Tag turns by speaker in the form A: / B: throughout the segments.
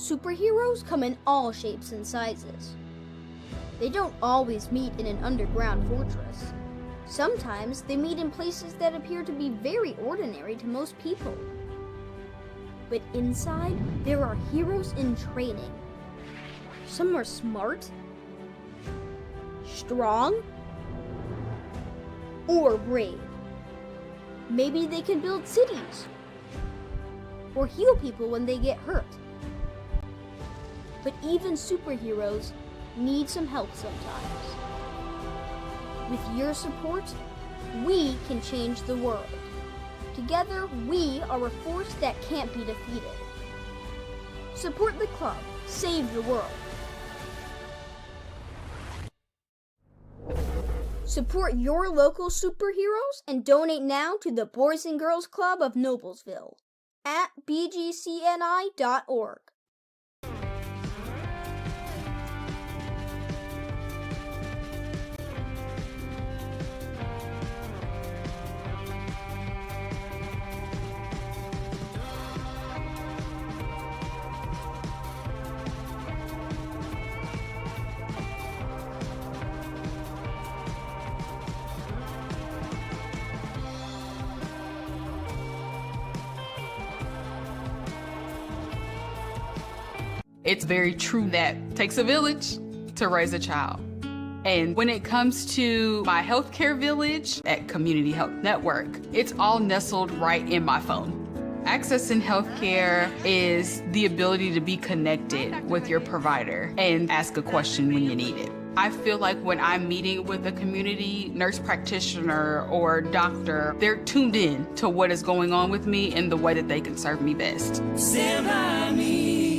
A: Superheroes come in all shapes and sizes. They don't always meet in an underground fortress. Sometimes they meet in places that appear to be very ordinary to most people. But inside, there are heroes in training. Some are smart, strong, or brave. Maybe they can build cities, or heal people when they get hurt. But even superheroes need some help sometimes. With your support, we can change the world. Together, we are a force that can't be defeated. Support the club. Save the world. Support your local superheroes and donate now to the Boys and Girls Club of Noblesville at bgcni.org.
B: It's very true that it takes a village to raise a child. And when it comes to my healthcare village at Community Health Network, it's all nestled right in my phone. Accessing healthcare is the ability to be connected with your provider and ask a question when you need it. I feel like when I'm meeting with a community nurse practitioner or doctor, they're tuned in to what is going on with me and the way that they can serve me best.
C: Stand by me.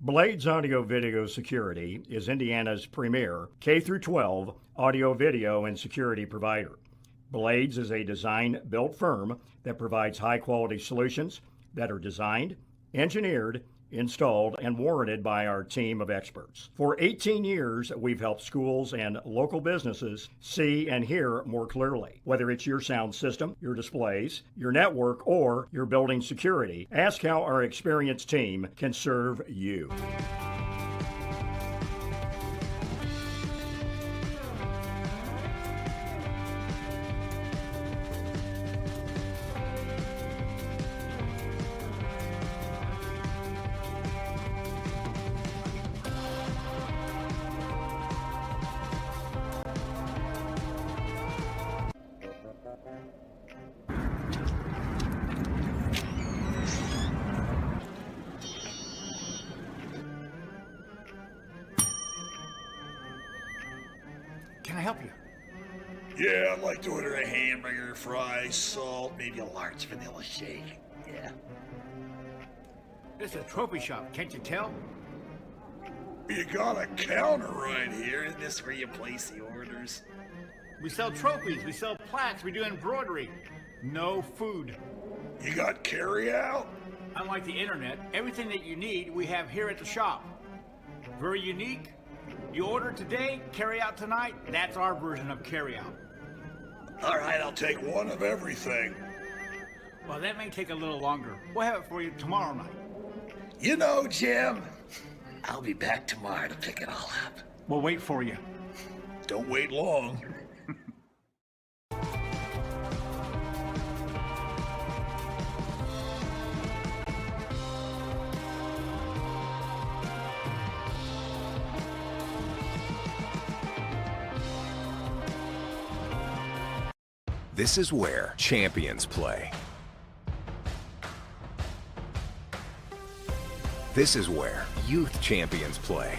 D: Blades Audio Video Security is Indiana's premier K-12 audio, video, and security provider. Blades is a design-built firm that provides high-quality solutions that are designed, engineered, installed, and warranted by our team of experts. For 18 years, we've helped schools and local businesses see and hear more clearly. Whether it's your sound system, your displays, your network, or your building security, ask how our experienced team can serve you.
E: Can I help you?
F: Yeah, I'd like to order a hamburger, fries, salt, maybe a large vanilla shake. Yeah.
E: This is a trophy shop, can't you tell?
F: You got a counter right here. Isn't this where you place the orders?
E: We sell trophies, we sell plaques, we do embroidery. No food.
F: You got carry out?
E: Unlike the internet, everything that you need we have here at the shop. Very unique. You order today, carry out tonight. That's our version of carry out.
F: All right, I'll take one of everything.
E: Well, that may take a little longer. We'll have it for you tomorrow night.
F: You know, Jim, I'll be back tomorrow to pick it all up.
E: We'll wait for you.
F: Don't wait long.
G: This is where champions play. This is where youth champions play.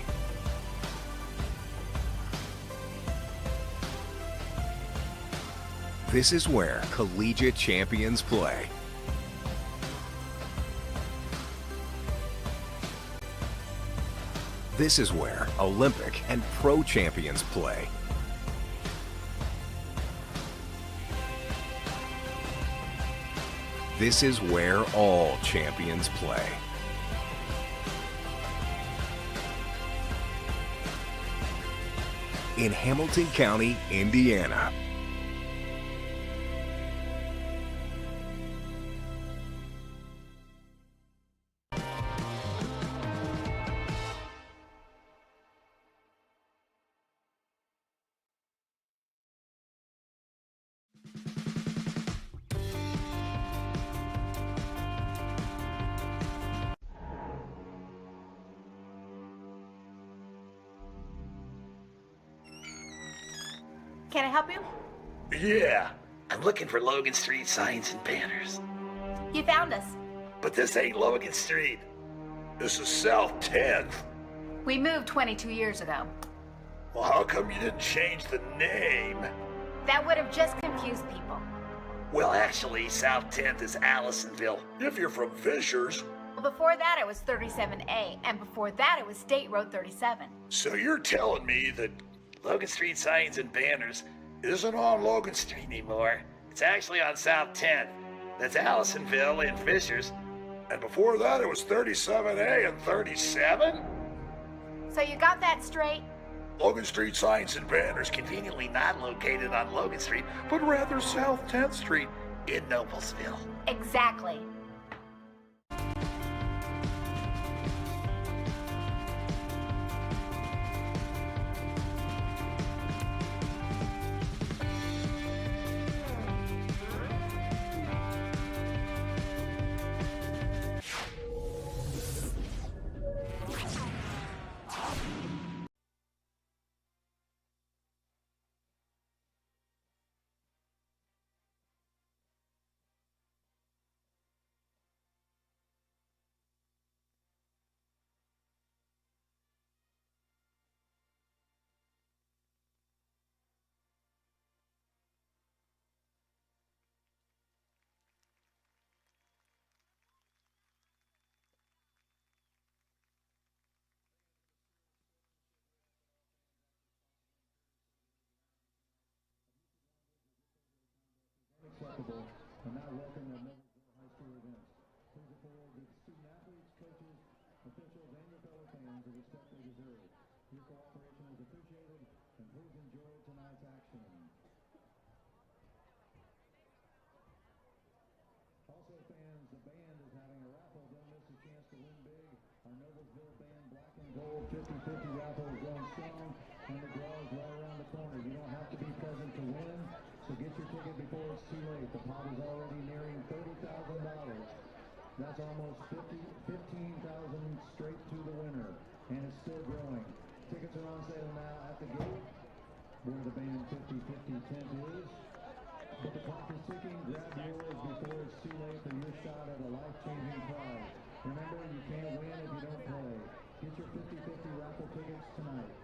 G: This is where collegiate champions play. This is where Olympic and pro champions play. This is where all champions play. In Hamilton County, Indiana.
H: Can I help you?
F: Yeah, I'm looking for Logan Street signs and banners.
H: You found us.
F: But this ain't Logan Street. This is South 10th.
H: We moved 22 years ago.
F: Well, how come you didn't change the name?
H: That would have just confused people.
F: Well, actually, South 10th is Allisonville, if you're from Fishers.
H: Well, before that it was 37A, and before that it was State Road 37.
F: So you're telling me that Logan Street signs and banners isn't on Logan Street anymore. It's actually on South 10th. That's Allisonville and Fishers. And before that, it was 37A and 37?
H: So you got that straight?
F: Logan Street signs and banners conveniently not located on Logan Street, but rather South 10th Street in Noblesville.
H: Exactly.
I: Acceptable, and now welcome to Noblesville High School events. Please afford the student athletes, coaches, officials, and your fellow fans the respect they deserve. Your cooperation is appreciated, and please enjoy tonight's action. Also, fans, the band is having a raffle. Don't miss a chance to win big. Our Noblesville Band Black and Gold 50-50 raffle is going strong, and the draw is right around the corner. You don't have to be present to win. So get your ticket before it's too late. The pot is already nearing $30,000. That's almost 15,000 straight to the winner, and it's still growing. Tickets are on sale now at the gate where the band 50-50 tent is. But the clock is ticking. Grab yours before it's too late for your shot at a life-changing prize. Remember, you can't win if you don't play. Get your 50-50 raffle tickets tonight.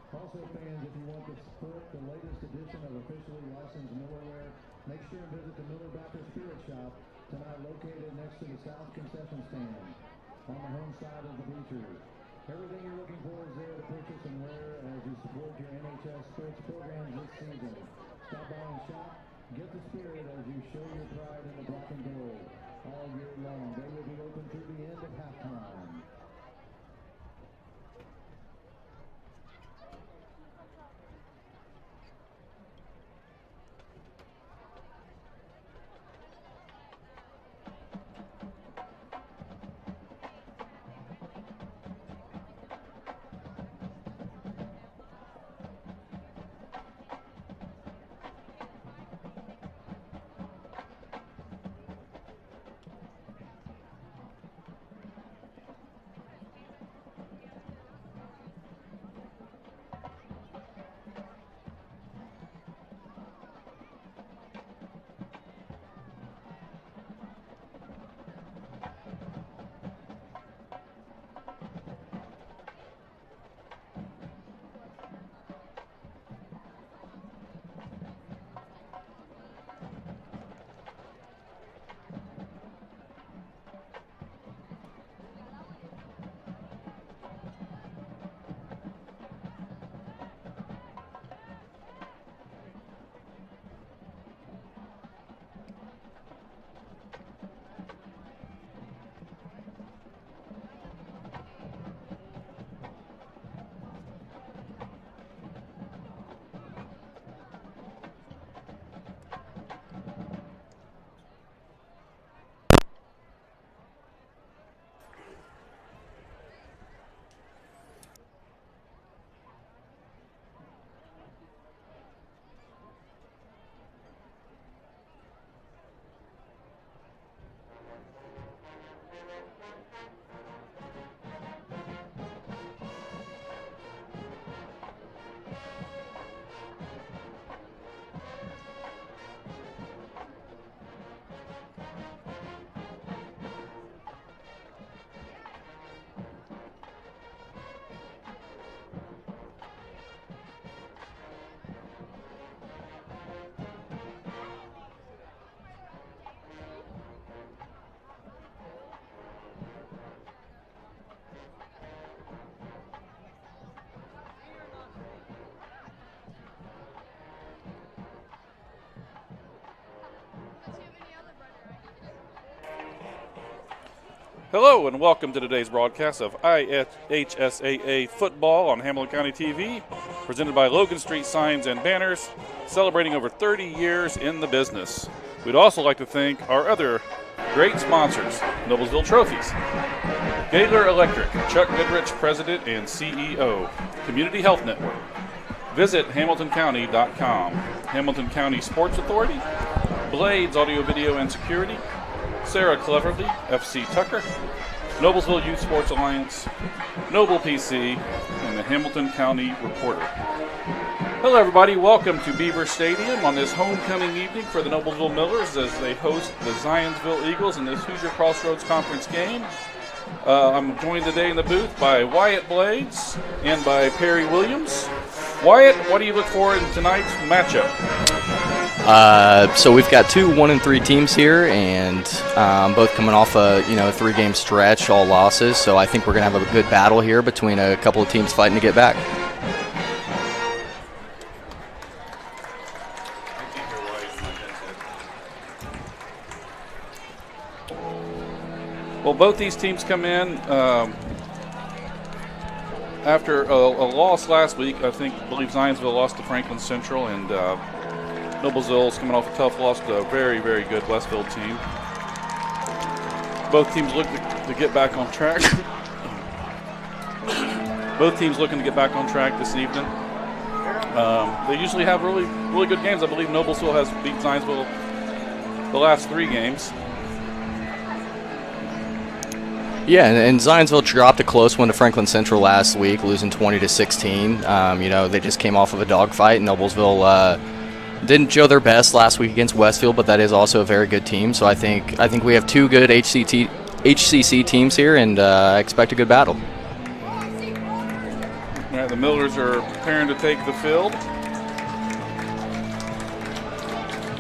I: Also, fans, if you want to support the latest edition of officially licensed Millerware, make sure and visit the Miller Baptist Spirit Shop tonight, located next to the South Concession Stand on the home side of the bleachers. Everything you're looking for is there to purchase and wear as you support your NHS sports programs this season. Stop by and shop. Get the spirit as you show your pride in the black and gold all year long. They will be open through the end of halftime.
J: Hello and welcome to today's broadcast of IHSAA football on Hamilton County TV, presented by Logan Street Signs and Banners, celebrating over 30 years in the business. We'd also like to thank our other great sponsors, Noblesville Trophies, Gaylor Electric, Chuck Goodrich, President and CEO, Community Health Network. Visit HamiltonCounty.com, Hamilton County Sports Authority, Blades Audio Video and Security, Sarah Cleverly, FC Tucker, Noblesville Youth Sports Alliance, Noble PC, and the Hamilton County Reporter. Hello everybody, welcome to Beaver Stadium on this homecoming evening for the Noblesville Millers as they host the Zionsville Eagles in this Hoosier Crossroads Conference game. I'm joined today in the booth by Wyatt Blades and by Perry Williams. Wyatt, what do you look for in tonight's matchup?
K: So we've got two 1-3 teams here, and both coming off a 3-game stretch, all losses. So I think we're going to have a good battle here between a couple of teams fighting to get back.
J: Well, both these teams come in after a loss last week. I believe Zionsville lost to Franklin Central, and Noblesville's coming off a tough loss to a very, very good Westfield team. Both teams look to get back on track. Both teams looking to get back on track this evening. They usually have really, really good games. I believe Noblesville has beat Zionsville the last 3 games.
K: Yeah, and Zionsville dropped a close one to Franklin Central last week, losing 20-16. They just came off of a dogfight, and Noblesville didn't show their best last week against Westfield, but that is also a very good team. So I think we have 2 good HCC teams here, and I expect a good battle.
J: All right, the Millers are preparing to take the field.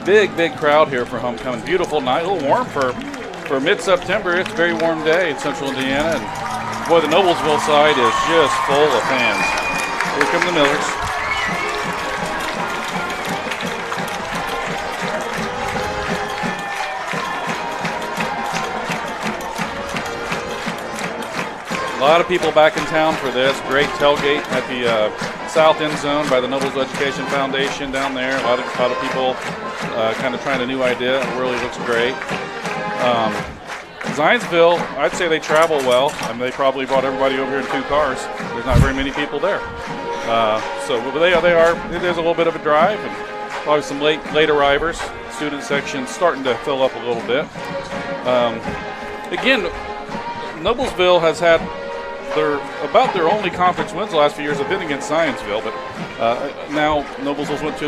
J: Big crowd here for homecoming. Beautiful night, a little warm for mid-September. It's a very warm day in central Indiana, and boy, the Noblesville side is just full of fans. Here come the Millers. A lot of people back in town for this. Great tailgate at the south end zone by the Noblesville Education Foundation down there. A lot of people kind of trying a new idea. It really looks great. Zionsville, I'd say they travel well. They probably brought everybody over here in 2 cars. There's not very many people there. But they are. It is a little bit of a drive, and probably some late arrivers. Student section starting to fill up a little bit. Again, Noblesville has had about their only conference wins the last few years have been against Zionsville, but now Noblesville went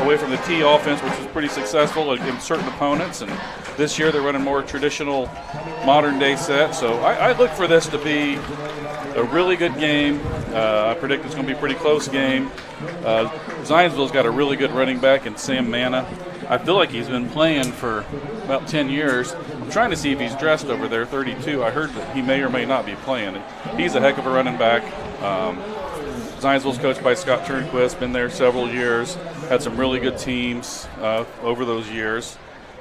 J: away from the T offense, which was pretty successful against certain opponents, and this year they're running more traditional modern-day set. So I look for this to be a really good game. I predict it's going to be a pretty close game. Zionsville's got a really good running back in Sam Manna. I feel like he's been playing for about 10 years. I'm trying to see if he's dressed over there, 32. I heard that he may or may not be playing. He's a heck of a running back. Zionsville's coached by Scott Turnquist, been there several years, had some really good teams over those years.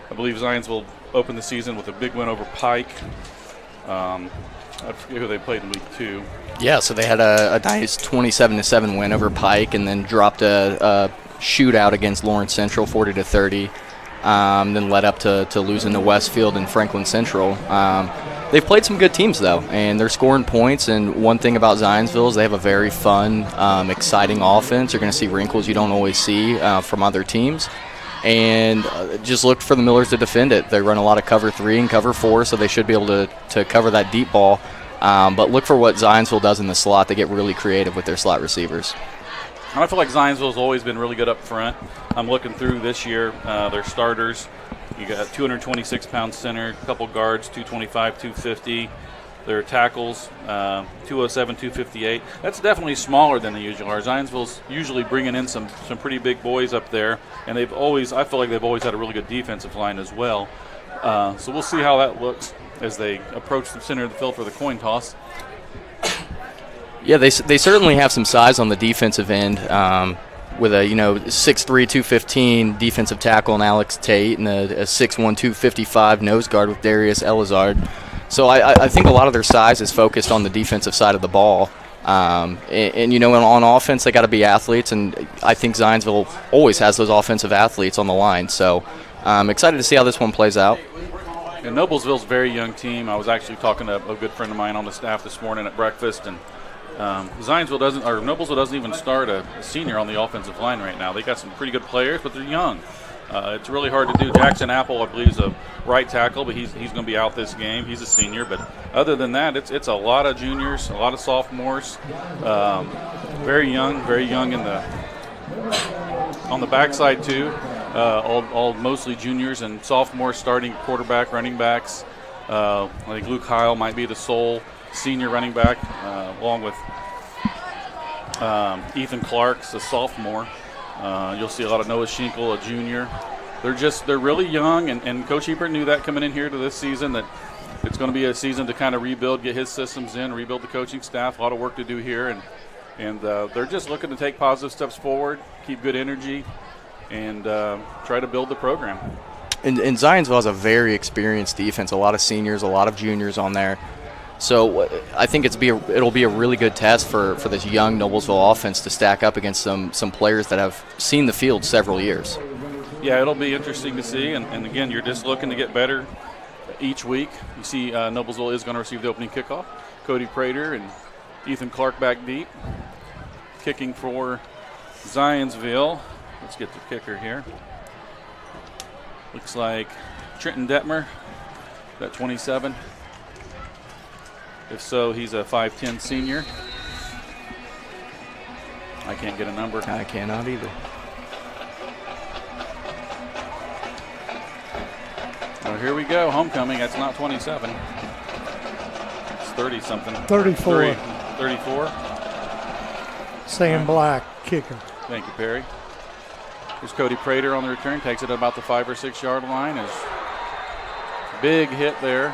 J: I believe Zionsville opened the season with a big win over Pike. I forget who they played in week 2.
K: Yeah, so they had a nice 27-7 win over Pike, and then dropped a shootout against Lawrence Central, 40-30. Then led up to losing to Westfield and Franklin Central. They've played some good teams, though, and they're scoring points. And one thing about Zionsville is they have a very fun, exciting offense. You're going to see wrinkles you don't always see from other teams. And just look for the Millers to defend it. They run a lot of cover 3 and cover 4, so they should be able to cover that deep ball. But look for what Zionsville does in the slot. They get really creative with their slot receivers.
J: I feel like Zionsville's always been really good up front. I'm looking through this year, their starters. You got 226-pound center, a couple guards, 225, 250. Their tackles, 207, 258. That's definitely smaller than they usually are. Zionsville's usually bringing in some pretty big boys up there, and I feel like they've always had a really good defensive line as well. So we'll see how that looks as they approach the center of the field for the coin toss.
K: Yeah, they certainly have some size on the defensive end with a 6'3", 215 defensive tackle in Alex Tate and a 6'1", 255 nose guard with Darius Elizard. So I think a lot of their size is focused on the defensive side of the ball. And you know, on offense, they got to be athletes, and I think Zionsville always has those offensive athletes on the line. So I'm excited to see how this one plays out.
J: And Noblesville's a very young team. I was actually talking to a good friend of mine on the staff this morning at breakfast, and Noblesville doesn't even start a senior on the offensive line right now. They got some pretty good players, but they're young. It's really hard to do. Jackson Apple, I believe, is a right tackle, but he's going to be out this game. He's a senior, but other than that, it's a lot of juniors, a lot of sophomores, very young in on the backside too. All mostly juniors and sophomores starting quarterback, running backs. I think Luke Heil might be the sole senior running back, along with Ethan Clark's a sophomore. You'll see a lot of Noah Schinkel, a junior. They're really young, and Coach Hebert knew that coming in here to this season, that it's going to be a season to kind of rebuild, get his systems in, rebuild the coaching staff. A lot of work to do here, and they're just looking to take positive steps forward, keep good energy, and try to build the program.
K: And Zionsville has a very experienced defense, a lot of seniors, a lot of juniors on there. So I think it'll be a really good test for this young Noblesville offense to stack up against some players that have seen the field several years.
J: Yeah, it'll be interesting to see. And again, you're just looking to get better each week. You see Noblesville is going to receive the opening kickoff. Cody Prater and Ethan Clark back deep. Kicking for Zionsville. Let's get the kicker here. Looks like Trenton Detmer, that 27. If so, he's a 5'10 senior. I can't get a number.
K: I cannot either.
J: Well, here we go. Homecoming. That's not 27. It's 30-something.
L: 34.
J: 34.
L: Sam Black, kicker.
J: Thank you, Perry. Here's Cody Prater on the return. Takes it at about the 5 or 6 yard line. Is big hit there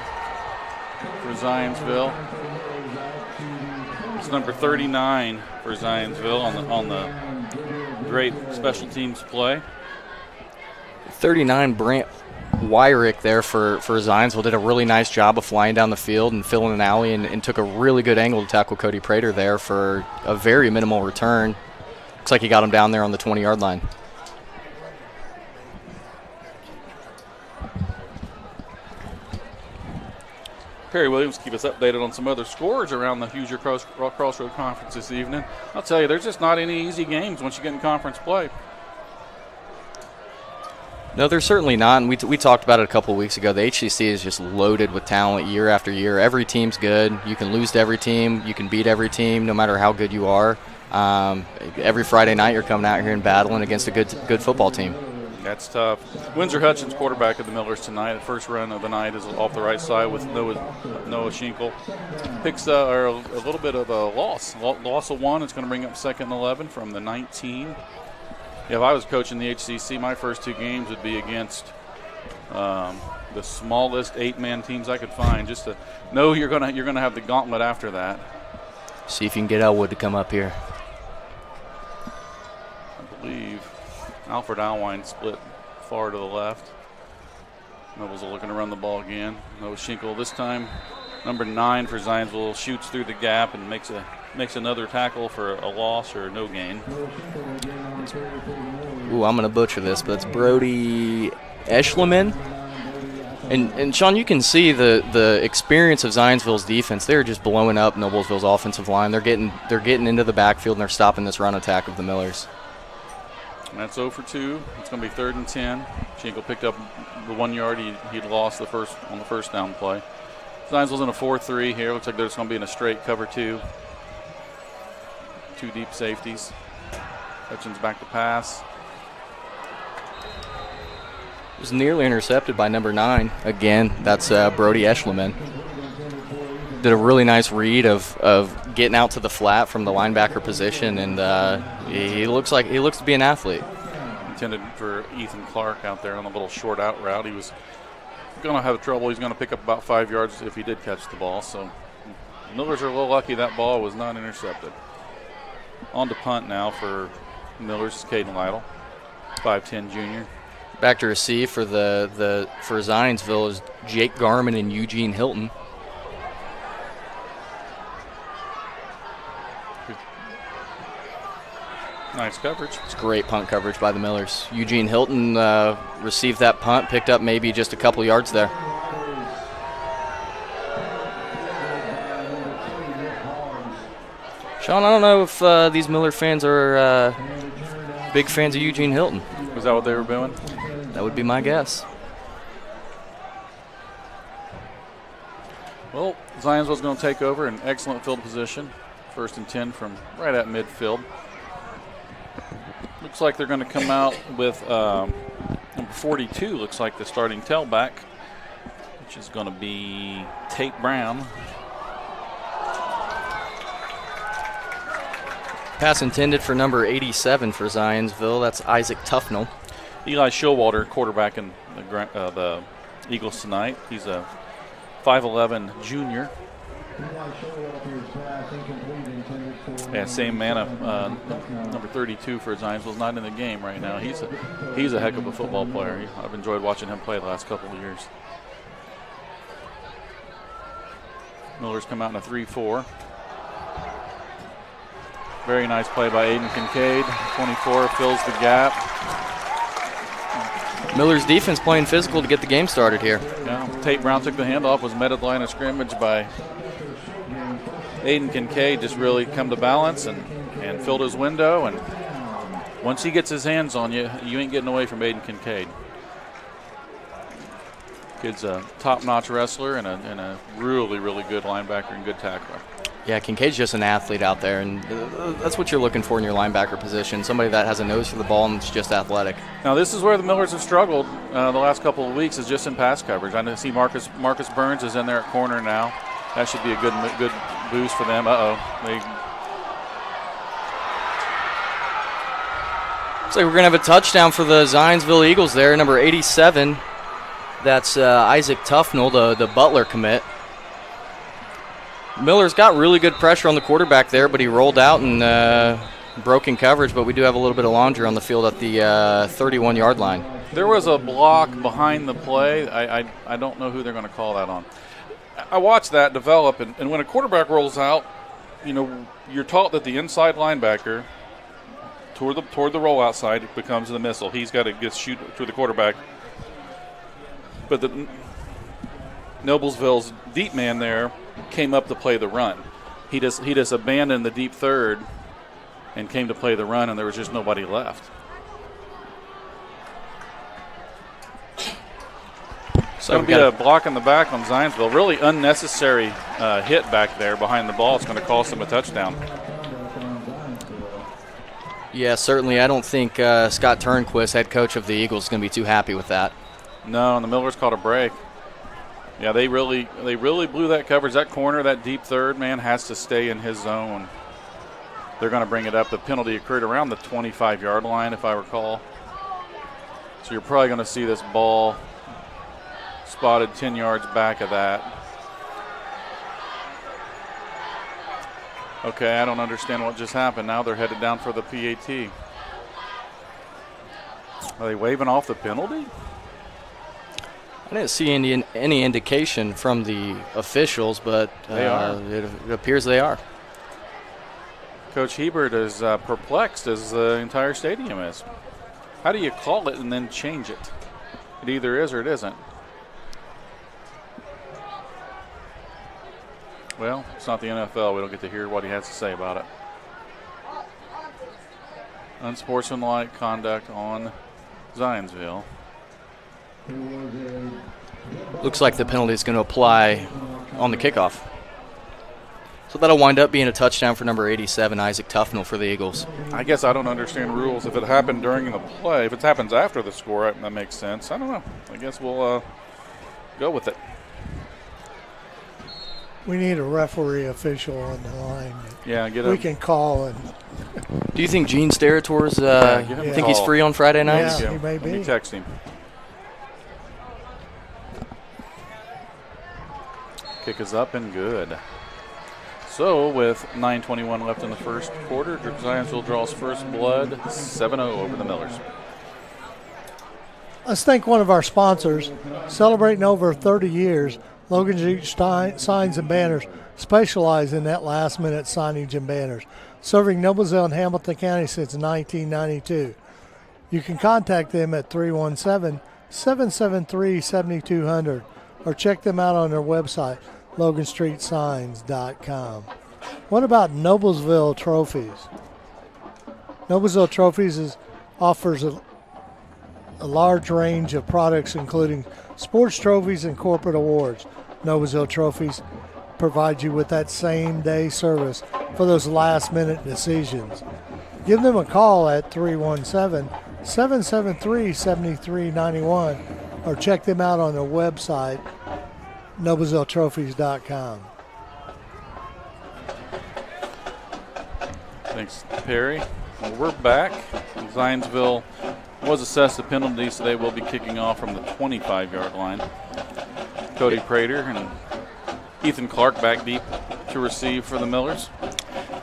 J: for Zionsville. It's number 39 for Zionsville on the great special teams play.
K: 39, Brant Wyrick there for Zionsville did a really nice job of flying down the field and filling an alley and took a really good angle to tackle Cody Prater there for a very minimal return. Looks like he got him down there on the 20-yard line.
J: Perry Williams keep us updated on some other scores around the Hoosier Crossroad Conference this evening. I'll tell you, there's just not any easy games once you get in conference play.
K: No, there's certainly not, and we talked about it a couple of weeks ago. The HCC is just loaded with talent year after year. Every team's good. You can lose to every team. You can beat every team, no matter how good you are. Every Friday night you're coming out here and battling against a good football team.
J: That's tough. Windsor Hutchins, quarterback of the Millers tonight. The first run of the night is off the right side with Noah Schinkel. Picks a little bit of a loss. Loss of 1. It's going to bring up second and 11 from the 19. Yeah, if I was coaching the HCC, my first 2 games would be against the smallest 8-man teams I could find, just to know you're gonna have the gauntlet after that.
K: See if you can get Elwood to come up here.
J: I believe Alfred Alwine split far to the left. Nobles are looking to run the ball again. Noah Schinkel this time, number 9 for Zionsville, shoots through the gap and makes another tackle for a loss or no gain.
K: Ooh, I'm going to butcher this, but it's Brody Eschleman. And Sean, you can see the experience of Zionsville's defense. They're just blowing up Noblesville's offensive line. They're getting into the backfield and they're stopping this run attack of the Millers.
J: And that's 0 for 2. It's going to be 3rd and 10. Schinkel picked up the 1 yard he'd lost on the first down play. Zionsville's in a 4-3 here. Looks like they're just going to be in a straight cover 2. 2 deep safeties. Hutchins back to pass.
K: It was nearly intercepted by number 9. Again, that's Brody Eschleman. Did a really nice read of getting out to the flat from the linebacker position, and he looks to be an athlete.
J: Intended for Ethan Clark out there on a little short out route. He was going to have trouble. He's going to pick up about 5 yards if he did catch the ball. So Millers are a little lucky that ball was not intercepted. On to punt now for Millers, Caden Lytle, 5'10 junior.
K: Back to receive for Zionsville is Jake Garman and Eugene Hilton.
J: Nice coverage.
K: It's great punt coverage by the Millers. Eugene Hilton received that punt, picked up maybe just a couple yards there. Sean, I don't know if these Miller fans are big fans of Eugene Hilton.
J: Was that what they were doing?
K: That would be my guess.
J: Well, Zionsville's going to take over in excellent field position. 1st and 10 from right at midfield. Looks like they're going to come out with number 42, looks like the starting tailback, which is going to be Tate Brown.
K: Pass intended for number 87 for Zionsville. That's Isaac Tufnell.
J: Eli Showalter, quarterback in the Eagles tonight. He's a 5'11 junior. Yeah, same man, number 32 for Zionsville's not in the game right now. He's a heck of a football player. I've enjoyed watching him play the last couple of years. Miller's come out in a 3-4. Very nice play by Aiden Kincaid. 24 fills the gap.
K: Miller's defense playing physical to get the game started here.
J: Yeah, Tate Brown took the handoff, was met at the line of scrimmage by Aiden Kincaid. Just really come to balance and filled his window. And once he gets his hands on you, you ain't getting away from Aiden Kincaid. Kid's a top-notch wrestler and a really, really good linebacker and good tackler.
K: Yeah, Kincaid's just an athlete out there, and that's what you're looking for in your linebacker position, somebody that has a nose for the ball and is just athletic.
J: Now, this is where the Millers have struggled the last couple of weeks, is just in pass coverage. I see Marcus Burns is in there at corner now. That should be a good boost for them.
K: Looks like we're going to have a touchdown for the Zionsville Eagles there, number 87. That's Isaac Tufnell, the Butler commit. Miller's got really good pressure on the quarterback there, but he rolled out and broken coverage, but we do have a little bit of laundry on the field at the 31-yard line.
J: There was a block behind the play. I don't know who they're going to call that on. I watched that develop, and when a quarterback rolls out, you're taught that the inside linebacker toward the rollout side becomes the missile. He's got to shoot to the quarterback. But the Noblesville's deep man there came up to play the run. He just abandoned the deep third and came to play the run, and there was just nobody left. So going to be a block in the back on Zionsville. Really unnecessary hit back there behind the ball. It's going to cost them a touchdown.
K: Yeah, certainly. I don't think Scott Turnquist, head coach of the Eagles, is going to be too happy with that.
J: No, and the Millers caught a break. Yeah, they really blew that coverage. That corner, that deep third man has to stay in his zone. They're going to bring it up. The penalty occurred around the 25-yard line, if I recall. So you're probably going to see this ball spotted 10 yards back of that. Okay, I don't understand what just happened. Now they're headed down for the PAT. Are they waving off the penalty?
K: I didn't see any indication from the officials, but it appears they are.
J: Coach Hebert is perplexed, as the entire stadium is. How do you call it and then change it? It either is or it isn't. Well, it's not the NFL. We don't get to hear what he has to say about it. Unsportsmanlike conduct on Zionsville.
K: Looks like the penalty is going to apply on the kickoff. So that'll wind up being a touchdown for number 87, Isaac Tufnell, for the Eagles.
J: I guess I don't understand rules. If it happened during the play, if it happens after the score, that makes sense. I don't know. I guess we'll go with it.
L: We need a referee official on the line.
J: Yeah,
L: we can call. And
K: do you think Gene Sterator's think he's free on Friday nights?
L: Yeah, he may be.
J: Let me text him. Kick is up and good. So with 9:21 left in the first quarter, Zionsville draws first blood, 7-0 over the Millers.
L: Let's thank one of our sponsors, celebrating over 30 years, Logan Street Signs and Banners, specialize in that last-minute signage and banners, serving Noblesville and Hamilton County since 1992. You can contact them at 317-773-7200 or check them out on their website, loganstreetsigns.com. What about Noblesville Trophies? Noblesville Trophies offers a large range of products, including sports trophies and corporate awards. Noblesville Trophies provide you with that same-day service for those last-minute decisions. Give them a call at 317-773-7391 or check them out on their website, noblesvilletrophies.com.
J: Thanks, Perry. Well, we're back. Zionsville was assessed a penalty, so they will be kicking off from the 25-yard line. Cody Prater and Ethan Clark back deep to receive for the Millers.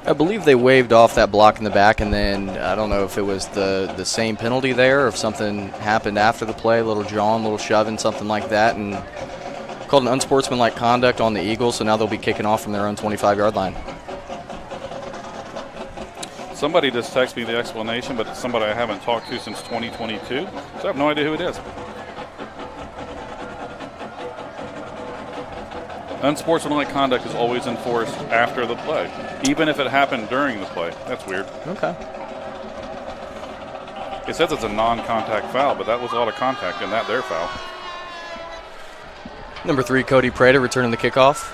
K: I believe they waved off that block in the back, and then I don't know if it was the same penalty there or if something happened after the play, a little jawing, a little shoving, something like that, and called an unsportsmanlike conduct on the Eagles, so now they'll be kicking off from their own 25-yard line.
J: Somebody just texted me the explanation, but it's somebody I haven't talked to since 2022, so I have no idea who it is. Unsportsmanlike conduct is always enforced after the play, even if it happened during the play. That's weird.
K: Okay.
J: It says it's a non-contact foul, but that was a lot of contact in that their foul.
K: Number 3, Cody Prater returning the kickoff.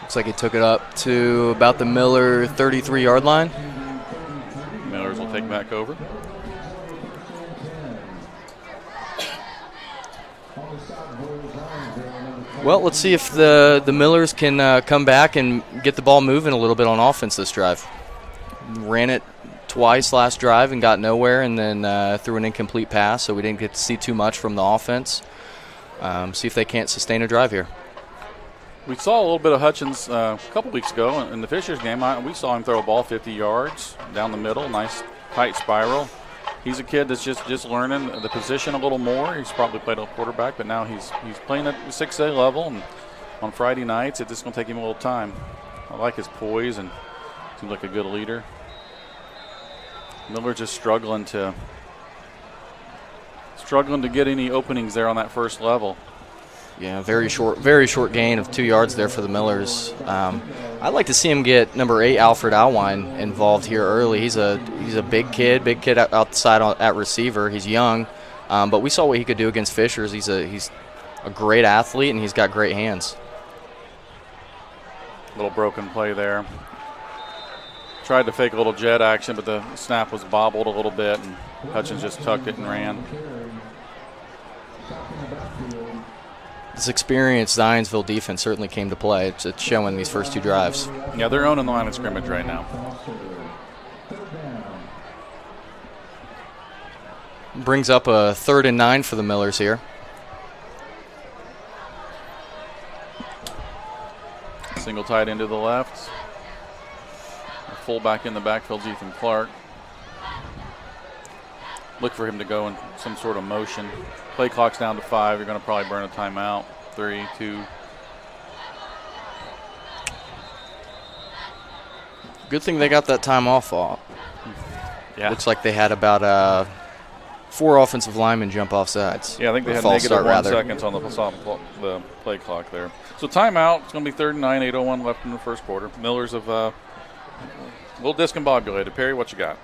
K: Looks like he took it up to about the Miller 33-yard line.
J: Millers will take back over.
K: Well, let's see if the Millers can come back and get the ball moving a little bit on offense this drive. Ran it twice last drive and got nowhere, and then threw an incomplete pass, so we didn't get to see too much from the offense. See if they can't sustain a drive here.
J: We saw a little bit of Hutchins a couple weeks ago in the Fishers game. We saw him throw a ball 50 yards down the middle, nice tight spiral. He's a kid that's just learning the position a little more. He's probably played a quarterback, but now he's playing at the 6A level, and on Friday nights it's just going to take him a little time. I like his poise and seems like a good leader. Miller just struggling to get any openings there on that first level.
K: Yeah, very short gain of 2 yards there for the Millers. I'd like to see him get number 8, Alfred Alwine, involved here early. He's a big kid outside at receiver. He's young, but we saw what he could do against Fishers. He's a great athlete, and he's got great hands.
J: Little broken play there. Tried to fake a little jet action, but the snap was bobbled a little bit, and Hutchins just tucked it and ran.
K: This experienced Zionsville defense certainly came to play. It's showing these first 2 drives.
J: Yeah, they're owning the line of scrimmage right now.
K: Brings up a 3rd and 9 for the Millers here.
J: Single tight end to the left. A fullback in the backfield, Ethan Clark. Look for him to go in some sort of motion. Play clock's down to 5. You're going to probably burn a timeout. 3, 2.
K: Good thing they got that time off.
J: Yeah.
K: Looks like they had about 4 offensive linemen jump off sides.
J: Yeah, I think they had negative 1 seconds on the play clock there. So timeout. It's going to be 3rd and 9, 8:01 left in the first quarter. Millers have a little discombobulated. Perry, what you got?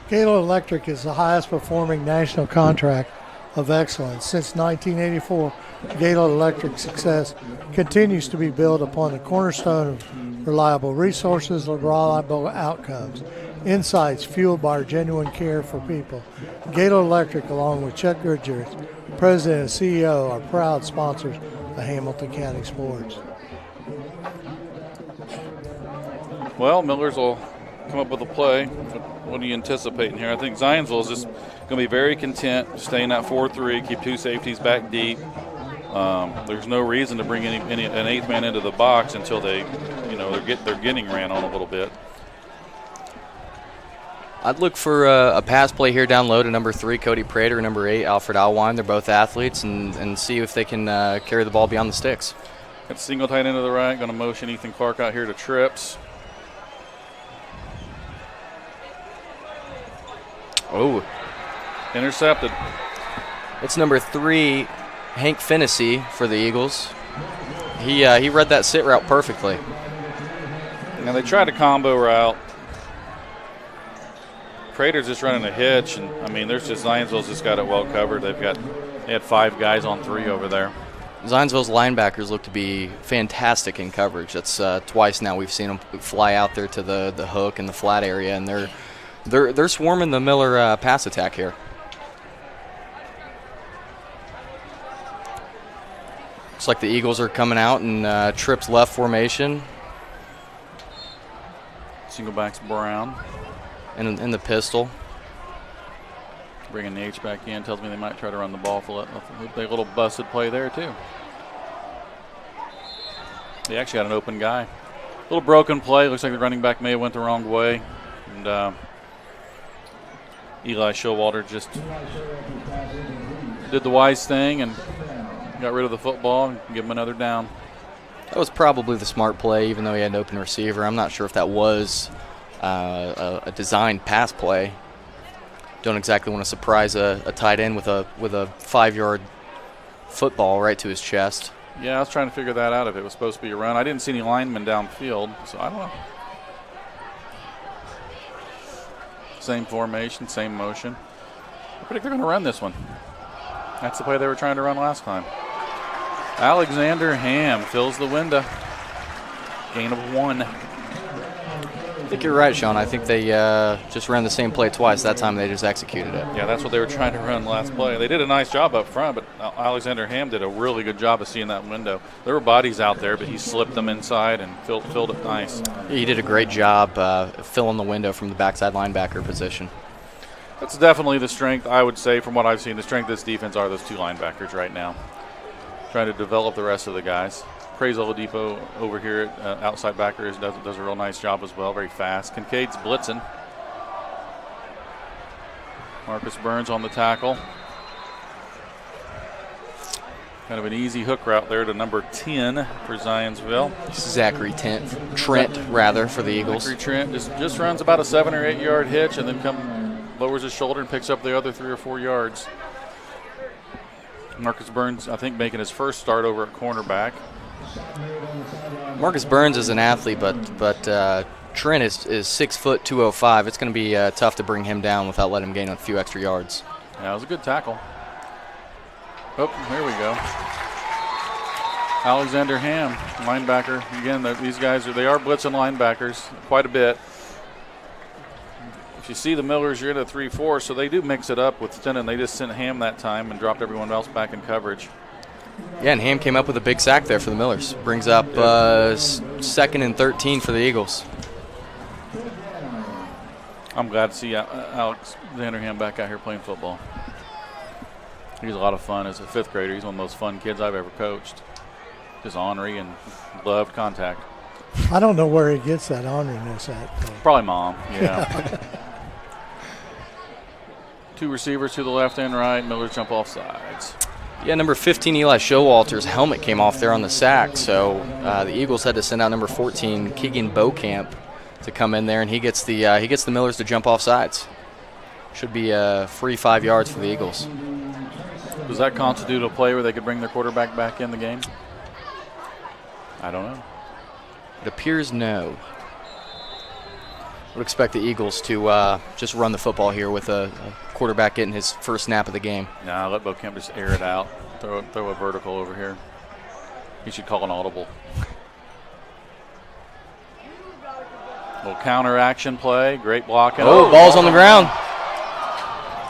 L: Gaylord Electric is the highest performing national contract of excellence. Since 1984, Gaylord Electric's success continues to be built upon the cornerstone of reliable resources and reliable outcomes. Insights fueled by our genuine care for people. Gaylord Electric, along with Chuck Goodrich, President and CEO, are proud sponsors of Hamilton County sports.
J: Well, Millers will come up with a play. What are you anticipating here? I think Zionsville is just going to be very content, staying at 4-3, keep 2 safeties back deep. There's no reason to bring an 8th man into the box until they're getting ran on a little bit.
K: I'd look for a pass play here down low to number 3, Cody Prater, number 8, Alfred Alwine. They're both athletes, and see if they can carry the ball beyond the sticks.
J: Got single tight end to the right. Going to motion Ethan Clark out here to trips.
K: Oh.
J: Intercepted.
K: It's number 3, Hank Fennessy for the Eagles. He read that sit route perfectly.
J: Now they tried a combo route. Prater's just running a hitch, and I mean, there's just Zionsville's just got it well covered. They had 5 guys on 3 over there.
K: Zionsville's linebackers look to be fantastic in coverage. That's twice now we've seen them fly out there to the hook and the flat area, and they're swarming the Miller pass attack here. Looks like the Eagles are coming out in trips left formation.
J: Single backs Brown.
K: In the pistol.
J: Bringing the H back in, tells me they might try to run the ball for a little busted play there too. They actually had an open guy. A little broken play. Looks like the running back may have went the wrong way. And Eli Showalter just did the wise thing and got rid of the football and give him another down.
K: That was probably the smart play, even though he had an open receiver. I'm not sure if that was a designed pass play. Don't exactly want to surprise a tight end with a 5-yard football right to his chest.
J: Yeah, I was trying to figure that out if it was supposed to be a run. I didn't see any linemen downfield, so I don't know. Same formation, same motion. I predict they're going to run this one. That's the play they were trying to run last time. Alexander Ham fills the window. Gain of 1.
K: I think you're right, Sean. I think they just ran the same play twice. That time they just executed it.
J: Yeah, that's what they were trying to run last play. They did a nice job up front, but Alexander Ham did a really good job of seeing that window. There were bodies out there, but he slipped them inside and filled it nice.
K: He did a great job filling the window from the backside linebacker position.
J: That's definitely the strength, I would say, from what I've seen. The strength of this defense are those 2 linebackers right now. Trying to develop the rest of the guys. Praise Oladipo over here at outside backer does a real nice job as well. Very fast. Kincaid's blitzing. Marcus Burns on the tackle. Kind of an easy hook route there to number 10 for Zionsville.
K: Zachary Trent rather, for the Eagles.
J: Zachary Trent just runs about a 7 or 8 yard hitch and then lowers his shoulder and picks up the other 3 or 4 yards. Marcus Burns, I think, making his first start over at cornerback.
K: Marcus Burns is an athlete, but Trent is 6 foot 205. It's going to be tough to bring him down without letting him gain a few extra yards.
J: Yeah, it was a good tackle. Oh, here we go. Alexander Ham, linebacker. Again, these guys they are blitzing linebackers quite a bit. If you see the Millers, you're in a 3-4, so they do mix it up with Stennon. They just sent Ham that time and dropped everyone else back in coverage.
K: Yeah, and Ham came up with a big sack there for the Millers. Brings up 2nd and 13 for the Eagles.
J: I'm glad to see Alexander Ham back out here playing football. He's a lot of fun as a 5th grader. He's one of the most fun kids I've ever coached. Just ornery and loved contact.
L: I don't know where he gets that orneriness at.
J: Probably mom, yeah. 2 receivers to the left and right. Miller jump off sides.
K: Yeah, number 15, Eli Showalter's helmet came off there on the sack, so the Eagles had to send out number 14, Keegan Beaucamp, to come in there, and he gets the Millers to jump off sides. Should be a free 5 yards for the Eagles.
J: Does that constitute a play where they could bring their quarterback back in the game? I don't know.
K: It appears no. Would expect the Eagles to just run the football here with a quarterback getting his first snap of the game.
J: Nah, let Beaucamp just air it out. Throw a vertical over here. He should call an audible. Little counter action play. Great blocking.
K: Oh, ball's on the ground.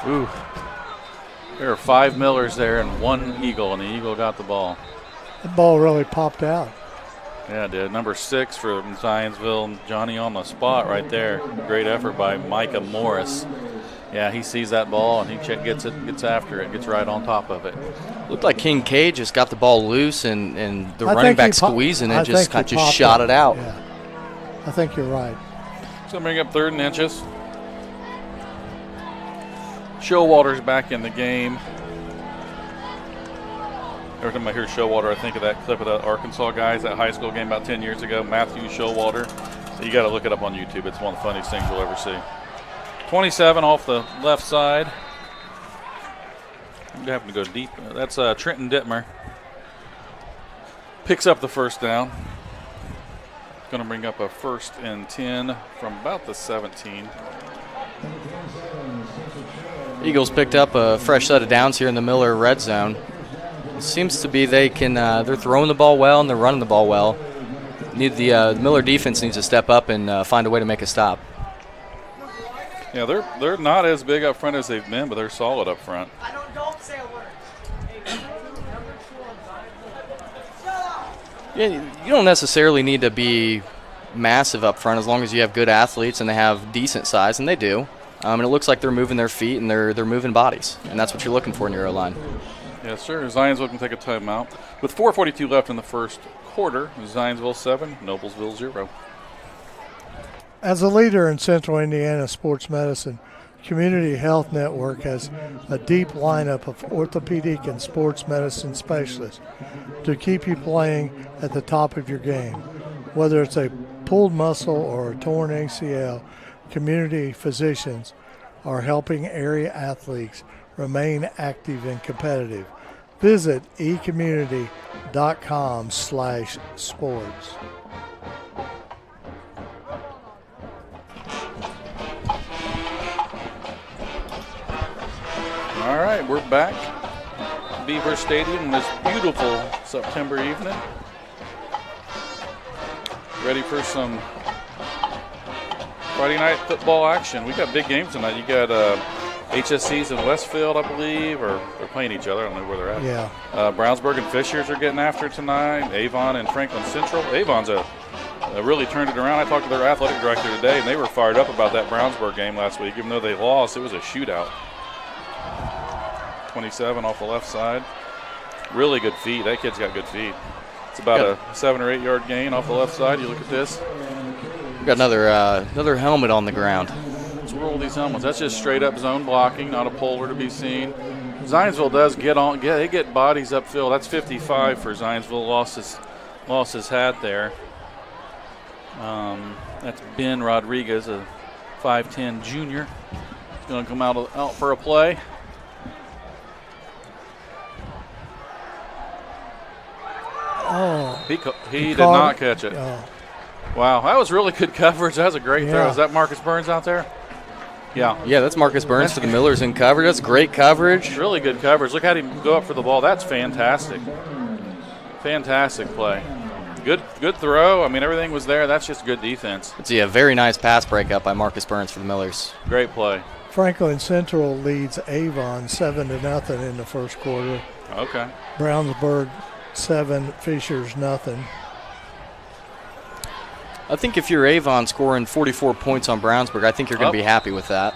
J: Ooh. There are 5 Millers there and 1 Eagle, and the Eagle got the ball.
L: The ball really popped out.
J: Yeah, it did. Number 6 for Zionsville, Johnny on the spot right there. Great effort by Micah Morris. Yeah, he sees that ball and he gets after it, gets right on top of it.
K: Looked like Kincaid just got the ball loose and the running back squeezing it, just shot it out.
L: Yeah. I think you're right.
J: It's going to bring up 3rd and inches. Showalter's back in the game. Every time I hear Showalter, I think of that clip of the Arkansas guys, that high school game about 10 years ago, Matthew Showalter. So you got to look it up on YouTube. It's one of the funniest things you'll ever see. 27 off the left side. I'm having to go deep. That's Trenton Dittmer. Picks up the first down. Going to bring up a 1st and 10 from about the 17.
K: Eagles picked up a fresh set of downs here in the Miller red zone. It seems to be they're throwing the ball well and they're running the ball well. The Miller defense needs to step up and find a way to make a stop.
J: Yeah, they're not as big up front as they've been, but they're solid up front.
M: Don't say a word.
K: Yeah, you don't necessarily need to be massive up front as long as you have good athletes and they have decent size, and they do. And it looks like they're moving their feet and they're moving bodies, and that's what you're looking for in your O-line.
J: Yes, sir. Zionsville can take a timeout. With 4:42 left in the first quarter, Zionsville 7, Noblesville 0.
L: As a leader in Central Indiana sports medicine, Community Health Network has a deep lineup of orthopedic and sports medicine specialists to keep you playing at the top of your game. Whether it's a pulled muscle or a torn ACL, community physicians are helping area athletes remain active and competitive. Visit ecommunity.com/sports.
J: All right, we're back. Beaver Stadium this beautiful September evening. Ready for some Friday night football action. We got big games tonight. You got HSC's in Westfield, I believe, or they're playing each other. I don't know where they're at.
L: Yeah.
J: Brownsburg and Fishers are getting after tonight. Avon and Franklin Central. Avon's really turned it around. I talked to their athletic director today, and they were fired up about that Brownsburg game last week. Even though they lost, it was a shootout. 27 off the left side. Really good feet. That kid's got good feet. It's about a 7 or 8 yard gain off the left side. You look at this.
K: We've got another helmet on the ground.
J: Let's roll these helmets. That's just straight up zone blocking, not a polar to be seen. Zionsville does they get bodies upfield. That's 55 for Zionsville. Lost his hat there. That's Ben Rodriguez, a 5'10 junior. He's going to come out for a play.
L: Oh,
J: he did not catch it.
L: Oh.
J: Wow, that was really good coverage. That was a great throw. Is that Marcus Burns out there? Yeah.
K: Yeah, that's Marcus Burns for the Millers in coverage. That's great coverage.
J: Really good coverage. Look at him go up for the ball. That's fantastic. Fantastic play. Good throw. I mean, everything was there. That's just good defense.
K: It's a very nice pass breakup by Marcus Burns for the Millers.
J: Great play.
L: Franklin Central leads Avon 7-0 in the first quarter.
J: Okay.
L: Brownsburg 7, Fishers nothing.
K: I think if you're Avon scoring 44 points on Brownsburg, I think you're going to be happy with that.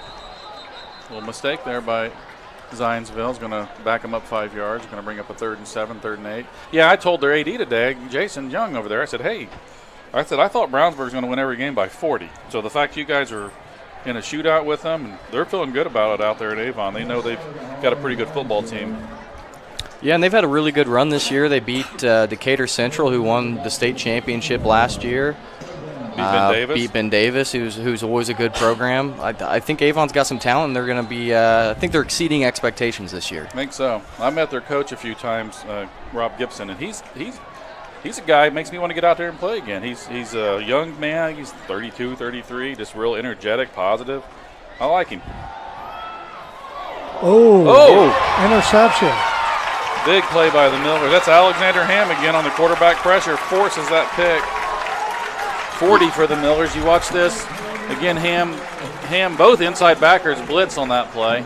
J: A little mistake there by Zionsville. Is going to back them up 5 yards. Going to bring up a 3rd and 7, 3rd and 8. Yeah, I told their AD today, Jason Young over there, I said, I thought Brownsburg's going to win every game by 40. So the fact you guys are in a shootout with them, and they're feeling good about it out there at Avon. They know they've got a pretty good football team.
K: Yeah, and they've had a really good run this year. They beat Decatur Central, who won the state championship last year. Beat Ben Davis, who's always a good program. I think Avon's got some talent, and they're going to be I think they're exceeding expectations this year.
J: I think so. I met their coach a few times, Rob Gibson, and he's a guy who makes me want to get out there and play again. He's a young man. He's 32, 33, just real energetic, positive. I like him.
L: Oh. Interception.
J: Big play by the Millers. That's Alexander Ham again on the quarterback pressure. Forces that pick. 40 for the Millers. You watch this. Again, Ham, both inside backers blitz on that play.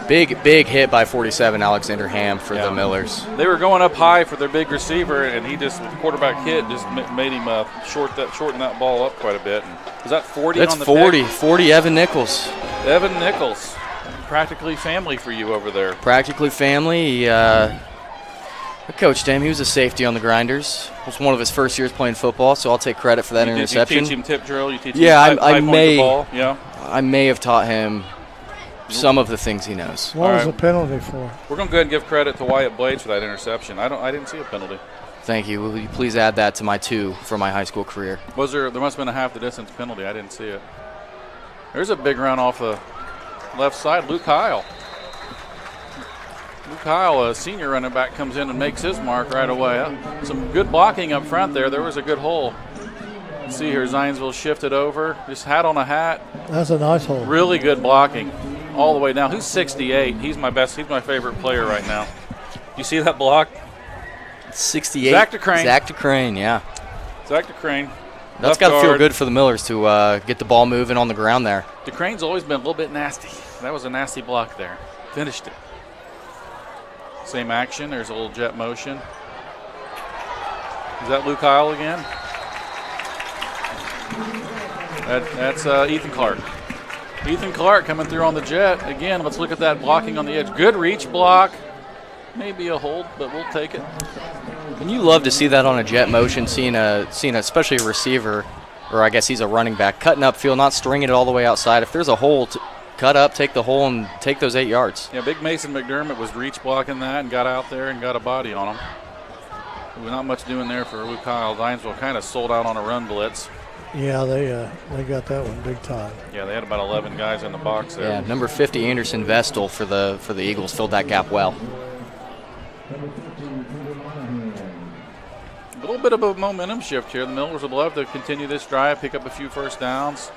K: Big hit by 47, Alexander Ham for the Millers.
J: They were going up high for their big receiver, and he just, with the quarterback hit, just made him shorten that ball up quite a bit. And was that 40
K: That's
J: on the
K: 40.
J: pick?
K: 40, Evan Nichols.
J: Evan Nichols. Practically family for you over there.
K: Practically family. I coached him. He was a safety on the Grinders. It was one of his first years playing football, so I'll take credit for that interception.
J: You teach him tip drill? You teach him
K: I
J: the ball? Yeah.
K: I may have taught him some of the things he knows.
L: What was the penalty for?
J: We're going to go ahead and give credit to Wyatt Blades for that interception. I didn't see a penalty.
K: Thank you. Will you please add that to my 2 for my high school career?
J: There must have been a half the distance penalty. I didn't see it. There's a big run off the left side. Luke Heil. Luke Heil, a senior running back, comes in and makes his mark right away. Some good blocking up front there. There was a good hole. See here, Zionsville shifted over. Just hat on a hat.
L: That's a nice hole.
J: Really good blocking all the way down. Who's 68? He's my favorite player right now. You see that block?
K: 68.
J: Zach DeCrane.
K: Zach DeCrane, yeah.
J: Zach DeCrane.
K: That's got to feel good for the Millers to get the ball moving on the ground there.
J: DeCrane's always been a little bit nasty. That was a nasty block there. Finished it. Same action. There's a little jet motion. Is that Luke Heil again? That's Ethan Clark. Ethan Clark coming through on the jet. Again, let's look at that blocking on the edge. Good reach block. Maybe a hold, but we'll take it.
K: And you love to see that on a jet motion, seeing especially a receiver, or I guess he's a running back, cutting upfield, not stringing it all the way outside. If there's a hole, cut up, take the hole, and take those 8 yards.
J: Yeah, Big Mason McDermott was reach blocking that and got out there and got a body on him. There was not much doing there for Luke Heil. Zionsville kind of sold out on a run blitz.
L: Yeah, they got that one big time.
J: Yeah, they had about 11 guys in the box there.
K: Yeah, number 50 Anderson Vestal for the Eagles filled that gap well.
J: A little bit of a momentum shift here. The Millers would love to continue this drive, pick up a few first downs,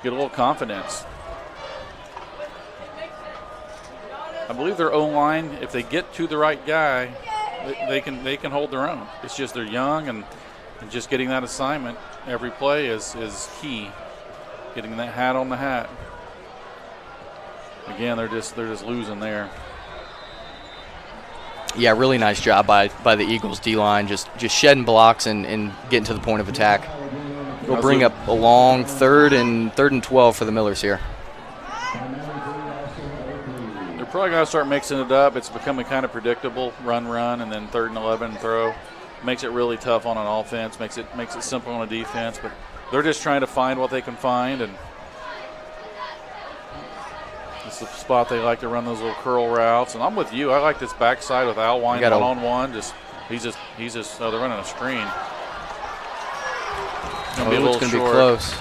J: get a little confidence. I believe their O-line, if they get to the right guy, they can hold their own. It's just they're young and just getting that assignment every play is key. Getting that hat on the hat. Again, they're just losing there.
K: Yeah, really nice job by the Eagles D-line, just shedding blocks and getting to the point of attack. It'll bring up a long third and 12 for the Millers here.
J: They're probably going to start mixing it up. It's becoming kind of predictable. Run, and then 3rd and 11 throw. Makes it really tough on an offense. Makes it simple on a defense. But they're just trying to find what they can find, and it's the spot they like to run those little curl routes. And I'm with you. I like this backside with Alwine one-on-one. He's just. Oh, they're running a screen. It's going to be close.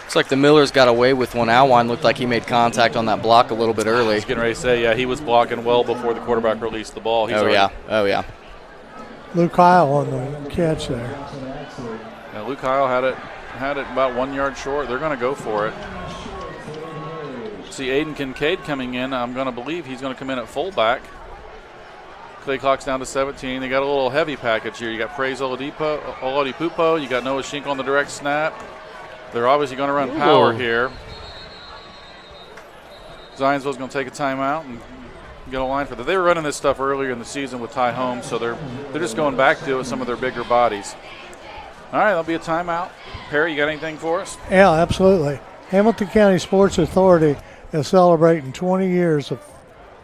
K: Looks like the Millers got away with one. Alwine looked like he made contact on that block a little bit early.
J: I was getting ready to say, yeah, he was blocking well before the quarterback released the ball.
K: Oh yeah.
L: Luke Heil on the catch there.
J: Yeah, Luke Heil had it about 1 yard short. They're going to go for it. See Aiden Kincaid coming in. I'm going to believe he's going to come in at fullback. Play clock's down to 17. They got a little heavy package here. You got Praise Oladipupo. You got Noah Shink on the direct snap. They're obviously going to run power here. Zionsville's going to take a timeout and get a line for that. They were running this stuff earlier in the season with Ty Holmes, so they're just going back to it with some of their bigger bodies. All right, that'll be a timeout. Perry, you got anything for us?
L: Yeah, absolutely. Hamilton County Sports Authority is celebrating 20 years of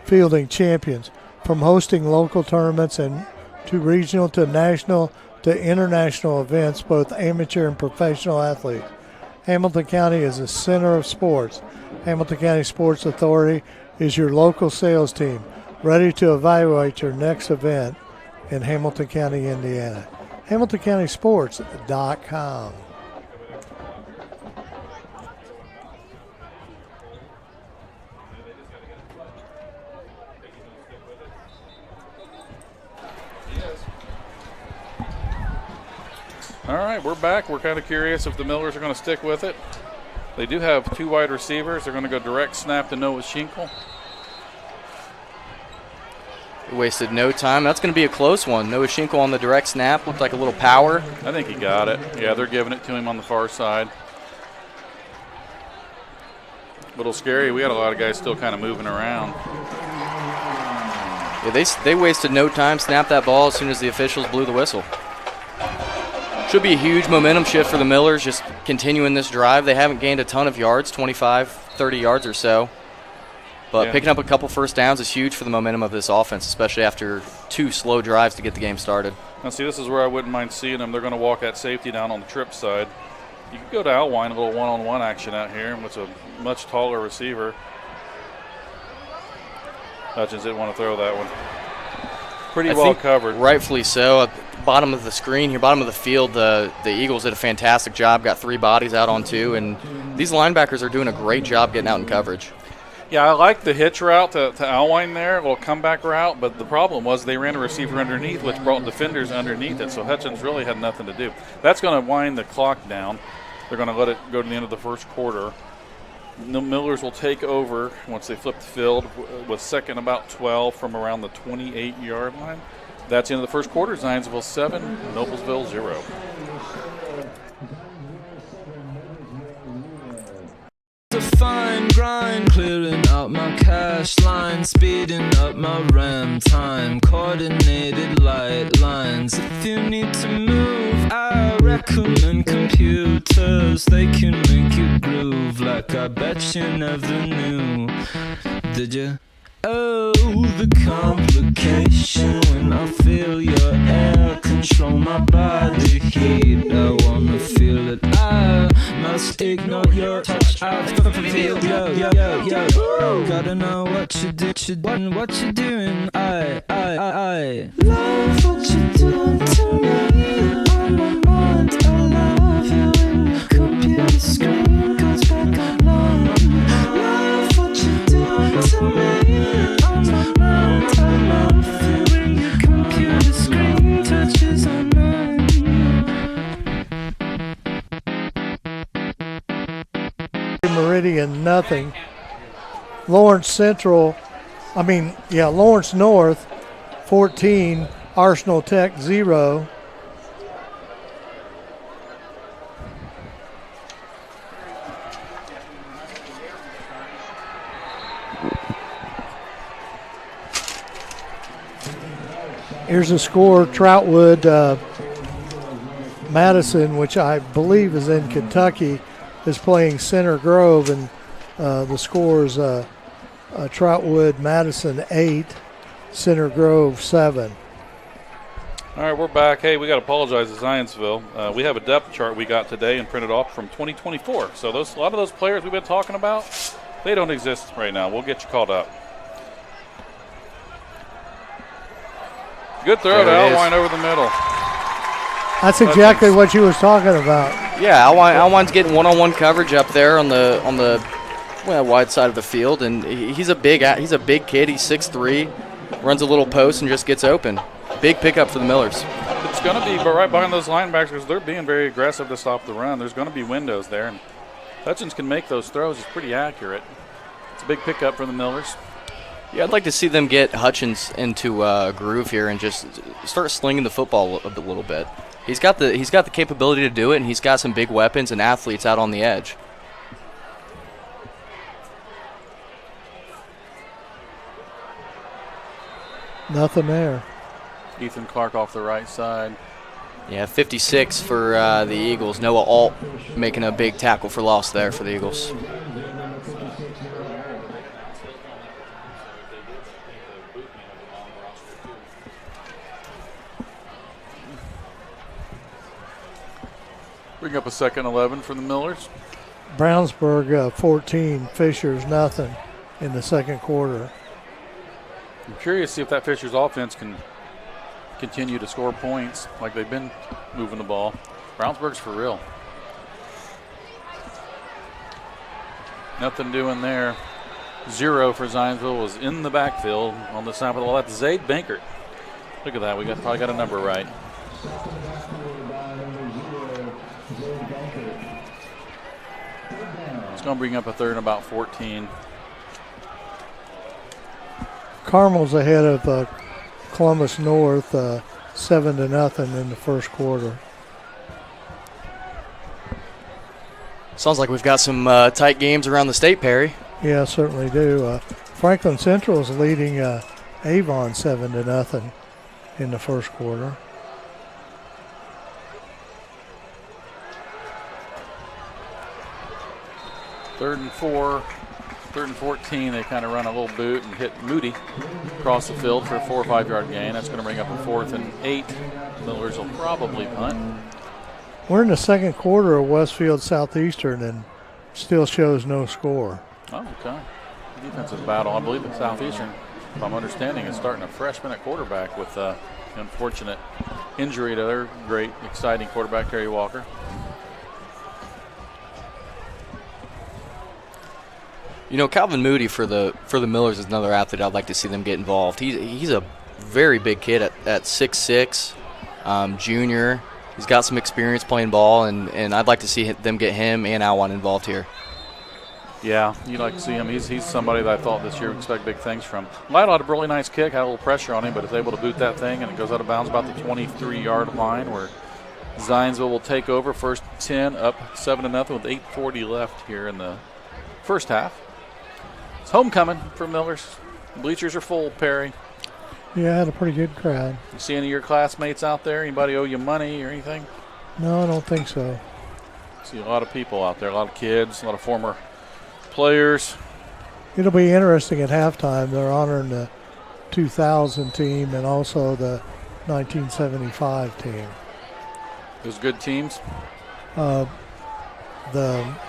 L: fielding champions, from hosting local tournaments and to regional to national to international events, both amateur and professional athletes. Hamilton County is the center of sports. Hamilton County Sports Authority is your local sales team, ready to evaluate your next event in Hamilton County, Indiana. HamiltonCountySports.com.
J: All right, we're back. We're kind of curious if the Millers are going to stick with it. They do have 2 wide receivers. They're going to go direct snap to Noah Schinkel.
K: Wasted no time. That's going to be a close one. Noah Schinkel on the direct snap. Looked like a little power.
J: I think he got it. Yeah, they're giving it to him on the far side. A little scary. We had a lot of guys still kind of moving around.
K: Yeah, they wasted no time. Snapped that ball as soon as the officials blew the whistle. Should be a huge momentum shift for the Millers, just continuing this drive. They haven't gained a ton of yards, 25, 30 yards or so. But picking up a couple first downs is huge for the momentum of this offense, especially after 2 slow drives to get the game started.
J: Now, see, this is where I wouldn't mind seeing them. They're going to walk that safety down on the trip side. You could go to Alwine, a little one-on-one action out here with a much taller receiver. Hutchins didn't want to throw that one. Pretty well covered.
K: Rightfully so. At the bottom of the screen here, bottom of the field, the Eagles did a fantastic job. Got 3 bodies out on 2, and these linebackers are doing a great job getting out in coverage.
J: Yeah, I like the hitch route to Alwine there, a little comeback route, but the problem was they ran a receiver underneath, which brought defenders underneath it, so Hutchins really had nothing to do. That's going to wind the clock down. They're going to let it go to the end of the first quarter. The Millers will take over once they flip the field with second about 12 from around the 28-yard line. That's the end of the first quarter. Zionsville 7, Noblesville 0.
C: The fine grind, clearing out my cash line, speeding up my RAM time, coordinated light lines. If you need to move, I recommend computers. They can make you groove like I bet you never knew. Did you? Oh, the complication when I feel your air control my body heat. I wanna feel it. I must ignore your touch. I feel yo. Gotta know what you do, what you doing. I love what you're doing to me. On my mind, I love you when the computer screen goes back online. Love what you're doing to me. On my mind, I love you when your computer screen touches on mine.
L: Meridian nothing. Lawrence North 14, Arsenal Tech 0. Here's the score. Troutwood, Madison, which I believe is in Kentucky, is playing Center Grove, and the score is Troutwood, Madison 8, Center Grove 7.
J: All right, we're back. Hey, we got to apologize to Zionsville. We have a depth chart we got today and printed off from 2024. So a lot of those players we've been talking about, they don't exist right now. We'll get you called up. Good throw to Alwine over the middle.
L: That's exactly what you was talking about.
K: Yeah, Alwine's getting one-on-one coverage up there on the wide side of the field, and he's a big kid. He's 6'3", runs a little post and just gets open. Big pickup for the Millers.
J: It's going to be right behind those linebackers. They're being very aggressive to stop the run. There's going to be windows there, and Hutchins can make those throws. He's pretty accurate. It's a big pickup for the Millers.
K: Yeah, I'd like to see them get Hutchins into a groove here and just start slinging the football a little bit. He's got the capability to do it, and he's got some big weapons and athletes out on the edge.
L: Nothing there.
J: Ethan Clark off the right side.
K: Yeah, 56 for the Eagles. Noah Alt making a big tackle for loss there for the Eagles.
J: Bring up a second 11 for the Millers.
L: Brownsburg 14, Fishers nothing in the second quarter.
J: I'm curious to see if that Fishers offense can continue to score points like they've been moving the ball. Brownsburg's for real. Nothing doing there. 0 for Zionsville was in the backfield on the side of the ball. That's Zayd Bankert. Look at that. We probably got a number right. It's going to bring up a third and about 14.
L: Carmel's ahead of Columbus North 7-0 in the first quarter.
K: Sounds like we've got some tight games around the state, Perry.
L: Yeah, certainly do. Franklin Central is leading Avon 7-0 in the first quarter.
J: Third and 4, third and 14. They kind of run a little boot and hit Moody across the field for a 4 or 5 yard gain. That's going to bring up a 4th and 8. Millers will probably punt.
L: We're in the second quarter of Westfield Southeastern and still shows no score.
J: Oh, okay. Defensive battle. I believe the Southeastern, if I'm understanding, is starting a freshman at quarterback with unfortunate injury to their great, exciting quarterback, Terry Walker.
K: You know, Calvin Moody for the Millers is another athlete I'd like to see them get involved. He's a very big kid at 6'6", junior. He's got some experience playing ball, and I'd like to see them get him and Alwan involved here.
J: Yeah, you'd like to see him. He's somebody that I thought this year would expect big things from. Light had a really nice kick, had a little pressure on him, but is able to boot that thing, and it goes out of bounds about the 23-yard line where Zionsville will take over. First 10, up 7-0 with 8:40 left here in the first half. It's homecoming for Millers. The bleachers are full, Perry.
L: Yeah, I had a pretty good crowd.
J: You see any of your classmates out there? Anybody owe you money or anything?
L: No, I don't think so.
J: See a lot of people out there, a lot of kids, a lot of former players.
L: It'll be interesting at halftime. They're honoring the 2000 team and also the 1975 team.
J: Those good teams?
L: The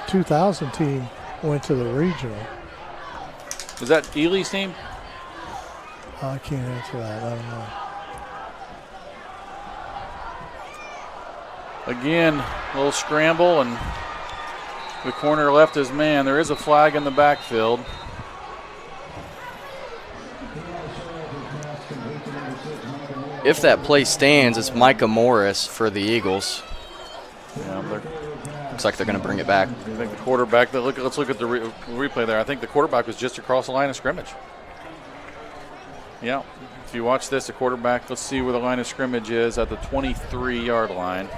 L: 2000 team went to the regional.
J: Is that Ely's team?
L: I can't answer that. I don't know.
J: Again, a little scramble, and the corner left his man. There is a flag in the backfield.
K: If that play stands, it's Micah Morris for the Eagles.
J: Yeah,
K: looks like they're going to bring it back.
J: I think the quarterback. Let's look at the replay there. I think the quarterback was just across the line of scrimmage. Yeah, if you watch this, the quarterback. Let's see where the line of scrimmage is at the 23-yard line.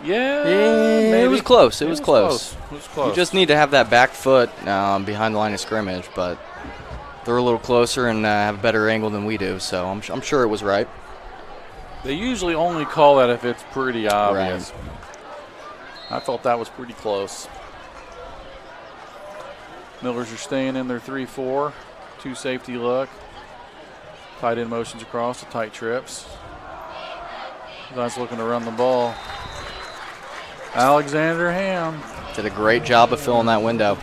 J: Yeah,
K: it was close. It was close.
J: It was close.
K: You just need to have that back foot behind the line of scrimmage, but they're a little closer and have a better angle than we do, so I'm sure it was right.
J: They usually only call that if it's pretty obvious. Right. I thought that was pretty close. Millers are staying in their 3-4, 2 safety look. Tight end motions across the tight trips. Guys looking to run the ball. Alexander Ham
K: did a great job of filling that window.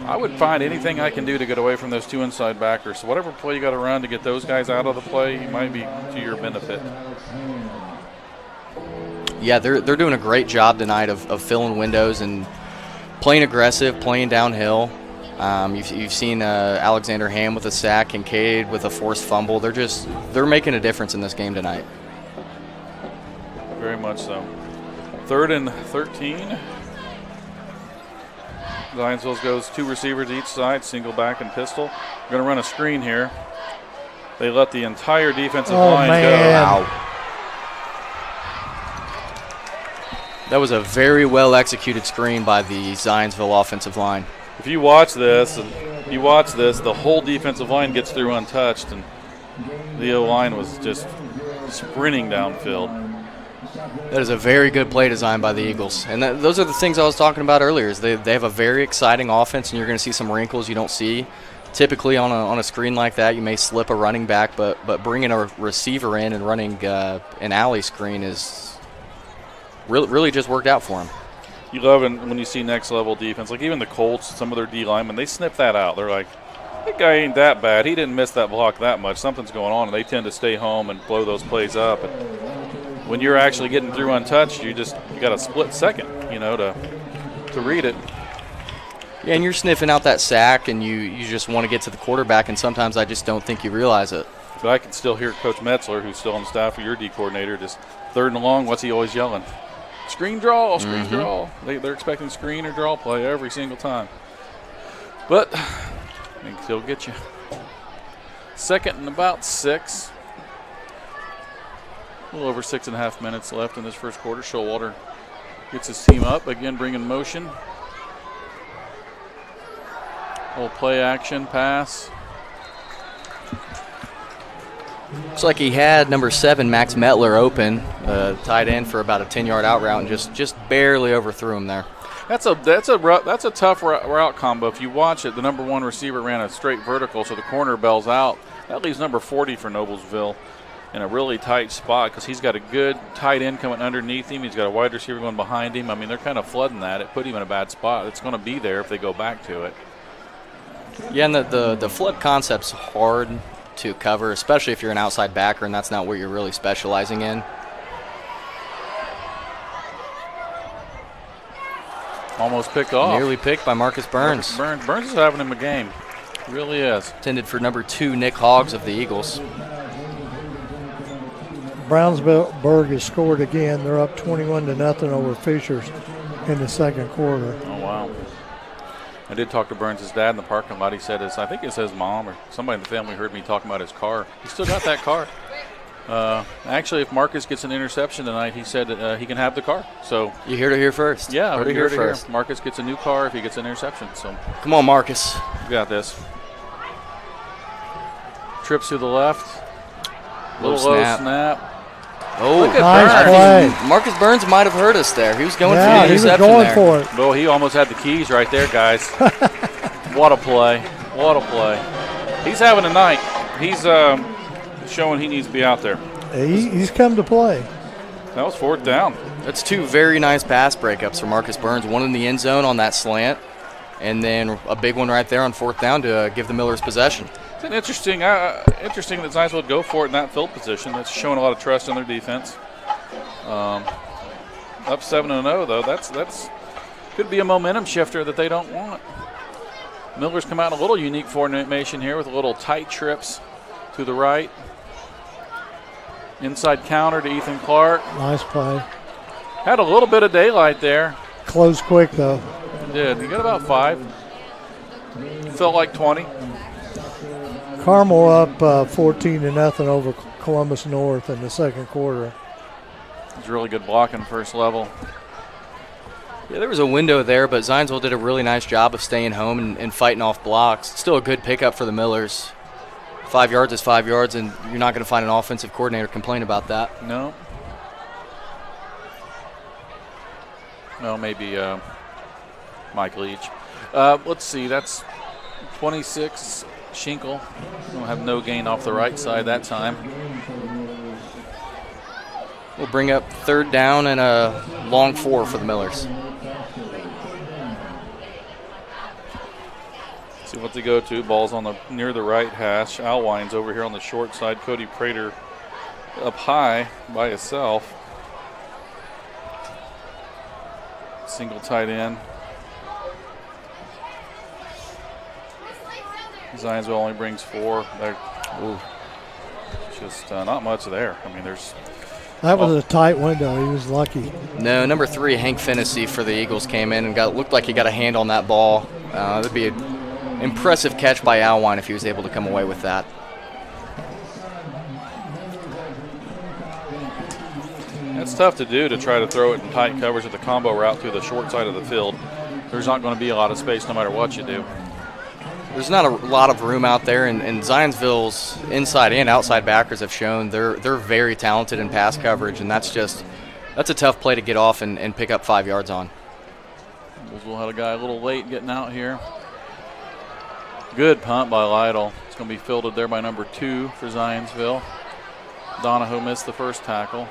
J: I would find anything I can do to get away from those 2 inside backers. So whatever play you got to run to get those guys out of the play, it might be to your benefit.
K: Yeah, they're doing a great job tonight of filling windows and playing aggressive, playing downhill. You've seen Alexander Ham with a sack, Kincaid with a forced fumble. They're making a difference in this game tonight.
J: Very much so. 3rd and 13. Zionsville goes 2 receivers each side, single back and pistol. We're going to run a screen here. They let the entire defensive line go.
K: Wow. That was a very well executed screen by the Zionsville offensive line.
J: If you watch this, the whole defensive line gets through untouched, and the O-line was just sprinting downfield.
K: That is a very good play design by the Eagles. And those are the things I was talking about earlier. Is they have a very exciting offense, and you're going to see some wrinkles you don't see. Typically on a screen like that, you may slip a running back, but bringing a receiver in and running an alley screen is really just worked out for him.
J: You love it when you see next-level defense. Like even the Colts, some of their D-linemen, they snip that out. They're like, that guy ain't that bad. He didn't miss that block that much. Something's going on, and they tend to stay home and blow those plays up. And when you're actually getting through untouched, you got a split second, to read it.
K: Yeah, and you're sniffing out that sack, and you just want to get to the quarterback, and sometimes I just don't think you realize it.
J: But I can still hear Coach Metzler, who's still on the staff of your D coordinator, just 3rd and long. What's he always yelling? Screen draw, screen draw. They're expecting screen or draw play every single time. But they can still get you. 2nd and about 6. A little over 6.5 minutes left in this first quarter. Showalter gets his team up. Again, bringing motion. Little play action pass.
K: Looks like he had number 7, Max Metler, open, tight end for about a 10-yard out route, and just barely overthrew him there.
J: That's a tough route combo. If you watch it, the number 1 receiver ran a straight vertical, so the corner bells out. That leaves number 40 for Noblesville in a really tight spot because he's got a good tight end coming underneath him. He's got a wide receiver going behind him. I mean, they're kind of flooding that. It put him in a bad spot. It's going to be there if they go back to it.
K: Yeah, and the flood concept's hard to cover, especially if you're an outside backer and that's not what you're really specializing in.
J: Almost picked off.
K: Nearly picked by Marcus Burns.
J: Burns is having him a game. He really is.
K: Intended for number 2, Nick Hoggs of the Eagles.
L: Brownsburg has scored again. They're up 21-0 over Fishers in the second quarter.
J: Oh, wow. I did talk to Burns' dad in the parking lot. He said, I think it says mom or somebody in the family heard me talking about his car. He still got that car. Actually, if Marcus gets an interception tonight, he said that he can have the car. So
K: you heard it here first.
J: Yeah,
K: heard it here first.
J: Marcus gets a new car if he gets an interception. So
K: come on, Marcus.
J: You got this. Trips to the left. Little low snap.
K: Oh,
J: look at
L: nice
J: Burns.
L: play.
K: Marcus Burns might have hurt us there. He was going for the
L: he was
K: interception
L: going
K: there.
L: for it.
J: Well, he almost had the keys right there, guys. What a play. What a play. He's having a night. He's showing he needs to be out there.
L: He's come to play.
J: That was 4th down.
K: That's 2 very nice pass breakups for Marcus Burns. One in the end zone on that slant, and then a big one right there on 4th down to give the Millers possession.
J: It's an interesting that Zionsville would go for it in that field position. That's showing a lot of trust in their defense. Up 7-0 though. That's could be a momentum shifter that they don't want. Millers come out in a little unique formation here with a little tight trips to the right. Inside counter to Ethan Clark.
L: Nice play.
J: Had a little bit of daylight there.
L: Closed quick though.
J: Did. He got about 5. Felt like 20.
L: Carmel up 14-0 over Columbus North in the second quarter.
J: It's really good blocking first level.
K: Yeah, there was a window there, but Zionsville did a really nice job of staying home and fighting off blocks. Still a good pickup for the Millers. 5 yards is 5 yards, and you're not going to find an offensive coordinator complain about that.
J: No. No, maybe Mike Leach. Let's see, that's 26. Schinkel will have no gain off the right side that time.
K: We'll bring up 3rd down and a long 4 for the Millers.
J: See what they go to. Ball's on the near the right hash. Alwine's over here on the short side. Cody Prater up high by himself. Single tight end. Zionsville only brings 4. Just not much there. I mean, there's.
L: That was a tight window. He was lucky.
K: No, number 3, Hank Fennessy for the Eagles came in and looked like he got a hand on that ball. That'd be an impressive catch by Alwine if he was able to come away with that.
J: That's tough to do, to try to throw it in tight coverage with the combo route through the short side of the field. There's not going to be a lot of space no matter what you do.
K: There's not a lot of room out there, and Zionsville's inside and outside backers have shown they're very talented in pass coverage, and that's a tough play to get off and pick up 5 yards on.
J: We'll have a guy a little late getting out here. Good punt by Lytle. It's going to be fielded there by number 2 for Zionsville. Donahoe missed the first tackle.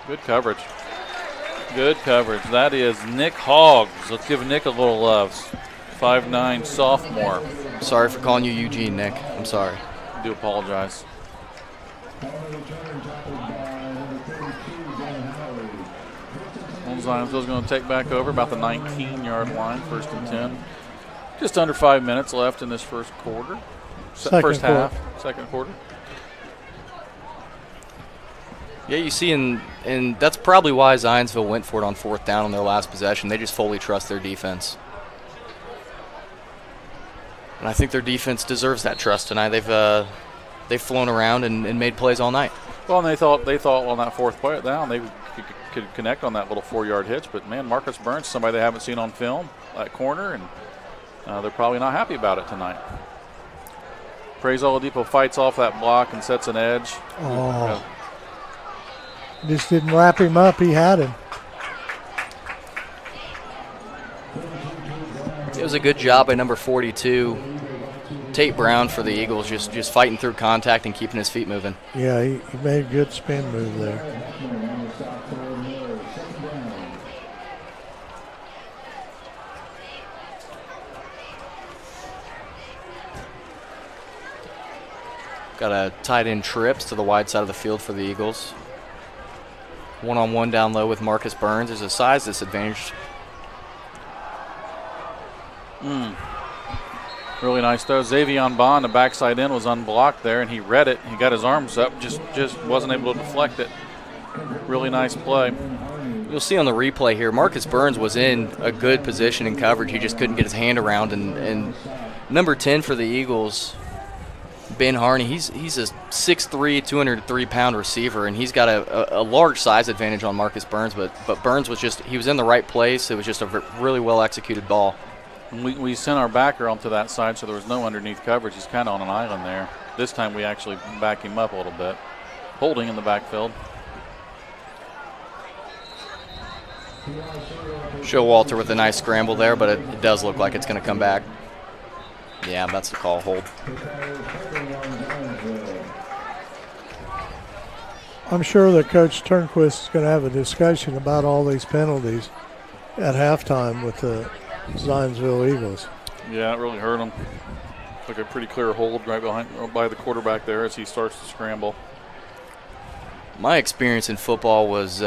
J: Good coverage. Good coverage. That is Nick Hoggs. Let's give Nick a little love. 5'9" sophomore.
K: Sorry for calling you Eugene, Nick. I'm sorry.
J: I do apologize. Zionsville's going to take back over about the 19-yard line, 1st and 10. Just under 5 minutes left in this first quarter. First half, second quarter.
K: Yeah, you see, and that's probably why Zionsville went for it on 4th down on their last possession. They just fully trust their defense. And I think their defense deserves that trust tonight. They've flown around and made plays all night.
J: Well, and they thought on that 4th play down they could connect on that little 4-yard hitch. But man, Marcus Burns, somebody they haven't seen on film, that corner, and they're probably not happy about it tonight. Praise Oladipo fights off that block and sets an edge.
L: Oh. Just didn't wrap him up. He had him.
K: It was a good job by number 42, Tate Brown for the Eagles, just fighting through contact and keeping his feet moving.
L: Yeah, he made a good spin move there.
K: Got a tight end trips to the wide side of the field for the Eagles. One-on-one down low with Marcus Burns. There's a size disadvantage.
J: Really nice throw. Xavion Bond, the backside end, was unblocked there, and he read it. He got his arms up, just wasn't able to deflect it. Really nice play.
K: You'll see on the replay here, Marcus Burns was in a good position in coverage. He just couldn't get his hand around. And number 10 for the Eagles, Ben Harney, he's a 6'3", 203-pound receiver, and he's got a large size advantage on Marcus Burns. But Burns was he was in the right place. It was just a really well-executed ball.
J: We sent our backer onto that side, so there was no underneath coverage. He's kind of on an island there. This time we actually back him up a little bit. Holding in the backfield.
K: Showalter with a nice scramble there, but it does look like it's going to come back. Yeah, that's the call, hold.
L: I'm sure that Coach Turnquist is going to have a discussion about all these penalties at halftime with the Zionsville Eagles.
J: Yeah, it really hurt him. Like a pretty clear hold by the quarterback there as he starts to scramble.
K: My experience in football was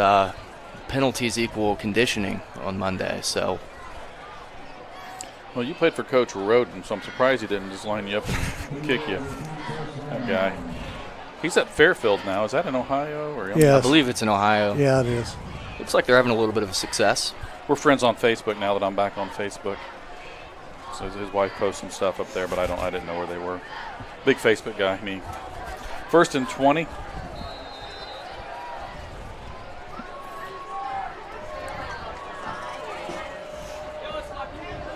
K: penalties equal conditioning on Monday, so.
J: Well, you played for Coach Roden, so I'm surprised he didn't just line you up and kick you. That guy. He's at Fairfield now. Is that in Ohio?
K: Yes. I believe it's in Ohio.
L: Yeah, it is.
K: Looks like they're having a little bit of a success.
J: We're friends on Facebook now that I'm back on Facebook. So his wife posts some stuff up there, but I didn't know where they were. Big Facebook guy, me. 1st and 20.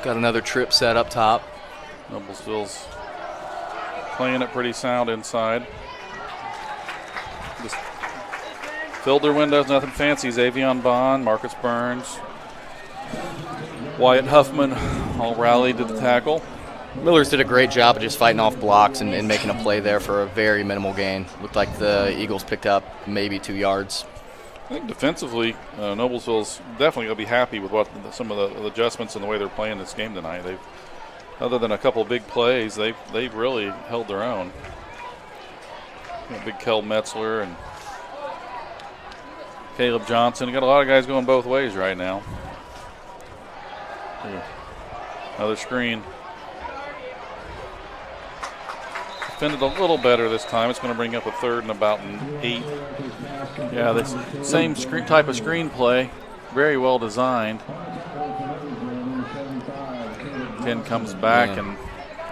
K: Got another trip set up top.
J: Noblesville's playing it pretty sound inside. Just filled their windows, nothing fancy. Xavion Bond, Marcus Burns, Wyatt Huffman all rallied to the tackle.
K: Millers did a great job of just fighting off blocks and making a play there for a very minimal gain. Looked like the Eagles picked up maybe 2 yards.
J: I think defensively, Noblesville's definitely going to be happy with some of the adjustments and the way they're playing this game tonight. Other than a couple of big plays, they've really held their own. Big Kel Metzler and Caleb Johnson. You got a lot of guys going both ways right now. Another screen. Defended a little better this time. It's going to bring up a 3rd and about an 8. Yeah, the same type of screenplay. Very well designed. 10 comes back and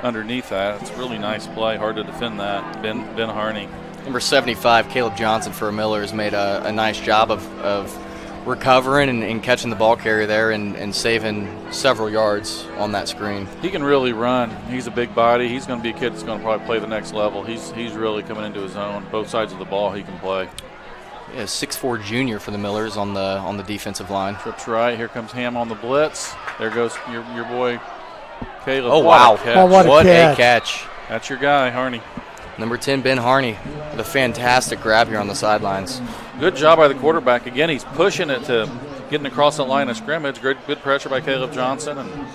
J: underneath that. It's a really nice play. Hard to defend that. Ben Harney.
K: Number 75, Caleb Johnson for Millers, made a nice job of recovering and catching the ball carrier there and saving several yards on that screen.
J: He can really run. He's a big body. He's going to be a kid that's going to probably play the next level. He's really coming into his own. Both sides of the ball he can play.
K: Yeah, 6'4" junior for the Millers on the defensive line.
J: Trips right. Here comes Ham on the blitz. There goes your boy Caleb.
K: Oh, wow.
L: What
K: a catch.
J: That's your guy, Harney.
K: Number 10, Ben Harney, with a fantastic grab here on the sidelines.
J: Good job by the quarterback. Again, he's pushing it to getting across the line of scrimmage. Good pressure by Caleb Johnson. And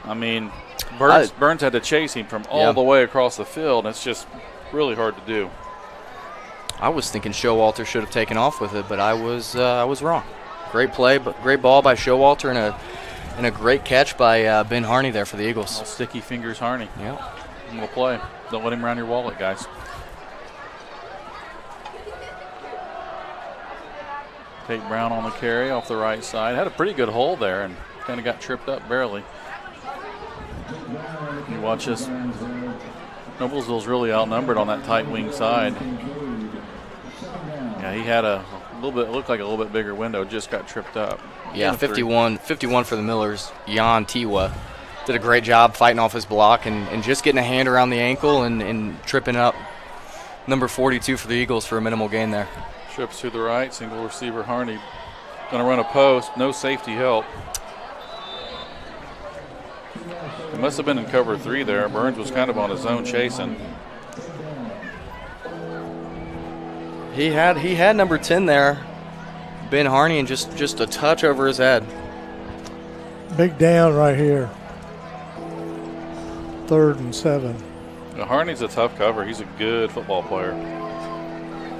J: I mean, Burns had to chase him from all the way across the field. It's just really hard to do.
K: I was thinking Showalter should have taken off with it, but I was wrong. Great play, but great ball by Showalter and a great catch by Ben Harney there for the Eagles.
J: Sticky fingers, Harney.
K: Yeah.
J: Little play. Don't let him around your wallet, guys. Tate Brown on the carry off the right side. Had a pretty good hole there and kind of got tripped up barely. You watch this. Noblesville's really outnumbered on that tight wing side. Yeah, he had a little bit, looked like a little bit bigger window, just got tripped up.
K: Yeah, 51 for the Millers. Jan Tiwa did a great job fighting off his block and just getting a hand around the ankle and tripping up number 42 for the Eagles for a minimal gain there.
J: Trips to the right, single receiver Harney. Going to run a post, no safety help. It must have been in cover 3 there. Burns was kind of on his own chasing.
K: He had number 10 there, Ben Harney, and just a touch over his head.
L: Big down right here. 3rd and 7.
J: Now, Harney's a tough cover. He's a good football player.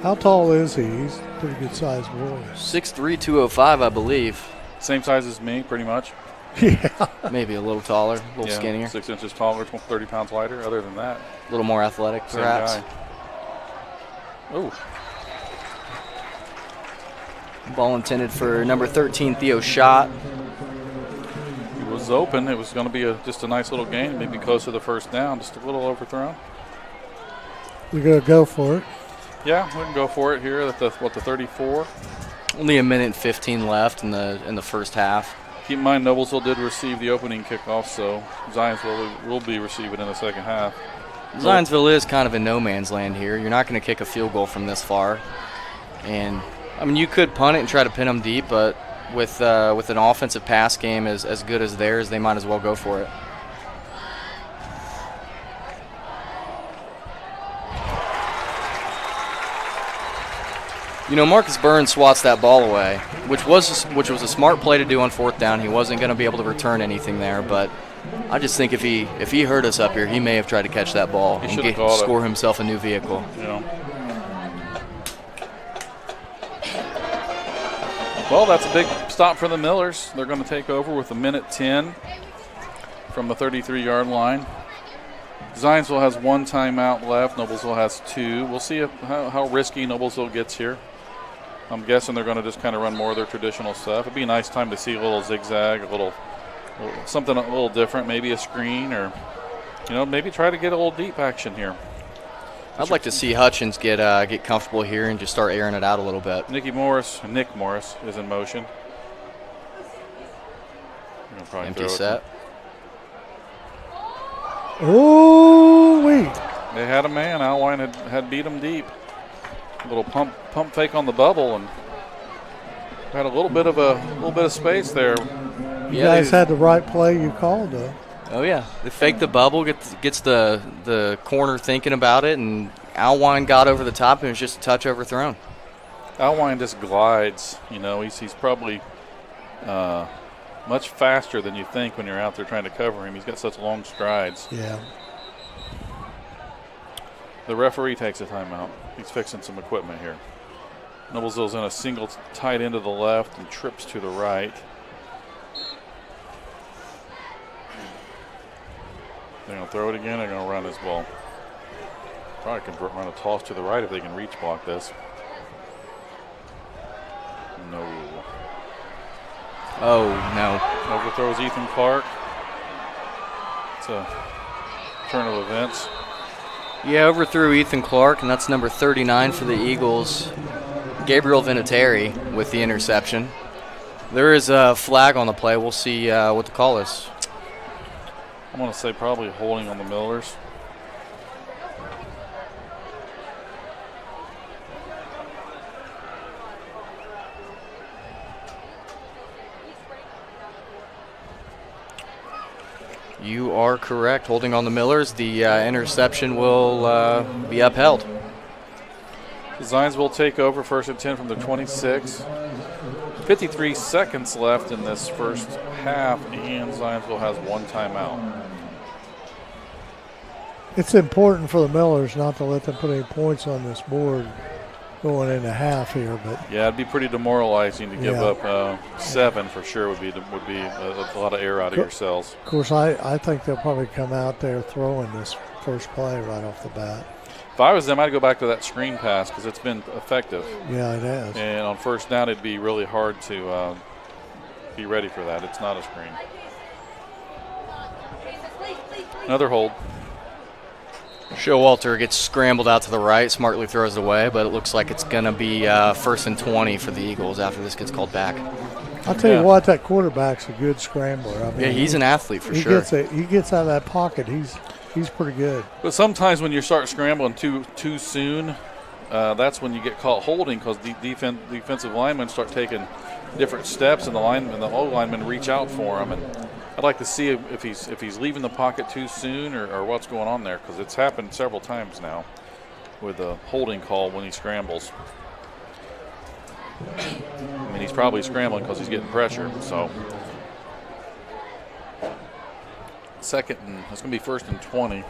L: How tall is he? He's a pretty good sized boy.
K: 6'3", 205, I believe.
J: Same size as me, pretty much.
L: Yeah.
K: Maybe a little taller, a little skinnier.
J: 6 inches taller, 30 pounds lighter. Other than that,
K: a little more athletic, perhaps.
J: Same guy. Oh.
K: Ball intended for number 13, Theo Schott.
J: He was open. It was going to be just a nice little gain, maybe close to the first down, just a little overthrown.
L: We're going to go for it.
J: Yeah, we can go for it here at the 34.
K: Only a minute and 15 left in the first half.
J: Keep in mind, Noblesville did receive the opening kickoff, so Zionsville will be receiving in the second half.
K: Zionsville is kind of in no man's land here. You're not going to kick a field goal from this far. And, I mean, you could punt it and try to pin them deep, but with an offensive pass game as good as theirs, they might as well go for it. You know, Marcus Burns swats that ball away, which was a smart play to do on 4th down. He wasn't going to be able to return anything there, but I just think if he heard us up here, he may have tried to catch that ball and score himself a new vehicle.
J: Yeah. Well, that's a big stop for the Millers. They're going to take over with 1:10 from the 33-yard line. Zionsville has 1 timeout left. Noblesville has 2. We'll see how risky Noblesville gets here. I'm guessing they're going to just kind of run more of their traditional stuff. It'd be a nice time to see a little zigzag, something a little different, maybe a screen, or maybe try to get a little deep action here.
K: I'd like to see Hutchins get comfortable here and just start airing it out a little bit.
J: Nick Morris is in motion.
K: Empty set.
L: Oh, wait.
J: They had a man. Alwine had beat him deep. A little pump fake on the bubble, and had a little bit of space there.
L: You guys had the right play you called, though.
K: Oh yeah, they faked the bubble, gets the corner thinking about it, and Alwine got over the top, and it was just a touch overthrown.
J: Alwine just glides. He's probably much faster than you think when you're out there trying to cover him. He's got such long strides.
L: Yeah.
J: The referee takes a timeout. He's fixing some equipment here. Noblesville's in a single tight end to the left and trips to the right. They're going to throw it again. They're going to run this ball. Probably can run a toss to the right if they can reach block this. No.
K: Oh, no.
J: Overthrows Ethan Clark. It's a turn of events.
K: Yeah, overthrew Ethan Clark, and that's number 39 for the Eagles, Gabriel Vinatieri, with the interception. There is a flag on the play. We'll see what the call is.
J: I'm going to say probably holding on the Millers.
K: You are correct. Holding on the Millers. The interception will be upheld.
J: Zionsville will take over 1st and 10 from the 26. 53 seconds left in this first half, and Zionsville has 1 timeout.
L: It's important for the Millers not to let them put any points on this board going into half here, but
J: yeah, it'd be pretty demoralizing to give up 7 for sure. Would be a lot of air out of your cells.
L: Of course, I think they'll probably come out there throwing this first play right off the bat.
J: If I was them, I'd go back to that screen pass because it's been effective.
L: Yeah, it has.
J: And on 1st down, it'd be really hard to be ready for that. It's not a screen. Another hold.
K: Showalter gets scrambled out to the right, smartly throws it away, but it looks like it's going to be 1st and 20 for the Eagles after this gets called back.
L: I'll tell you what, that quarterback's a good scrambler. I mean,
K: yeah, he's an athlete for sure.
L: He gets out of that pocket. He's pretty good.
J: But sometimes when you start scrambling too soon, that's when you get caught holding because the defensive linemen start taking different steps, and the O linemen reach out for them. And I'd like to see if he's leaving the pocket too soon or what's going on there, because it's happened several times now with a holding call when he scrambles. I mean, he's probably scrambling because he's getting pressure. So second, and it's going to be 1st and 20.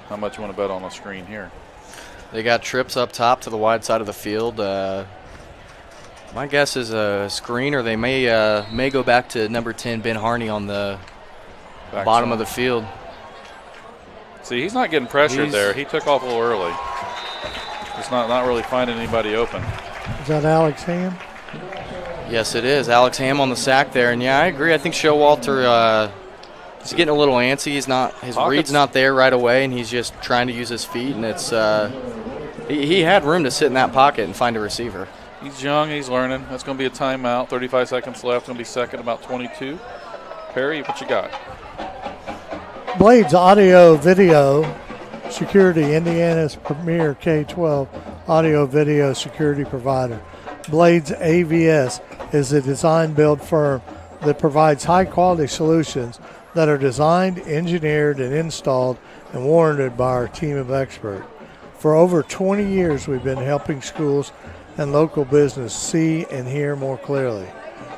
J: How much you want to bet on the screen here?
K: They got trips up top to the wide side of the field. My guess is a screen, or they may go back to number 10, Ben Harney, on the bottom of the field.
J: See, he's not getting pressured there. He took off a little early. He's not really finding anybody open.
L: Is that Alex Ham?
K: Yes, it is. Alex Ham on the sack there. And, yeah, I agree. I think Showalter, he's getting a little antsy. His read's not there right away, and he's just trying to use his feet. And it's he had room to sit in that pocket and find a receiver.
J: He's young. He's learning. That's going to be a timeout. 35 seconds left. Going to be second, about 22. Perry, what you got?
L: Blades Audio Video Security, Indiana's premier K-12 audio video security provider. Blades AVS is a design-build firm that provides high-quality solutions that are designed, engineered, and installed and warranted by our team of experts. For over 20 years, we've been helping schools and local business see and hear more clearly.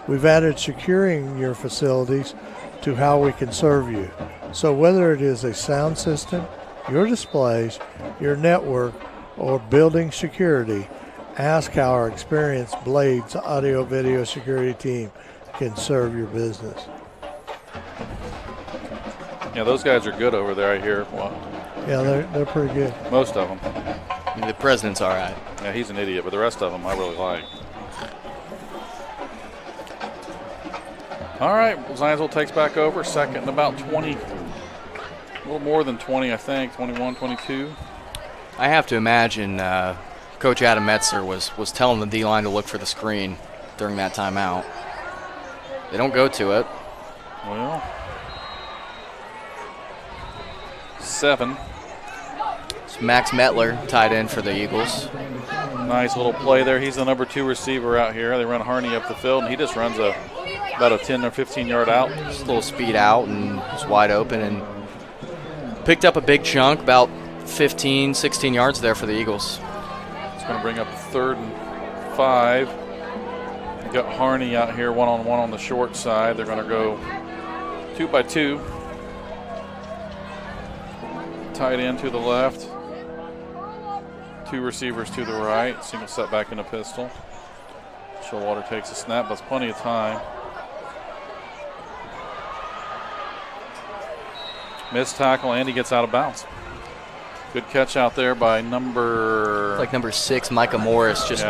L: We've added securing your facilities to how we can serve you. So whether it is a sound system, your displays, your network, or building security, ask how our experienced Blades audio video security team can serve your business.
J: Yeah, those guys are good over there, I hear. Well,
L: yeah, they're pretty good.
J: Most of them.
K: The president's all right.
J: Yeah, he's an idiot, but the rest of them I really like. All right, Zionsville takes back over. Second and about 20. A little more than 20, I think. 21, 22.
K: I have to imagine Coach Adam Metzler was telling the D-line to look for the screen during that timeout. They don't go to it.
J: Well, 7.
K: It's Max Metler, tight end for the Eagles.
J: Nice little play there. He's the number 2 receiver out here. They run Harney up the field, and he just runs about a 10 or 15-yard out.
K: Just a little speed out, and it's wide open, and picked up a big chunk, about 15, 16 yards there for the Eagles.
J: It's going to bring up 3rd and 5. You got Harney out here one-on-one on the short side. They're going to go 2 by 2. Tight end to the left. 2 receivers to the right. Single set back in a pistol. Showalter takes a snap, but it's plenty of time. Missed tackle, and he gets out of bounds. Good catch out there by number
K: 6, Micah Morris. Just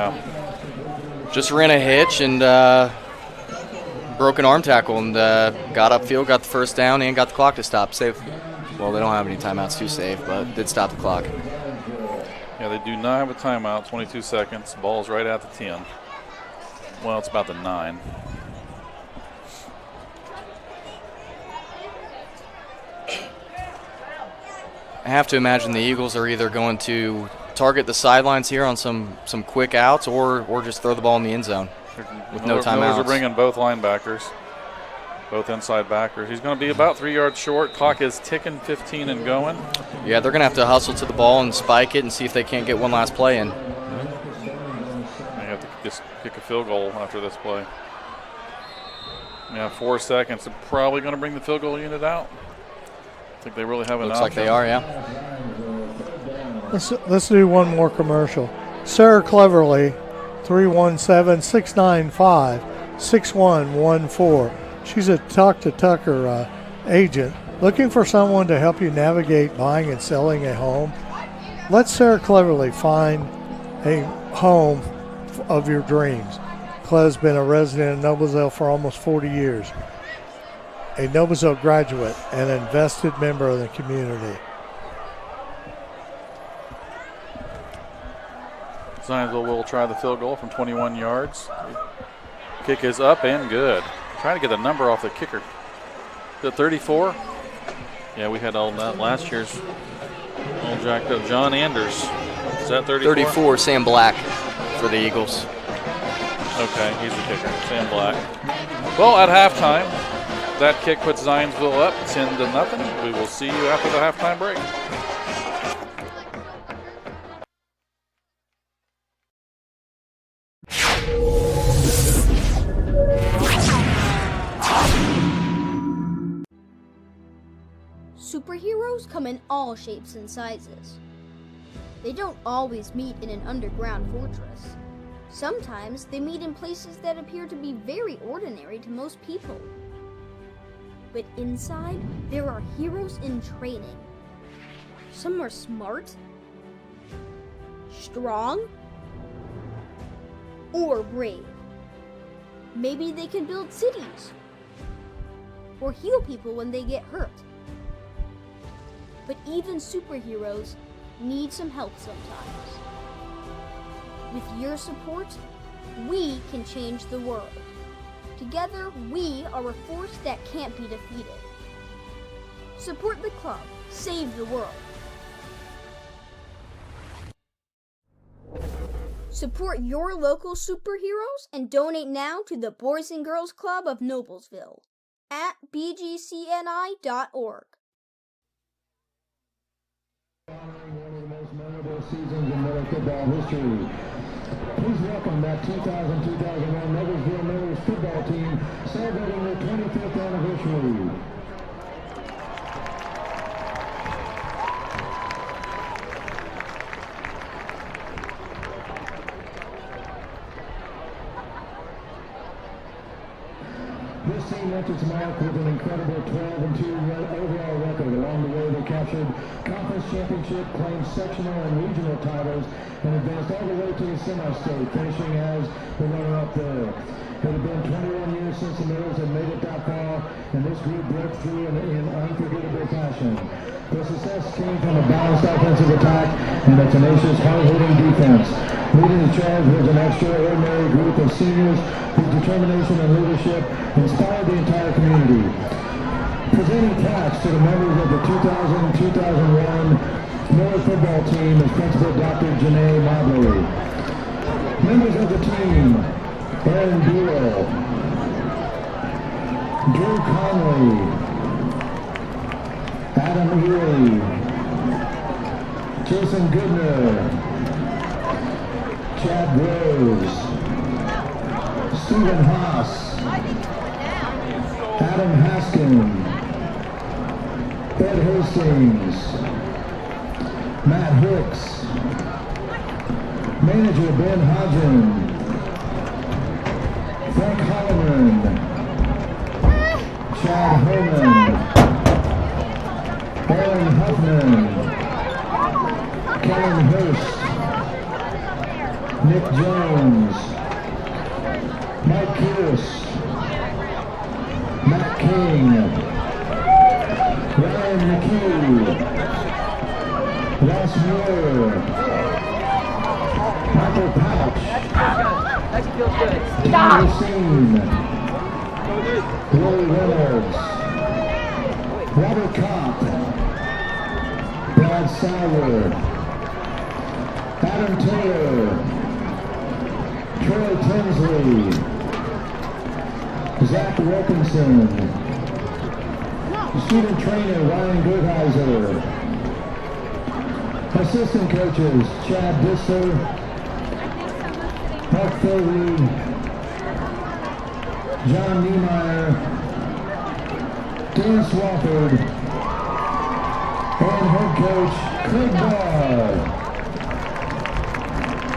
K: ran a hitch and broken arm tackle and got upfield, got the first down, and got the clock to stop. Save. Well, they don't have any timeouts to save, but did stop the clock.
J: Yeah, they do not have a timeout. 22 seconds. Ball's right at the 10. Well, it's about the 9.
K: I have to imagine the Eagles are either going to target the sidelines here on some quick outs or just throw the ball in the end zone with no timeouts.
J: They're bringing both linebackers, both inside backers. He's going to be about 3 yards short. Clock is ticking, 15 and going.
K: Yeah, they're going to have to hustle to the ball and spike it and see if they can't get one last play in.
J: They have to just kick a field goal after this play. Yeah, 4 seconds. They're probably going to bring the field goal unit out. I think they really have an option.
K: Looks like they are, yeah.
L: Let's do one more commercial. Sarah Cleverly, 317-695-6114. She's a Talk to Tucker agent looking for someone to help you navigate buying and selling a home. Let Sarah Cleverly find a home of your dreams. Cleve's been a resident in Noblesville for almost 40 years. A Noblesville graduate and an invested member of the community.
J: Zionsville will try the field goal from 21 yards. Kick is up and good. Trying to get a number off the kicker. The 34. Yeah, we had all that last year's all jacked up. John Anders. Is that 34?
K: 34, Sam Black for the Eagles.
J: Okay, he's the kicker. Sam Black. Well, at halftime, That kick puts Zionsville up 10-0. We will see you after the halftime break.
A: Superheroes come in all shapes and sizes. They don't always meet in an underground fortress. Sometimes they meet in places that appear to be very ordinary to most people. But inside, there are heroes in training. Some are smart, strong, or brave. Maybe they can build cities or heal people when they get hurt. But even superheroes need some help sometimes. With your support, we can change the world. Together, we are a force that can't be defeated. Support the club. Save the world. Support your local superheroes and donate now to the Boys and Girls Club of Noblesville at bgcni.org.
I: One of the most memorable seasons in Miller football history. Please welcome that 2000-2001 Noblesville Millers football team celebrating their 25th anniversary. This team left its mark with an incredible 12-2 overall record. Along the way, they captured conference championship, claimed sectional and regional titles, and advanced all the way to the semi-state, finishing as the runner-up there. It had been 21 years since the Millers had made it that far, and this group broke through in unforgettable fashion. The success came from a balanced offensive attack and a tenacious, hard-hitting defense. Leading the charge was an extraordinary group of seniors whose determination and leadership inspired the entire community. Presenting plaques to the members of the 2000-2001 Miller football team is Principal Dr. Janae Mobley. Members of the team: Aaron Buell, Drew Conley, Adam Ely, Jason Goodner, Chad Rose, Stephen Haas, Adam Haskin, Ed Hastings, Matt Hicks, Manager Ben Hodgen, Frank Holloman, Chad Herman, Aaron Huffman, Kellen Hurst, Nick Jones, Mike Pierce, Matt King, Ryan McKee, Ross Muir, Michael Pouch, Tom Racine, Willie Reynolds, Robert Kopp, Brad Sauer, Adam Taylor, Troy Tinsley, Zach Wilkinson, student trainer Ryan Goodheiser, assistant coaches Chad Disler, Mark Philby, John Niemeyer, Dan Swafford, and head coach Craig Barr.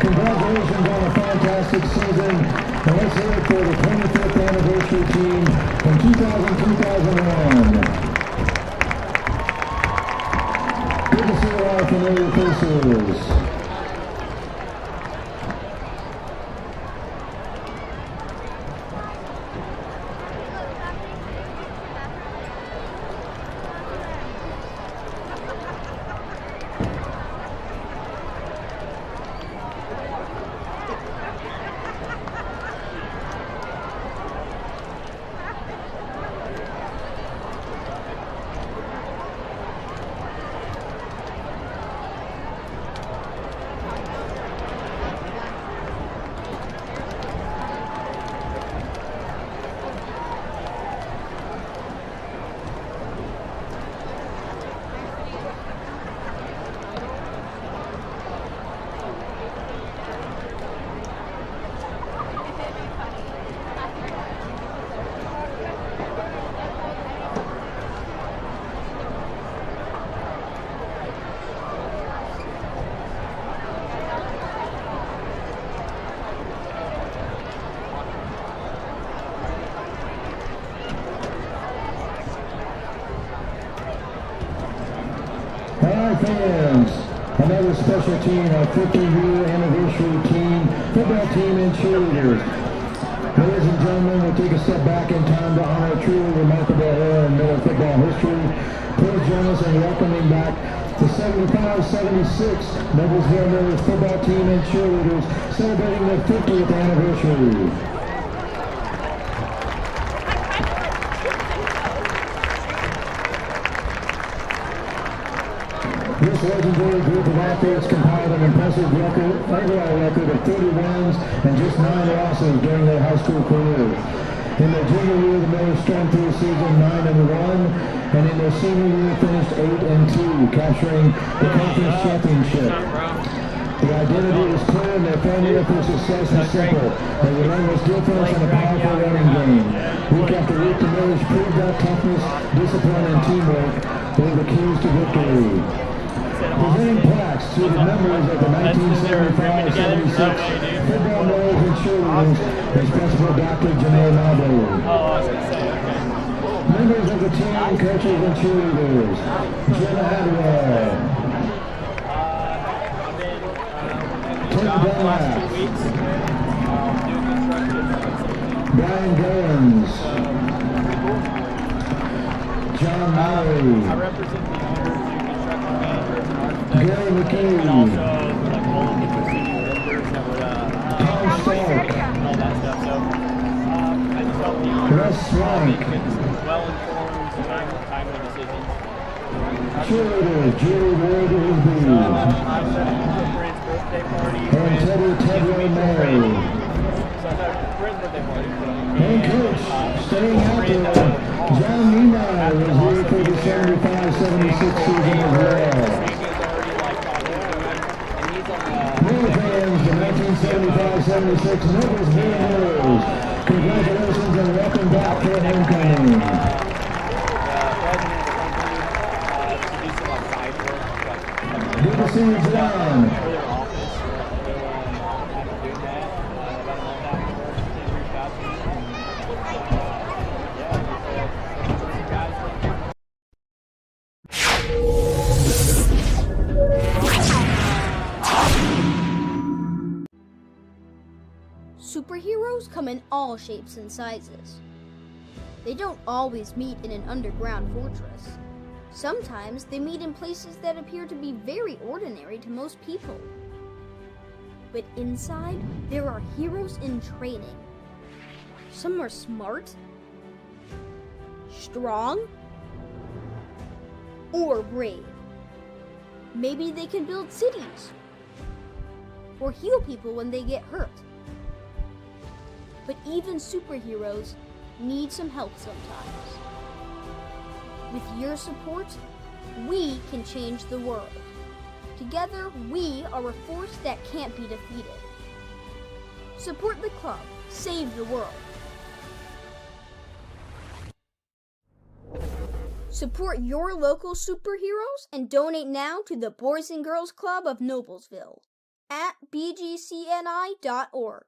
I: Congratulations on a fantastic season, and let's hear it for the 25th anniversary team from 2000-2001. Good to see a lot of familiar faces. All right, fans, another special team, our 50-year anniversary team, football team and cheerleaders. Ladies and gentlemen, we'll take a step back in time to honor a truly remarkable era in Miller football history. Please join us in welcoming back the 75-76 Noblesville Miller football team and cheerleaders celebrating their 50th anniversary. This legendary group of athletes compiled an impressive overall record of 30 wins and just 9 losses during their high school careers. In their junior year, the Millers stormed through the season 9-1, and in their senior year finished 8-2, capturing the conference championship. The identity is clear and their formula for success is simple. They relentless defense and a powerful running game. Week after week, the Millers proved that toughness, discipline, and teamwork were the keys to victory. Presenting plaques to the members of the 1975-76 football Millers and cheerleaders is Principal Dr. Janae Noblesville. Members of the team, coaches, and cheerleaders, Jenna Adwell, Tim Dunlap, Brian Goins, John Murray, Gary McKee, Tom Stark, Russ Swank, cheerleaders Julie Ward Isby, and Teddy Tedway Mary. And coach, staying out there, John Niemeyer was here for the 75-76 season as well. Miller fans, the 1975-76 Noblesville Millers, congratulations and welcome back to homecoming. Good to see you, John.
A: Superheroes come in all shapes and sizes. They don't always meet in an underground fortress. Sometimes they meet in places that appear to be very ordinary to most people. But inside, there are heroes in training. Some are smart, strong, or brave. Maybe they can build cities or heal people when they get hurt. But even superheroes need some help sometimes. With your support, we can change the world. Together, we are a force that can't be defeated. Support the club. Save the world. Support your local superheroes and donate now to the Boys and Girls Club of Noblesville at bgcni.org.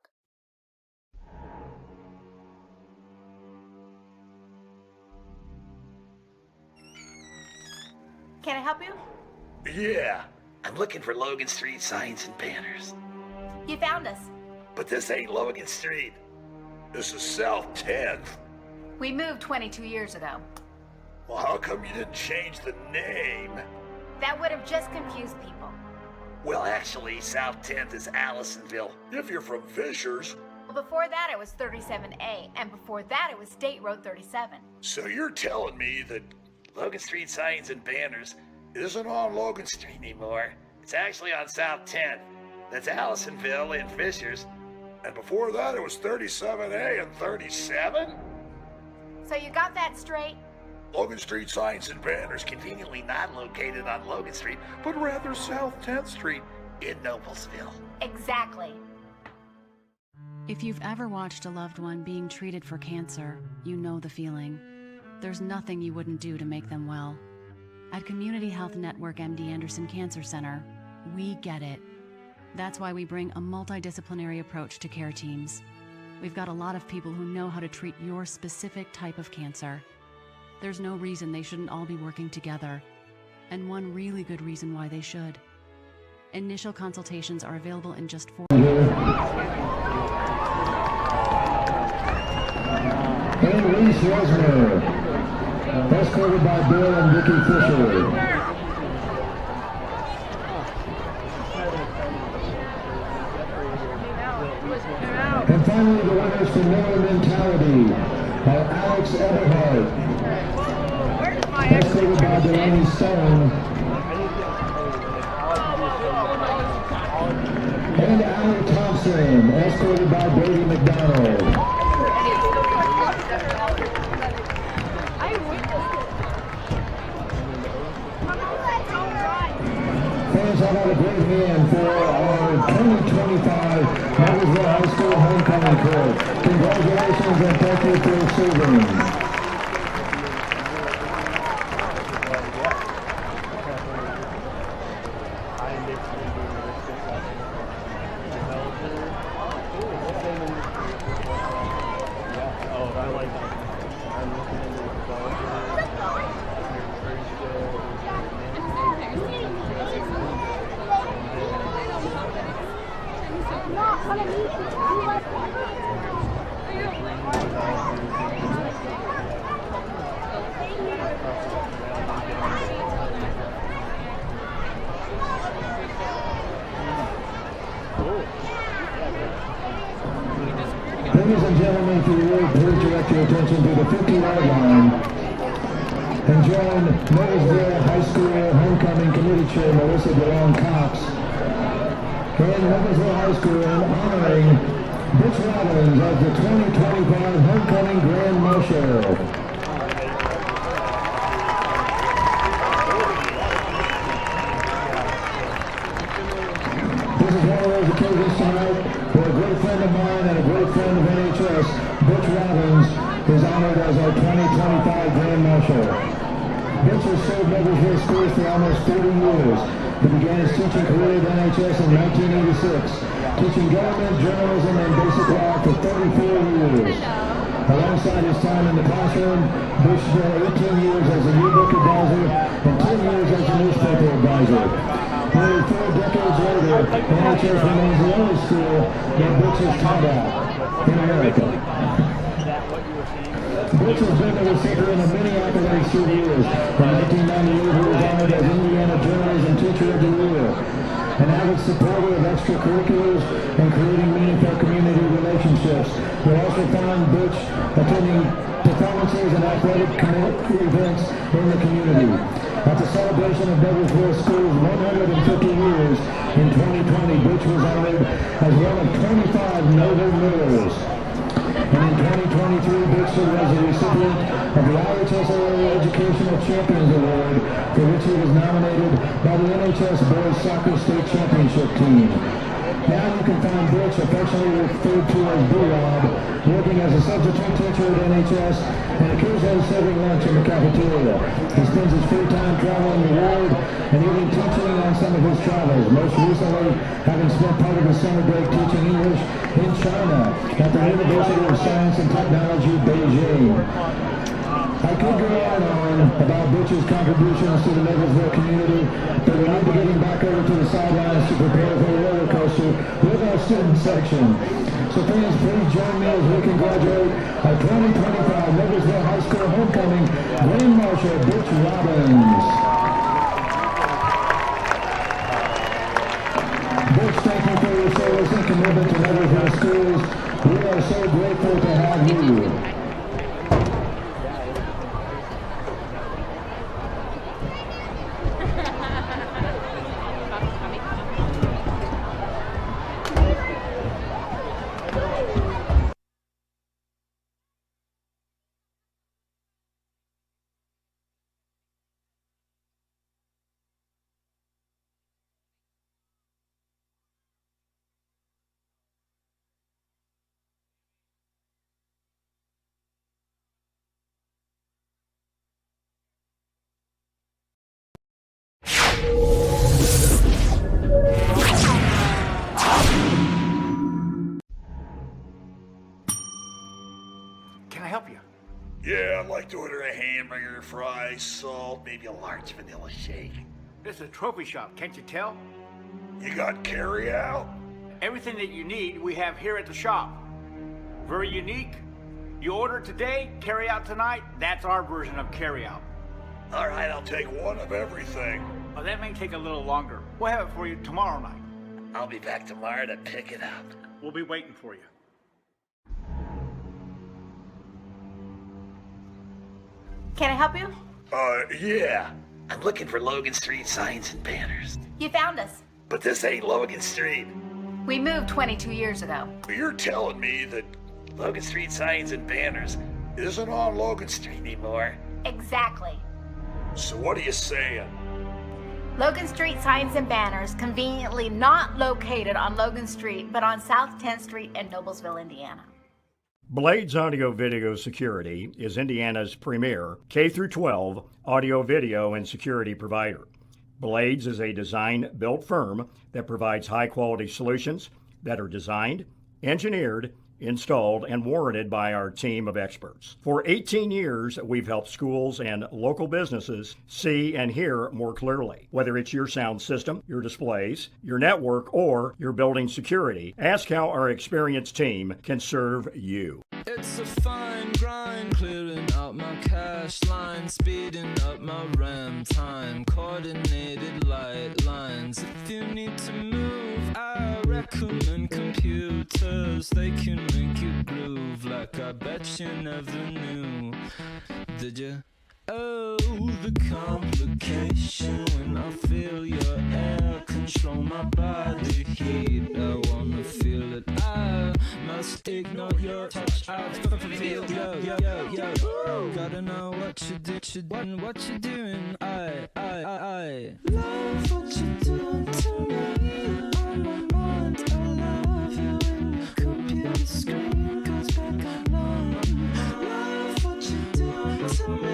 H: Can I help you?
F: Yeah, I'm looking for Logan Street signs and banners.
H: You found us.
F: But this ain't Logan Street. This is South 10th.
H: We moved 22 years ago.
F: Well, how come you didn't change the name?
H: That would have just confused people.
F: Well, actually, South 10th is Allisonville, if you're from Fishers.
H: Well, before that it was 37A, and before that it was State Road 37.
F: So you're telling me that Logan Street signs and banners isn't on Logan Street anymore. It's actually on South 10th. That's Allisonville and Fishers. And before that, it was 37A and 37?
H: So you got that straight?
F: Logan Street signs and banners conveniently not located on Logan Street, but rather South 10th Street in Noblesville.
H: Exactly.
M: If you've ever watched a loved one being treated for cancer, you know the feeling. There's nothing you wouldn't do to make them well. At Community Health Network MD Anderson Cancer Center, we get it. That's why we bring a multidisciplinary approach to care teams. We've got a lot of people who know how to treat your specific type of cancer. There's no reason they shouldn't all be working together. and one really good reason why they should. Initial consultations are available in just 4
I: And Reese Resner, escorted by Bill and Vicky Fisher. And finally, the winners for Miller Mentality are Alex Everhart, escorted by Delaney Stone, and Allie Thompson, escorted by Brady McDonald. Fans, how about a great hand for our 2025 Noblesville High School Homecoming Court. Congratulations and thank you for serving. Ladies and gentlemen, if you would, please direct your attention to the 50-yard line and join Noblesville High School Homecoming Committee Chair Melissa DeLong Cox and Noblesville High School in honoring Butch Robbins as the 2025 Homecoming Grand Marshal. This is one of those occasions tonight where a great friend of mine and a great friend of NHS, Butch Robbins, is honored as our 2025 Grand Marshal. Butch has served Noblesville schools for almost 30 years. He began his teaching career at NHS in 1986, teaching government, journalism, and basic law for 34 years. Alongside his time in the classroom, Butch spent 18 years as a yearbook advisor and 10 years as a newspaper advisor. Nearly 4 decades later, NHS remains the only school that Butch has taught at in America. Butch has been the recipient of many accolades through the years. In 1998, he was honored as Indiana Journalism Teacher of the Year, an avid supporter of extracurriculars and creating meaningful community relationships. You'll also find Butch attending performances and athletic events in the community. At the celebration of Noblesville School's 150 years in 2020, Butch was honored as one of 25 Noble Millers. And in 2023, Butch was the recipient of the IHSAA Educational Champions Award, for which he was nominated by the NHS Boys Soccer State Championship team. Now you can find Butch, affectionately referred to as B-Rob, working as a substitute teacher at NHS and occasionally serving lunch in the cafeteria. He spends his free time traveling the world and even teaching on some of his travels, most recently having spent part of his summer break teaching English in China at the University of Science and Technology, Beijing. I could go on about Butch's contributions to the Noblesville community, but we need to get him back over to the sidelines to prepare for a roller coaster with our student section. So fans, please join me as we congratulate our 2025 Noblesville High School Homecoming Grand Marshal, Butch Robbins. Butch, thank you for your service and commitment to Noblesville schools. We are so grateful to have you.
F: to order a hamburger, fries, salt, maybe a large vanilla shake.
E: This is a trophy shop, can't you tell?
F: You got carry out?
E: Everything that you need, we have here at the shop. Very unique. You order today, carry out tonight. That's our version of carry out.
F: All right, I'll take one of everything.
E: Oh, that may take a little longer. We'll have it for you tomorrow night.
F: I'll be back tomorrow to pick it up.
E: We'll be waiting for you.
H: Can I help you?
F: Yeah. I'm looking for Logan Street signs and banners.
H: You found us.
F: But this ain't Logan Street.
H: We moved 22 years ago.
F: You're telling me that Logan Street signs and banners isn't on Logan Street anymore?
H: Exactly.
F: So what are you saying?
H: Logan Street signs and banners, conveniently not located on Logan Street, but on South 10th Street in Noblesville, Indiana.
D: Blades Audio Video Security is Indiana's premier K-12 audio video and security provider. Blades is a design-built firm that provides high-quality solutions that are designed, engineered, installed, and warranted by our team of experts. For 18 years, we've helped schools and local businesses see and hear more clearly. Whether it's your sound system, your displays, your network, or your building security, ask how our experienced team can serve you.
C: It's a fine grind, clearing out my cash line, speeding up my RAM time, coordinated light lines. If you need to move, I recommend computers. They can make you groove like I bet you never knew. Did you? Oh, the complication when I feel your air control my body heat. I wanna feel it. I must ignore your touch. I feel yo. Gotta know what you did, what you doing. I love what you doing to me. On my mind, I love you. When the computer screen goes back alone. Love what you doing to me.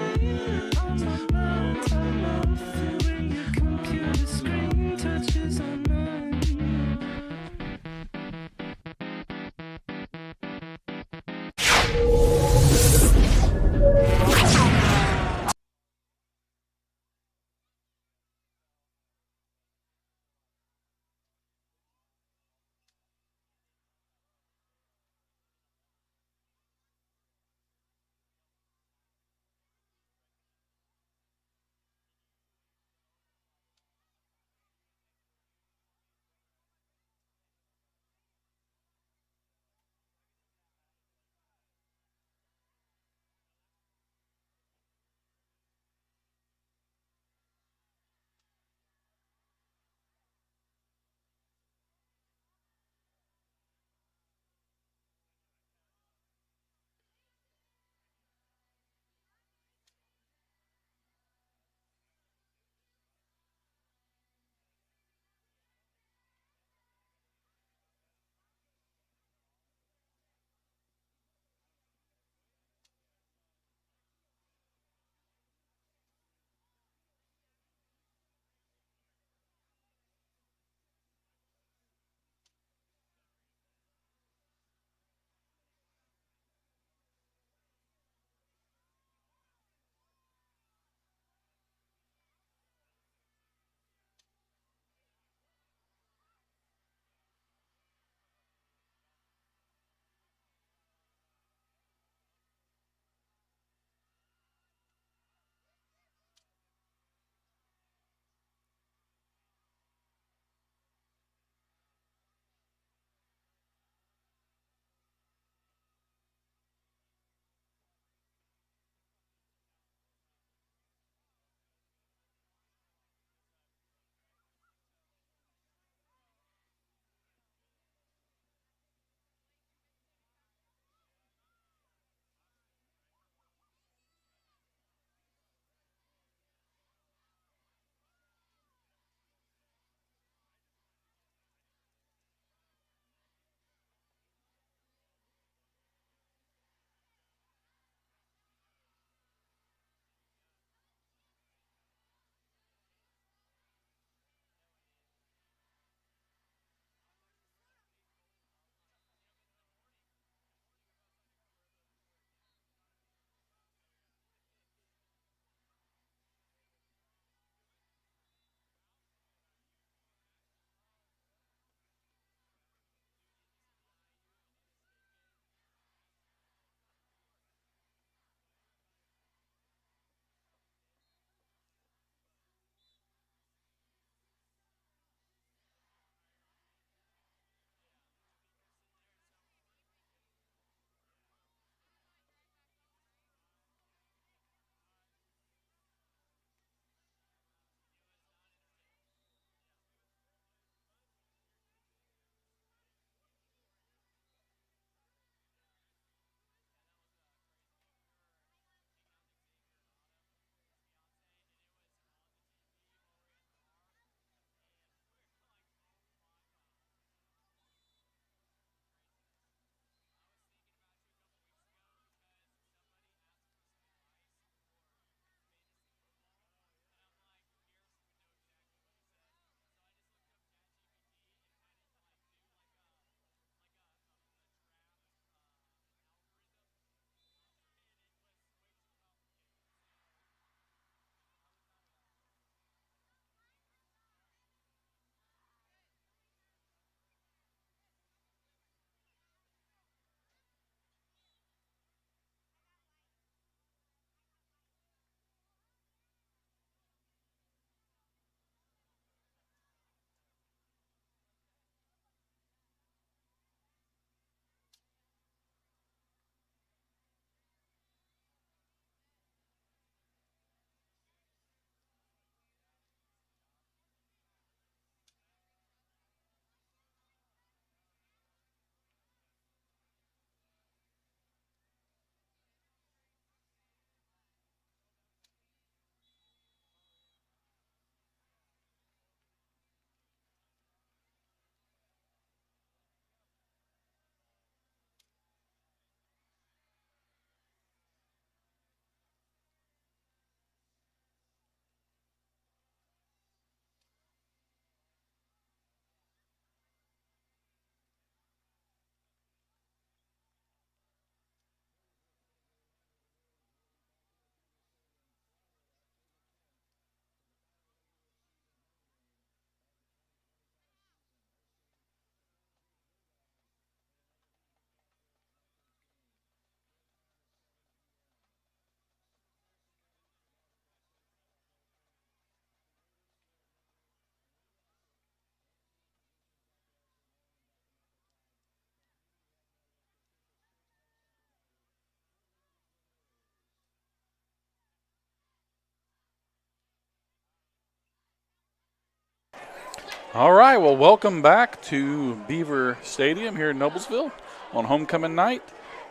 J: All right, well, welcome back to Beaver Stadium here in Noblesville on homecoming night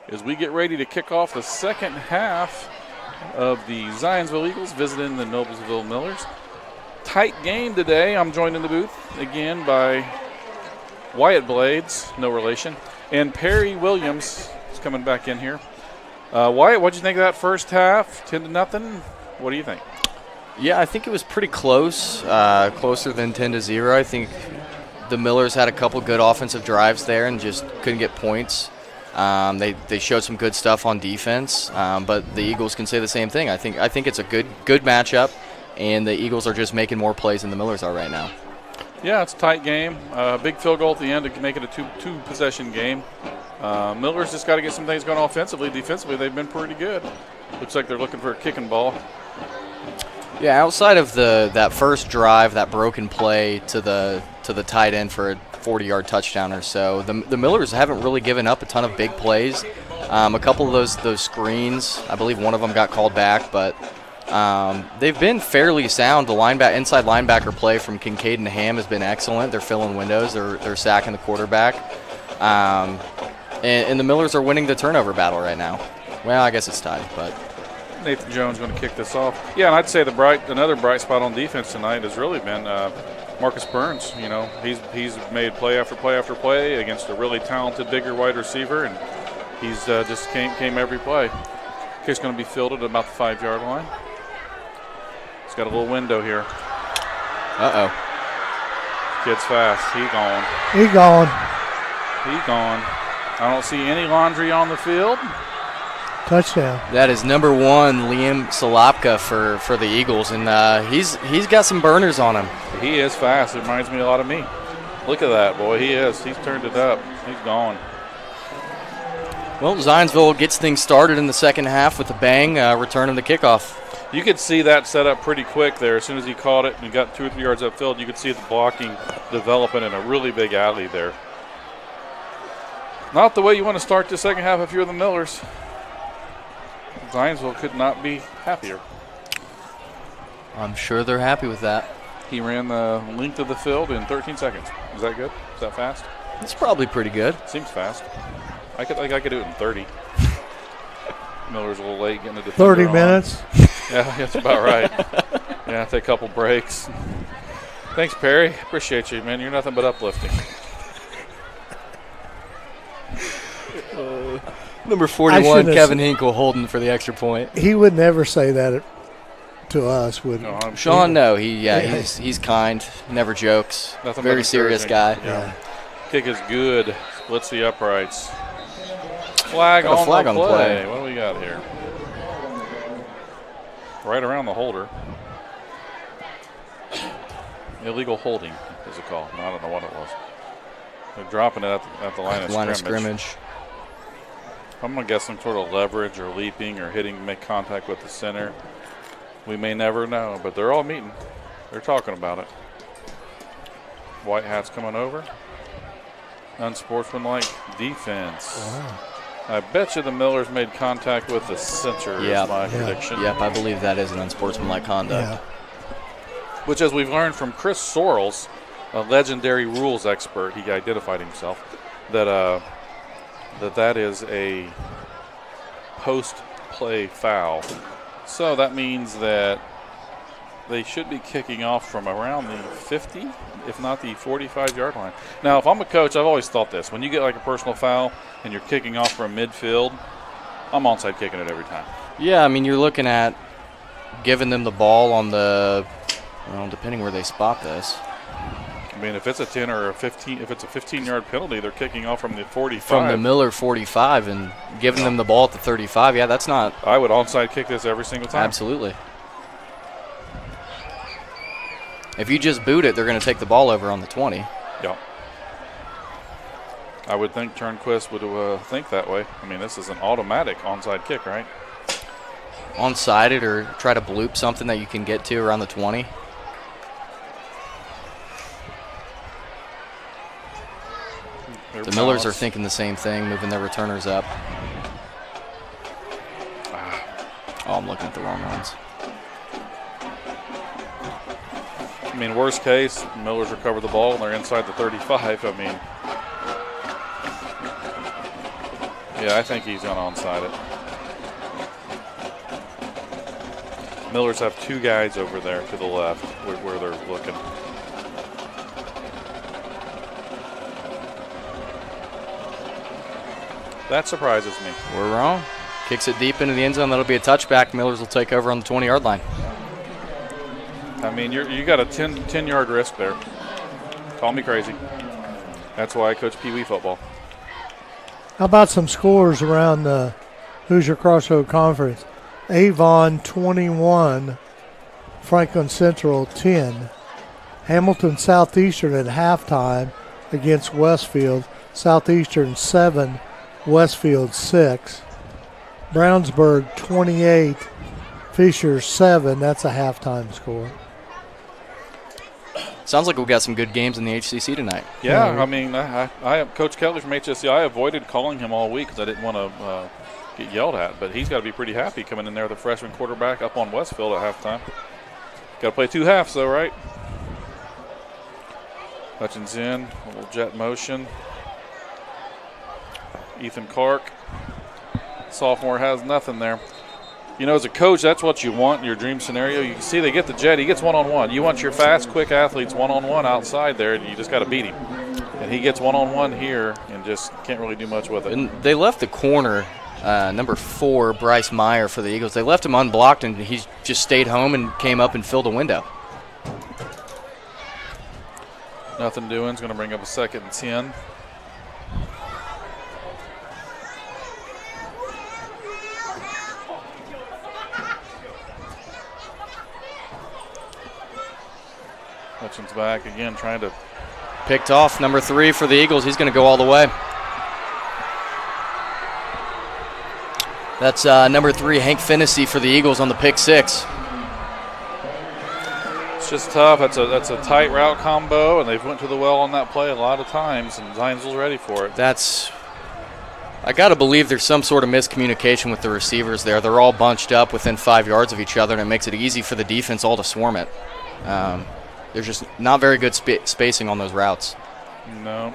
J: as we get ready to kick off the second half of the Zionsville Eagles visiting the Noblesville Millers. Tight game today. I'm joined in the booth again by Wyatt Blades, no relation, and Perry Williams is coming back in here. Wyatt, what'd you think of that first half? 10-0. What do you think?
K: Yeah, I think it was pretty close, closer than 10-0. I think the Millers had a couple good offensive drives there and just couldn't get points. They showed some good stuff on defense, but the Eagles can say the same thing. I think it's a good matchup, and the Eagles are just making more plays than the Millers are right now.
J: Yeah, it's a tight game. Big field goal at the end to make it a two-possession game. Millers just got to get some things going offensively. Defensively, they've been pretty good. Looks like they're looking for a kicking ball.
K: Yeah, outside of that first drive, that broken play to the tight end for a 40-yard touchdown or so, the Millers haven't really given up a ton of big plays. A couple of those screens, I believe one of them got called back, but they've been fairly sound. The inside linebacker play from Kincaid and Ham has been excellent. They're filling windows. They're sacking the quarterback. And the Millers are winning the turnover battle right now. Well, I guess it's tied, but
J: Nathan Jones going to kick this off. Yeah, and I'd say another bright spot on defense tonight has really been Marcus Burns. You know, he's made play after play after play against a really talented, bigger wide receiver, and he's just came every play. Kick's going to be fielded at about the 5-yard line. He's got a little window here.
K: Uh-oh.
J: Kid's fast. He's gone.
L: He gone.
J: He's gone. I don't see any laundry on the field.
L: Touchdown.
K: That is number 1, Liam Salopka for the Eagles, and he's got some burners on him.
J: He is fast. It reminds me a lot of me. Look at that, boy. He is. He's turned it up. He's gone.
K: Well, Zionsville gets things started in the second half with a bang, returning the kickoff.
J: You could see that set up pretty quick there. As soon as he caught it and got 2 or 3 yards upfield, you could see the blocking developing in a really big alley there. Not the way you want to start the second half if you're the Millers. Zionsville could not be happier.
K: I'm sure they're happy with that.
J: He ran the length of the field in 13 seconds. Is that good? Is that fast?
K: It's probably pretty good.
J: Seems fast. I could do it in 30. Miller's a little late getting the
L: 30 minutes?
J: Yeah, that's about right. Yeah, take a couple breaks. Thanks, Perry. Appreciate you, man. You're nothing but uplifting.
K: Number 41, Kevin Hinkle holding for the extra point.
L: He would never say that to us, would
J: no,
K: Sean, no. He's kind, never jokes.
J: Nothing
K: very serious guy.
J: Yeah. Kick is good. Splits the uprights. Flag on the play. What do we got here? Right around the holder. Illegal holding is a call. I don't know what it was. They're dropping it at the line of scrimmage. I'm going to guess some sort of leverage or leaping or make contact with the center. We may never know, but they're all meeting. They're talking about it. White hat's coming over. Unsportsmanlike defense.
L: Wow.
J: I bet you the Millers made contact with the center is my prediction.
K: Yep, I believe that is an unsportsmanlike conduct.
L: Yeah.
J: Which, as we've learned from Chris Sorrells, a legendary rules expert, he identified himself, that is a post-play foul. So that means that they should be kicking off from around the 50, if not the 45-yard line. Now, if I'm a coach, I've always thought this. When you get like a personal foul and you're kicking off from midfield, I'm onside kicking it every time.
K: Yeah, I mean, you're looking at giving them the ball on the, depending where they spot this.
J: I mean, if it's a 10 or a 15, if it's a 15-yard penalty, they're kicking off from the 45.
K: From the Miller 45 and giving them the ball at the 35. Yeah, that's not.
J: I would onside kick this every single time.
K: Absolutely. If you just boot it, they're going to take the ball over on the 20.
J: Yeah. I would think Turnquist would think that way. I mean, this is an automatic onside kick, right?
K: Onside it or try to bloop something that you can get to around the 20. The Millers are thinking the same thing, moving their returners up. Oh, I'm looking at the wrong ones.
J: I mean, worst case, Millers recover the ball and they're inside the 35. I mean, yeah, I think he's going to onside it. Millers have 2 guys over there to the left where they're looking. That surprises me.
K: We're wrong. Kicks it deep into the end zone. That'll be a touchback. Millers will take over on the 20-yard line.
J: I mean, you got a 10-yard risk there. Call me crazy. That's why I coach Pee Wee football.
L: How about some scores around the Hoosier Crossroad Conference? Avon 21, Franklin Central 10. Hamilton Southeastern at halftime against Westfield. Southeastern 7, Westfield 6. Brownsburg 28, Fisher 7. That's a halftime score.
K: Sounds like we've got some good games in the HCC tonight.
J: Yeah, I mean, I Coach Kelly from HSC, I avoided calling him all week because I didn't want to get yelled at, but he's got to be pretty happy coming in there, the freshman quarterback up on Westfield at halftime. Got to play 2 halves, though, right? Hutchins in, a little jet motion. Ethan Clark, sophomore, has nothing there. You know, as a coach, that's what you want in your dream scenario. You can see they get the jet. He gets one-on-one. You want your fast, quick athletes one-on-one outside there, and you just got to beat him. And he gets one-on-one here and just can't really do much with it.
K: And they left the corner, number 4, Bryce Meyer, for the Eagles. They left him unblocked, and he just stayed home and came up and filled a window.
J: Nothing doing. It's going to bring up a 2nd and 10. Hutchins back again, trying to.
K: Picked off, number 3 for the Eagles. He's going to go all the way. That's number 3, Hank Fennessy, for the Eagles on the pick 6.
J: It's just tough. That's a tight route combo, and they've went to the well on that play a lot of times, and Zionsville's ready for it.
K: I got to believe there's some sort of miscommunication with the receivers there. They're all bunched up within 5 yards of each other, and it makes it easy for the defense all to swarm it. There's just not very good spacing on those routes.
J: No.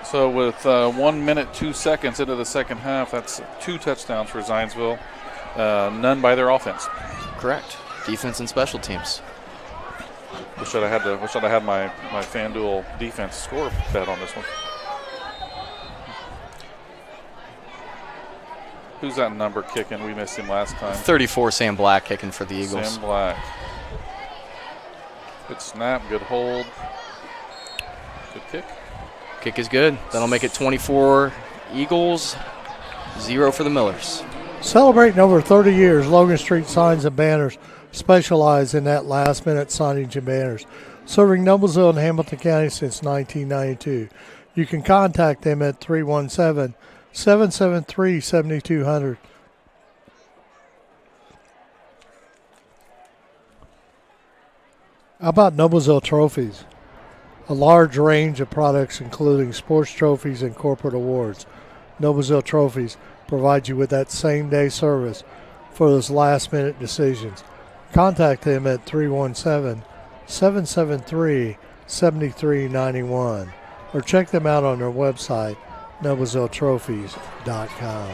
J: So with 1 minute, 2 seconds into the second half, that's 2 touchdowns for Zionsville. None by their offense.
K: Correct. Defense and special teams.
J: Wish I'd have had my FanDuel defense score bet on this one. Who's that number kicking? We missed him last time.
K: 34, Sam Black kicking for the Eagles.
J: Sam Black. Good snap, good hold. Good kick.
K: Kick is good. That'll make it 24 Eagles, 0 for the Millers.
L: Celebrating over 30 years, Logan Street Signs and Banners specialize in that last-minute signage and banners, serving Noblesville and Hamilton County since 1992. You can contact them at 317-773-7200. How about Noblesville Trophies? A large range of products including sports trophies and corporate awards. Noblesville Trophies provides you with that same-day service for those last-minute decisions. Contact them at 317-773-7391 or check them out on their website, noblesvilletrophies.com.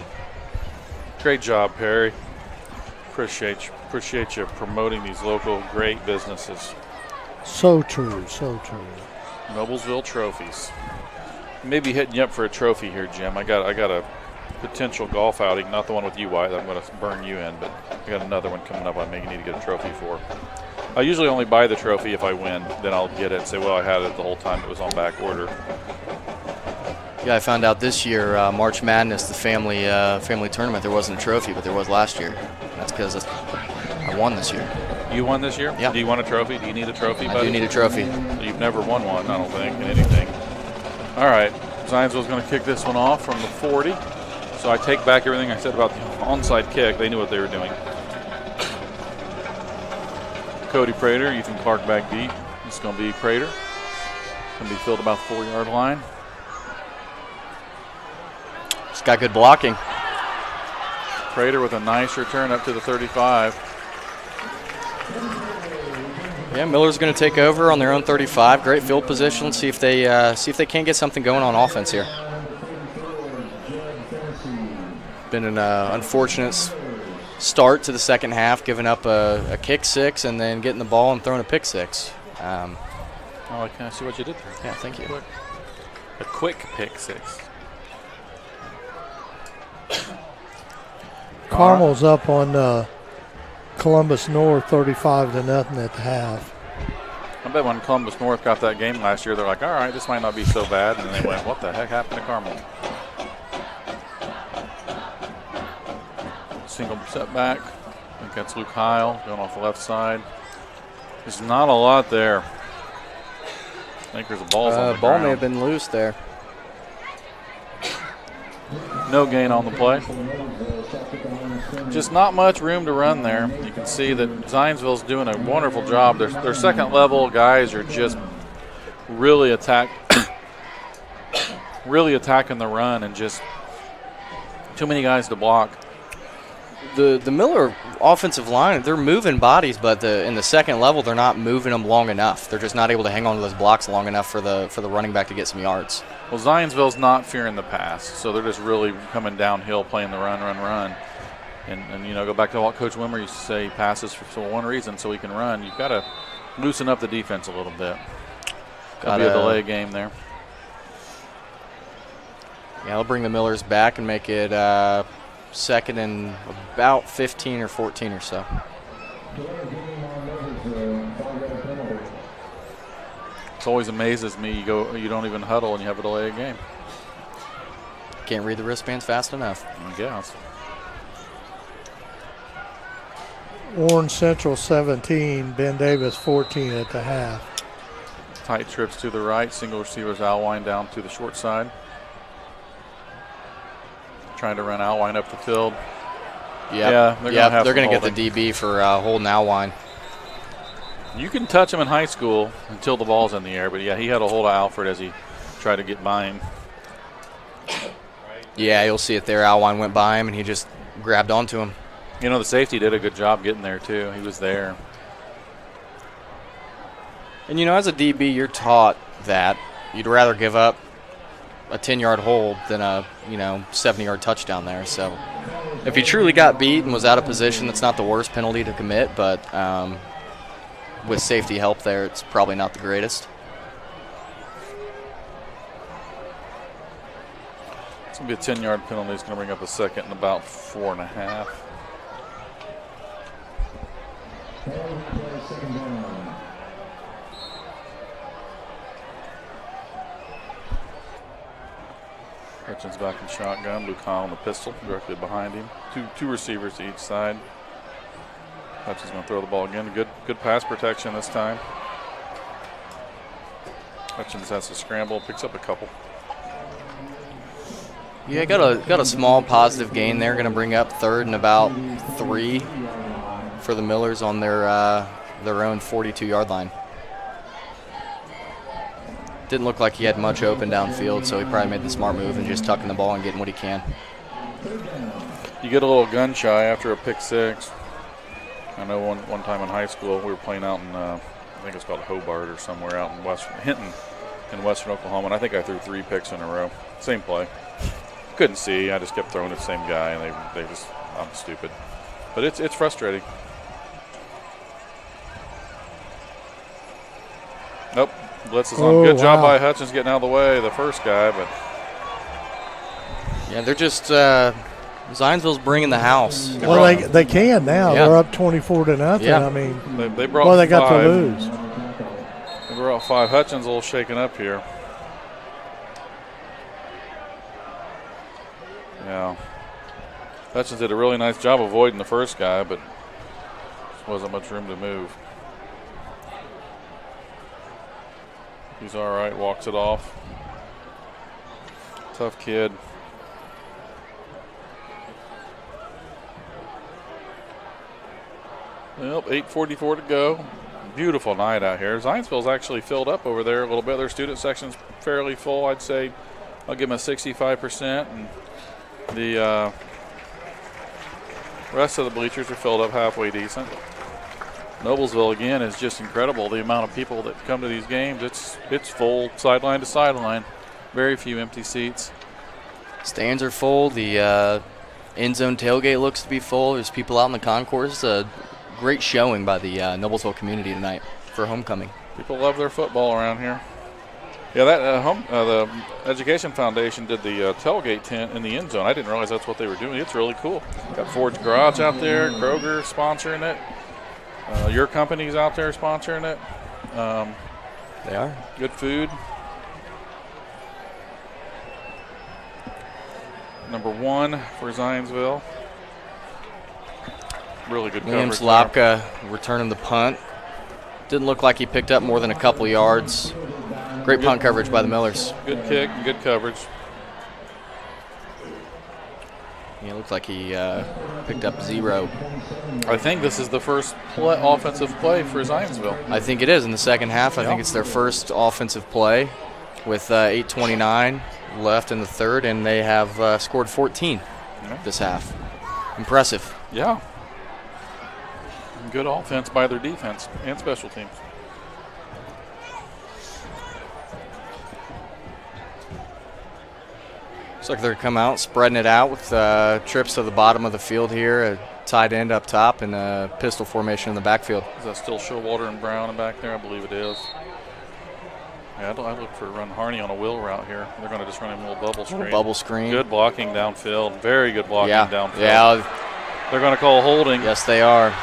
J: Great job, Perry. Appreciate you promoting these local great businesses.
L: So true, so true.
J: Noblesville Trophies. Maybe hitting you up for a trophy here, Jim. I got a potential golf outing, not the one with you, White. I'm going to burn you in, but I got another one coming up I may need to get a trophy for. I usually only buy the trophy if I win. Then I'll get it and say, well, I had it the whole time it was on back order.
K: Yeah, I found out this year, March Madness, the family tournament, there wasn't a trophy, but there was last year. That's because I won this year.
J: You won this year?
K: Yeah.
J: Do you want a trophy? Do you need a trophy, buddy?
K: I do need a trophy.
J: You've never won one, I don't think, in anything. All right, Zionsville's going to kick this one off from the 40. So I take back everything I said about the onside kick. They knew what they were doing. Cody Prater, Ethan Clark back deep. It's going to be Prater. Going to be filled about the 4-yard line.
K: It's got good blocking.
J: Prater with a nice return up to the 35.
K: Yeah, Miller's going to take over on their own 35. Great field position. See if they can't get something going on offense here. Been an unfortunate start to the second half, giving up a kick six and then getting the ball and throwing a pick six.
J: I can see what you did there.
K: Yeah, thank you.
J: A quick pick six.
L: Carmel's up on Columbus North 35-0 at the half.
J: I bet when Columbus North got that game last year, they're like, all right, this might not be so bad. And then they went, what the heck happened to Carmel? Single setback. I think that's Luke Heil going off the left side. There's not a lot there. I think there's a ball on the
K: ball
J: ground.
K: may have been loose there.
J: No gain on the play. Just not much room to run there. You can see that Zionsville's doing a wonderful job. Their second level guys are just really really attacking the run, and just too many guys to block.
K: The Miller offensive line, they're moving bodies, but in the second level, they're not moving them long enough. They're just not able to hang on to those blocks long enough for the running back to get some yards.
J: Well, Zionsville's not fearing the pass, so they're just really coming downhill, playing the run. And you know, go back to what Coach Wimmer used to say, he passes for one reason, so he can run. You've got to loosen up the defense a little bit. Got to be a delay game there.
K: Yeah, they'll bring the Millers back and make it second and about 15 or 14 or so.
J: It always amazes me. You don't even huddle and you have a delay game.
K: Can't read the wristbands fast enough.
J: I guess.
L: Warren Central 17, Ben Davis 14 at the half.
J: Tight trips to the right. Single receivers Alwine down to the short side. Trying to run Alwine up the field.
K: Yep.
J: Yeah,
K: they're going to get the DB for holding Alwine.
J: You can touch him in high school until the ball's in the air, but yeah, he had a hold of Alfred as he tried to get by him.
K: Yeah, you'll see it there. Alwine went by him and he just grabbed onto him.
J: You know, the safety did a good job getting there too. He was there.
K: And you know, as a DB, you're taught that you'd rather give up a 10-yard hold than a 70-yard touchdown there. So if he truly got beat and was out of position, that's not the worst penalty to commit, but with safety help there, it's probably not the greatest.
J: It's going to be a 10-yard penalty. It's going to bring up a second and about 4.5. Hutchins back in shotgun. Luke Hall on the pistol directly behind him. Two receivers to each side. Hutchins going to throw the ball again. Good pass protection this time. Hutchins has to scramble, picks up a couple.
K: Yeah, got a small positive gain there. Going to bring up third and about 3 for the Millers on their own 42-yard line. Didn't look like he had much open downfield, so he probably made the smart move and just tucking the ball and getting what he can.
J: You get a little gun shy after a pick six. I know one time in high school we were playing out in I think it's called Hobart or somewhere out in Hinton in western Oklahoma, and I think I threw 3 picks in a row. Same play. Couldn't see. I just kept throwing at the same guy, and they just I'm stupid. But it's frustrating. Nope. Blitz is on. Good job by Hutchins getting out of the way, the first guy, but
K: yeah, they're just Zionsville's bringing the house.
L: Well, they can now.
K: Yeah.
L: They're up 24-0.
K: Yeah.
L: I mean,
J: they brought
L: they got
J: 5.
L: to lose.
J: They brought 5. Hutchins a little shaken up here. Yeah. Hutchins did a really nice job avoiding the first guy, but just wasn't much room to move. He's all right, walks it off. Tough kid. Well, 8:44 to go. Beautiful night out here. Zionsville's actually filled up over there a little bit. Their student section's fairly full. I'd say I'll give them a 65%. And the rest of the bleachers are filled up halfway decent. Noblesville again is just incredible. The amount of people that come to these games, it's full sideline to sideline. Very few empty seats.
K: Stands are full. The end zone tailgate looks to be full. There's people out in the concourse. A great showing by the Noblesville community tonight for homecoming.
J: People love their football around here. Yeah, that the Education Foundation did the tailgate tent in the end zone. I didn't realize that's what they were doing. It's really cool. Got Ford's Garage out there, Kroger sponsoring it. Your company's out there sponsoring it.
K: They are.
J: Good food. Number 1 for Zionsville. Really good
K: Williams
J: coverage there.
K: Lapka returning the punt. Didn't look like he picked up more than a couple yards. Great punt coverage by the Millers.
J: Good kick and good coverage.
K: Yeah, it looked like he picked up 0.
J: I think this is the first offensive play for Zionsville.
K: I think it is in the second half. I think it's their first offensive play with 8:29 left in the third, and they have scored 14 this half. Impressive.
J: Yeah. Good offense by their defense and special teams.
K: Looks like they're going to come out, spreading it out with trips to the bottom of the field here, a tight end up top, and a pistol formation in the backfield.
J: Is that still Showalter and Brown back there? I believe it is. Yeah, I look for run Harney on a wheel route here. They're going to just run him a little bubble screen.
K: Bubble screen.
J: Good blocking downfield. Very good blocking downfield.
K: Yeah.
J: They're going to call holding.
K: Yes, they are.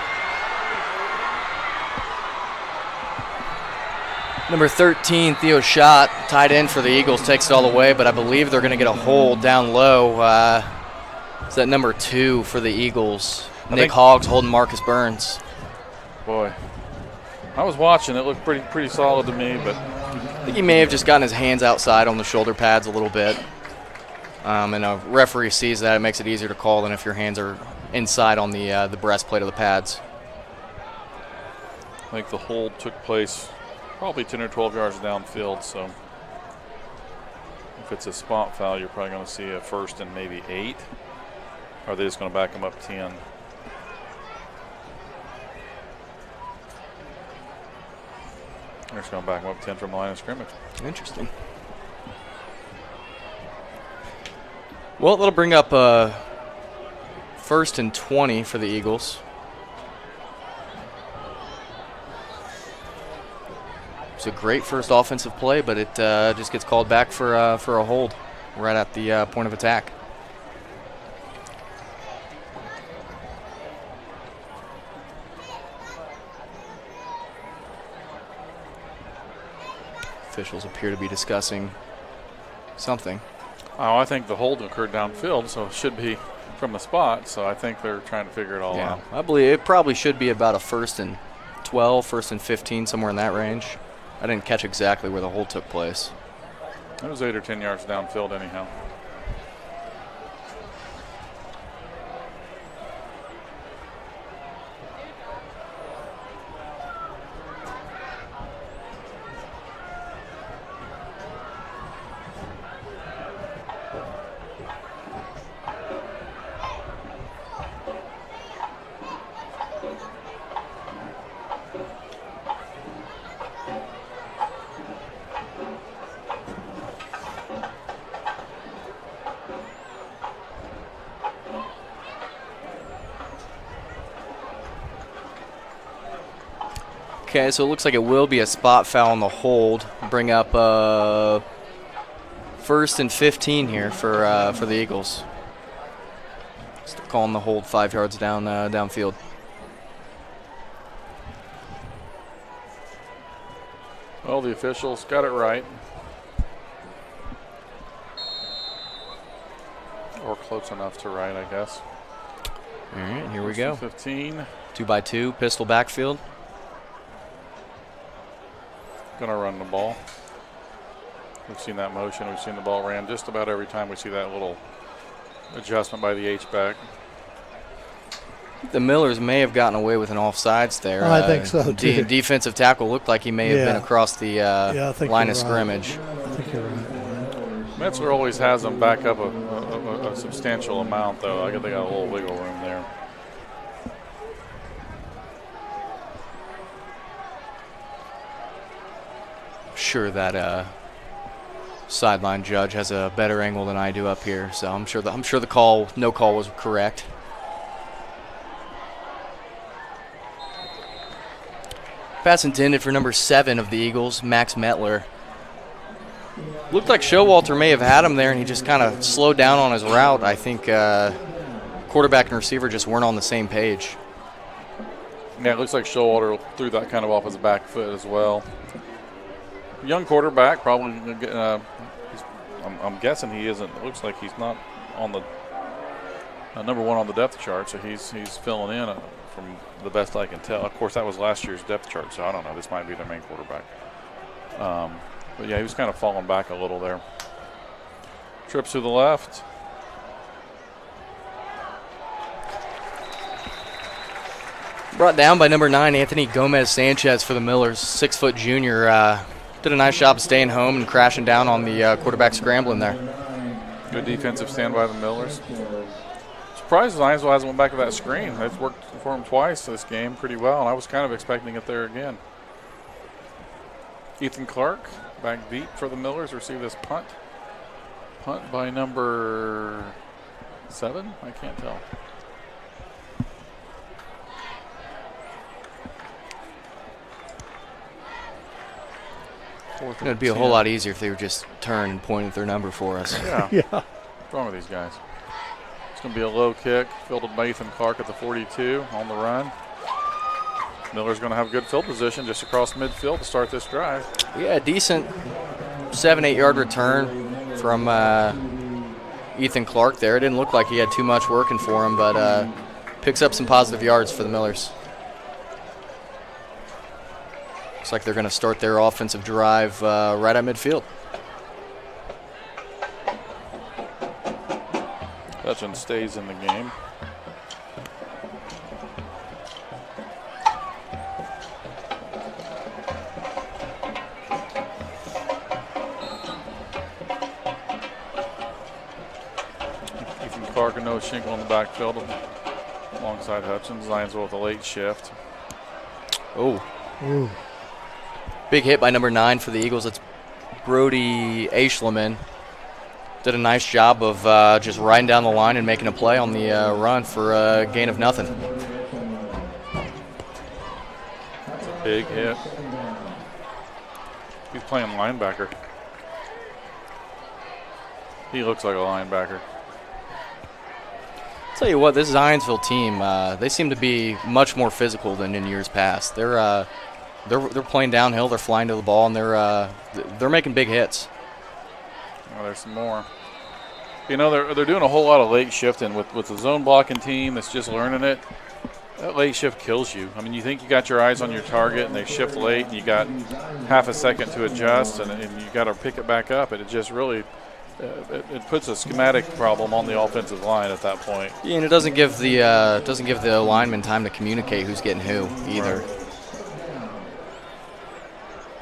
K: Number 13, Theo Schott, tight end for the Eagles, takes it all the way, but I believe they're going to get a hold down low. Is that number 2 for the Eagles? Nick Hoggs holding Marcus Burns.
J: Boy, I was watching. It looked pretty solid to me, but
K: I think he may have just gotten his hands outside on the shoulder pads a little bit. And a referee sees that. It makes it easier to call than if your hands are inside on the breastplate of the pads.
J: I think the hold took place probably 10 or 12 yards downfield, so if it's a spot foul, you're probably going to see a first and maybe 8. Or are they just going to back them up 10? They're just going to back them up 10 from the line of scrimmage.
K: Interesting. Well, that'll bring up first and 20 for the Eagles. It's a great first offensive play, but it just gets called back for a hold right at the point of attack. Officials appear to be discussing something.
J: Oh, I think the hold occurred downfield, so it should be from the spot. So I think they're trying to figure it all out.
K: I believe it probably should be about a first and 12, first and 15, somewhere in that range. I didn't catch exactly where the hold took place.
J: It was 8 or 10 yards downfield anyhow.
K: Okay, so it looks like it will be a spot foul on the hold. Bring up first and 15 here for the Eagles. Just calling the hold 5 yards downfield.
J: Well, the officials got it right. Or close enough to right, I guess.
K: All right, here we go.
J: 15.
K: 2x2, pistol backfield.
J: Gonna run the ball. We've seen that motion. We've seen the ball ran just about every time we see that little adjustment by the H-back.
K: The Millers may have gotten away with an offsides there.
L: I think so, too.
K: Defensive tackle looked like he may have been across the line of scrimmage.
L: I think you're right.
J: Metzler always has them back up a substantial amount, though. I guess they got a little wiggle room there.
K: sure that sideline judge has a better angle than I do up here, so I'm sure the no call was correct. Pass intended for number 7 of the Eagles, Max Metler. Looked like Showalter may have had him there, and he just kind of slowed down on his route. I think quarterback and receiver just weren't on the same page.
J: Yeah, it looks like Showalter threw that kind of off his back foot as well. Young quarterback, probably. I'm guessing he isn't. It looks like he's not on the number 1 on the depth chart, so he's filling in from the best I can tell. Of course, that was last year's depth chart, so I don't know. This might be their main quarterback. But yeah, he was kind of falling back a little there. Trips to the left.
K: Brought down by number 9, Anthony Gomez-Sanchez for the Millers. 6-foot junior. Did a nice job staying home and crashing down on the quarterback scrambling there.
J: Good defensive stand by the Millers. Surprised Zionsville hasn't went back to that screen. They've worked for him twice this game pretty well, and I was kind of expecting it there again. Ethan Clark, back deep for the Millers, receive this punt. Punt by number 7? I can't tell.
K: It would be a whole lot easier if they would just turn and point at their number for us.
J: Yeah.
L: Yeah.
J: What's wrong with these guys? It's going to be a low kick, fielded by Ethan Clark at the 42 on the run. Miller's going to have good field position just across midfield to start this drive.
K: Yeah, decent 7-8 yard return from Ethan Clark there. It didn't look like he had too much working for him, but picks up some positive yards for the Millers. Looks like they're going to start their offensive drive right at midfield.
J: Hutchins stays in the game. Ethan Clark and Noah Schinkel on the backfield alongside Hutchins. Zionsville with a late shift.
K: Oh.
L: Ooh.
K: Big hit by number 9 for the Eagles. It's Brody Aishleman. Did a nice job of just riding down the line and making a play on the run for a gain of nothing.
J: That's a big hit. He's playing linebacker. He looks like a linebacker.
K: Tell you what, this Zionsville team, they seem to be much more physical than in years past. They're playing downhill, they're flying to the ball, and they're making big hits.
J: Oh, there's some more. You know, they're doing a whole lot of late shifting with the zone blocking team that's just learning it. That late shift kills you. I mean, you think you got your eyes on your target, and they shift late, and you got half a second to adjust, and you got to pick it back up, and it just really it puts a schematic problem on the offensive line at that point.
K: Yeah, and it doesn't give the lineman time to communicate who's getting who either.
J: Right.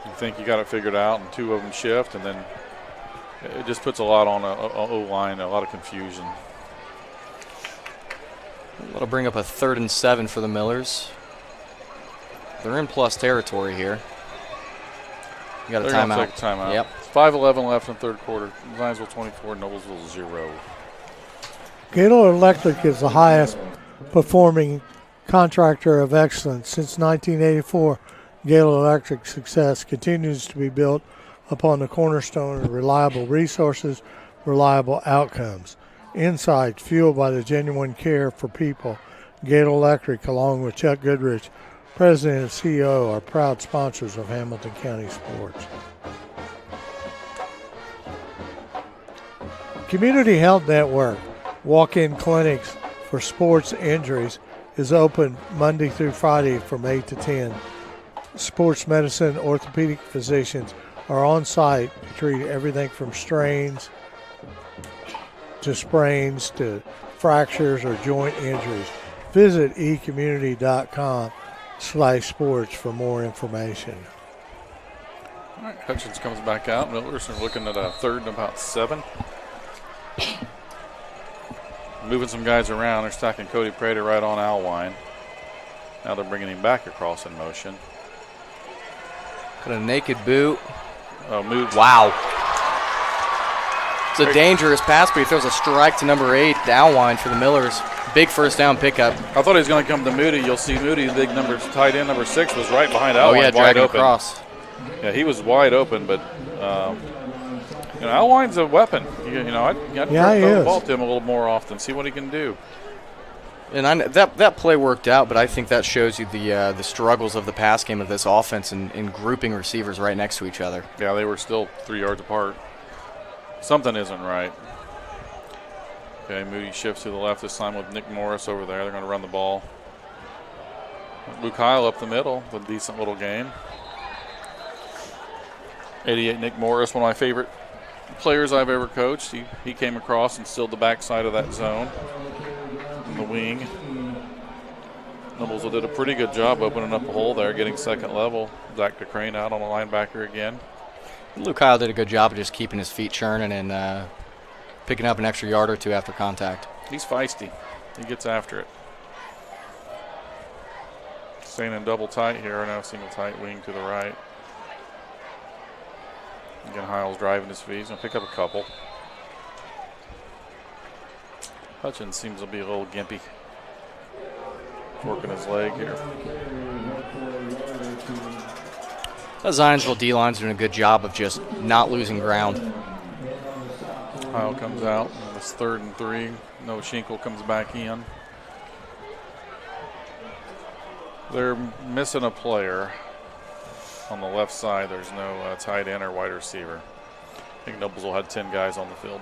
J: You think you got it figured out, and 2 of them shift, and then it just puts a lot on a O-line, a lot of confusion.
K: That'll bring up a 3rd and 7 for the Millers. They're in plus territory here. You got a timeout.
J: Take a timeout.
K: Yep.
J: 5:11 left in third quarter. Zionsville 24, Noblesville 0.
L: Gaylord Electric is the highest performing contractor of excellence. Since 1984, Gaylord Electric's success continues to be built upon the cornerstone of reliable resources, reliable outcomes. Insights fueled by the genuine care for people. Gaylord Electric, along with Chuck Goodrich, President and CEO, are proud sponsors of Hamilton County sports. Community Health Network walk-in clinics for sports injuries is open Monday through Friday from 8 to 10. Sports medicine orthopedic physicians are on site to treat everything from strains to sprains to fractures or joint injuries. Visit ecommunity.com/sports for more information.
J: All right, Hutchins comes back out. Millers are looking at a 3rd and about 7. Moving some guys around. They're stacking Cody Prater right on Alwine. Now they're bringing him back across in motion.
K: Got a naked boot
J: Moody.
K: Wow. It's a dangerous pass, but he throws a strike to number 8, Dowline for the Millers. Big first down pickup.
J: I thought he was going to come to Moody. You'll see Moody, the big tight end, number 6, was right behind Alwine.
K: Oh, yeah,
J: wide
K: dragging
J: open.
K: across.
J: Yeah, he was wide open, but Alwine's a weapon. I'd throw the ball to him a little more often, see what he can do.
K: And that play worked out, but I think that shows you the struggles of the pass game of this offense in grouping receivers right next to each other.
J: Yeah, they were still 3 yards apart. Something isn't right. Okay, Moody shifts to the left this time with Nick Morris over there. They're going to run the ball. Luke Heil up the middle with a decent little game. 88 Nick Morris, one of my favorite players I've ever coached. He came across and stilled the backside of that zone in the wing. Noblesville did a pretty good job opening up a hole there, getting second level. Zach DeCrane out on the linebacker again.
K: Luke Heil did a good job of just keeping his feet churning and picking up an extra yard or two after contact.
J: He's feisty. He gets after it. Staying in double tight here. Now single tight wing to the right. Again, Heil's driving his feet. He's going to pick up a couple. Hutchins seems to be a little gimpy. Working his leg here.
K: The Zionsville D-line's doing a good job of just not losing ground.
J: Heil comes out. It's 3rd and 3. No, Schinkel comes back in. They're missing a player. On the left side, there's no tight end or wide receiver. I think Noblesville had 10 guys on the field.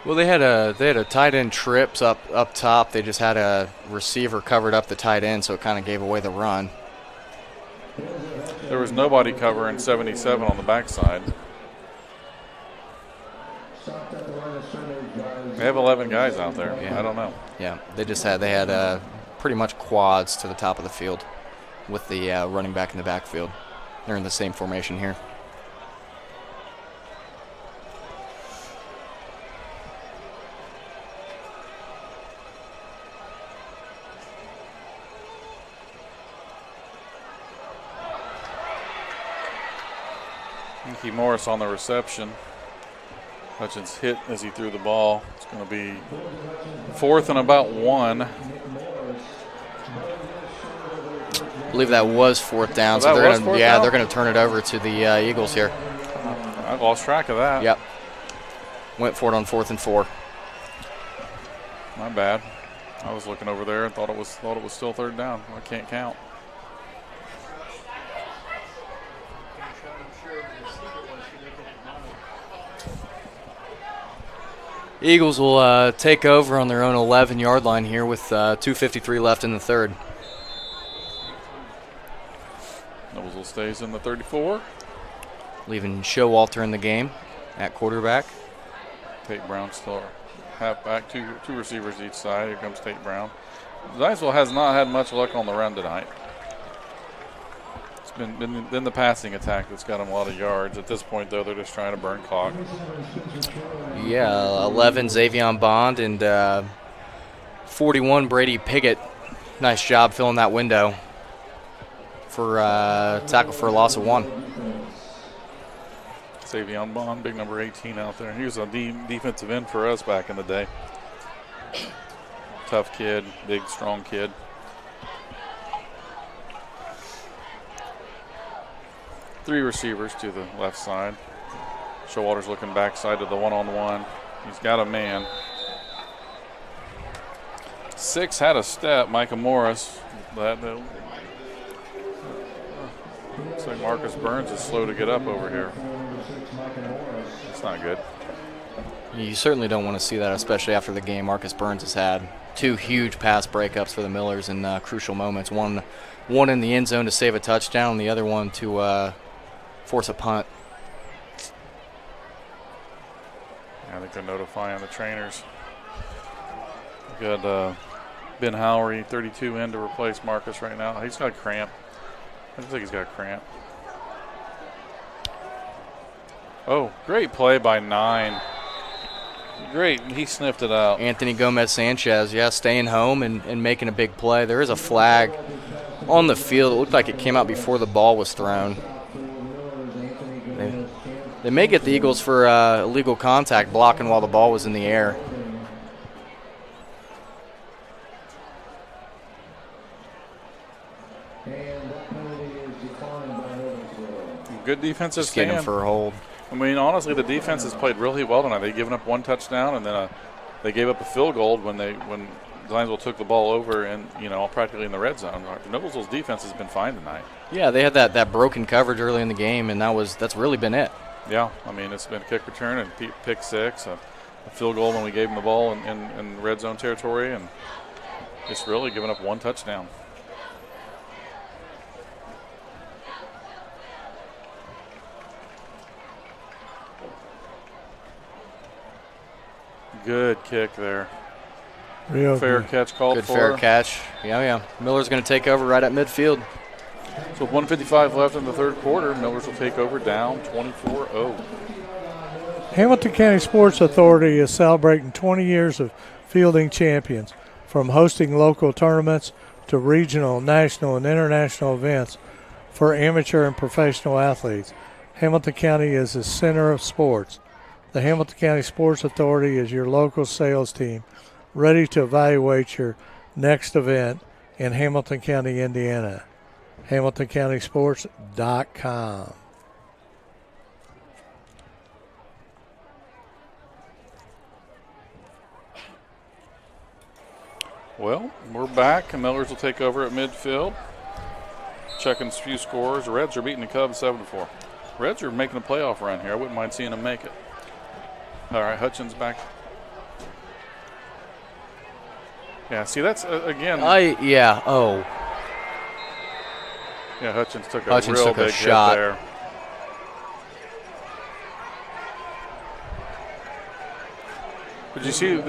K: Well, they had a tight end trips up top. They just had a receiver covered up the tight end, so it kind of gave away the run.
J: There was nobody covering 77 on the backside. They have 11 guys out there.
K: Yeah.
J: I don't know.
K: Yeah, they had pretty much quads to the top of the field with the running back in the backfield. They're in the same formation here.
J: Nicky Morris on the reception. Hutchins hit as he threw the ball. It's going to be 4th and about 1.
K: I believe that was 4th down, so they're going to turn it over to the Eagles here.
J: I lost track of that.
K: Yep. Went for it on 4th and 4.
J: My bad. I was looking over there and thought it was still 3rd down. I can't count.
K: Eagles will take over on their own 11-yard line here with 2:53 left in the 3rd.
J: Noblesville stays in the 34.
K: Leaving Showalter in the game at quarterback.
J: Tate Brown still halfback, two receivers each side. Here comes Tate Brown. Zionsville has not had much luck on the run tonight. It's been the passing attack that's got them a lot of yards. At this point, though, they're just trying to burn clock.
K: Yeah, 11 Xavion Bond and 41 Brady Piggott. Nice job filling that window for tackle for a loss of 1.
J: Xavion Bond, big number 18 out there. He was a defensive end for us back in the day. Tough kid, big, strong kid. Three receivers to the left side. Showalter's looking backside to the one-on-one. He's got a man. 6 had a step, Micah Morris. Looks like Marcus Burns is slow to get up over here. That's not good.
K: You certainly don't want to see that, especially after the game Marcus Burns has had. 2 huge pass breakups for the Millers in crucial moments. One in the end zone to save a touchdown, and the other one to force a punt.
J: I think they're notifying the trainers. We got Ben Howery, 32, in to replace Marcus right now. He's got a cramp. I think he's got a cramp. Oh, great play by 9. Great, he sniffed it out.
K: Anthony Gomez-Sanchez, staying home and making a big play. There is a flag on the field. It looked like it came out before the ball was thrown. They may get the Eagles for illegal contact, blocking while the ball was in the air.
J: Good defensive
K: Just get him for a hold.
J: I mean, honestly, the defense has played really well tonight. They've given up 1 touchdown, and then they gave up a field goal when Zionsville took the ball over and, practically in the red zone. Noblesville's defense has been fine tonight.
K: Yeah, they had that broken coverage early in the game, and that's really been it.
J: Yeah, I mean, it's been a kick return and pick six, a field goal when we gave them the ball in red zone territory, and just really giving up 1 touchdown. Good kick there.
L: Real
J: fair
L: good.
J: Catch called
K: good
J: for.
K: Good fair catch. Yeah. Miller's going to take over right at midfield.
J: So 1:55 left in the third quarter. Millers will take over down 24-0.
L: Hamilton County Sports Authority is celebrating 20 years of fielding champions, from hosting local tournaments to regional, national, and international events for amateur and professional athletes. Hamilton County is the center of sports. The Hamilton County Sports Authority is your local sales team, ready to evaluate your next event in Hamilton County, Indiana. HamiltonCountySports.com.
J: Well, we're back, and Millers will take over at midfield. Checking a few scores. Reds are beating the Cubs 7-4. Reds are making a playoff run here. I wouldn't mind seeing them make it. All right, Hutchins back. Yeah, see, that's, again.
K: Yeah,
J: Hutchins took a
K: Hutchins
J: real
K: took a
J: big
K: shot
J: hit there. Did you see?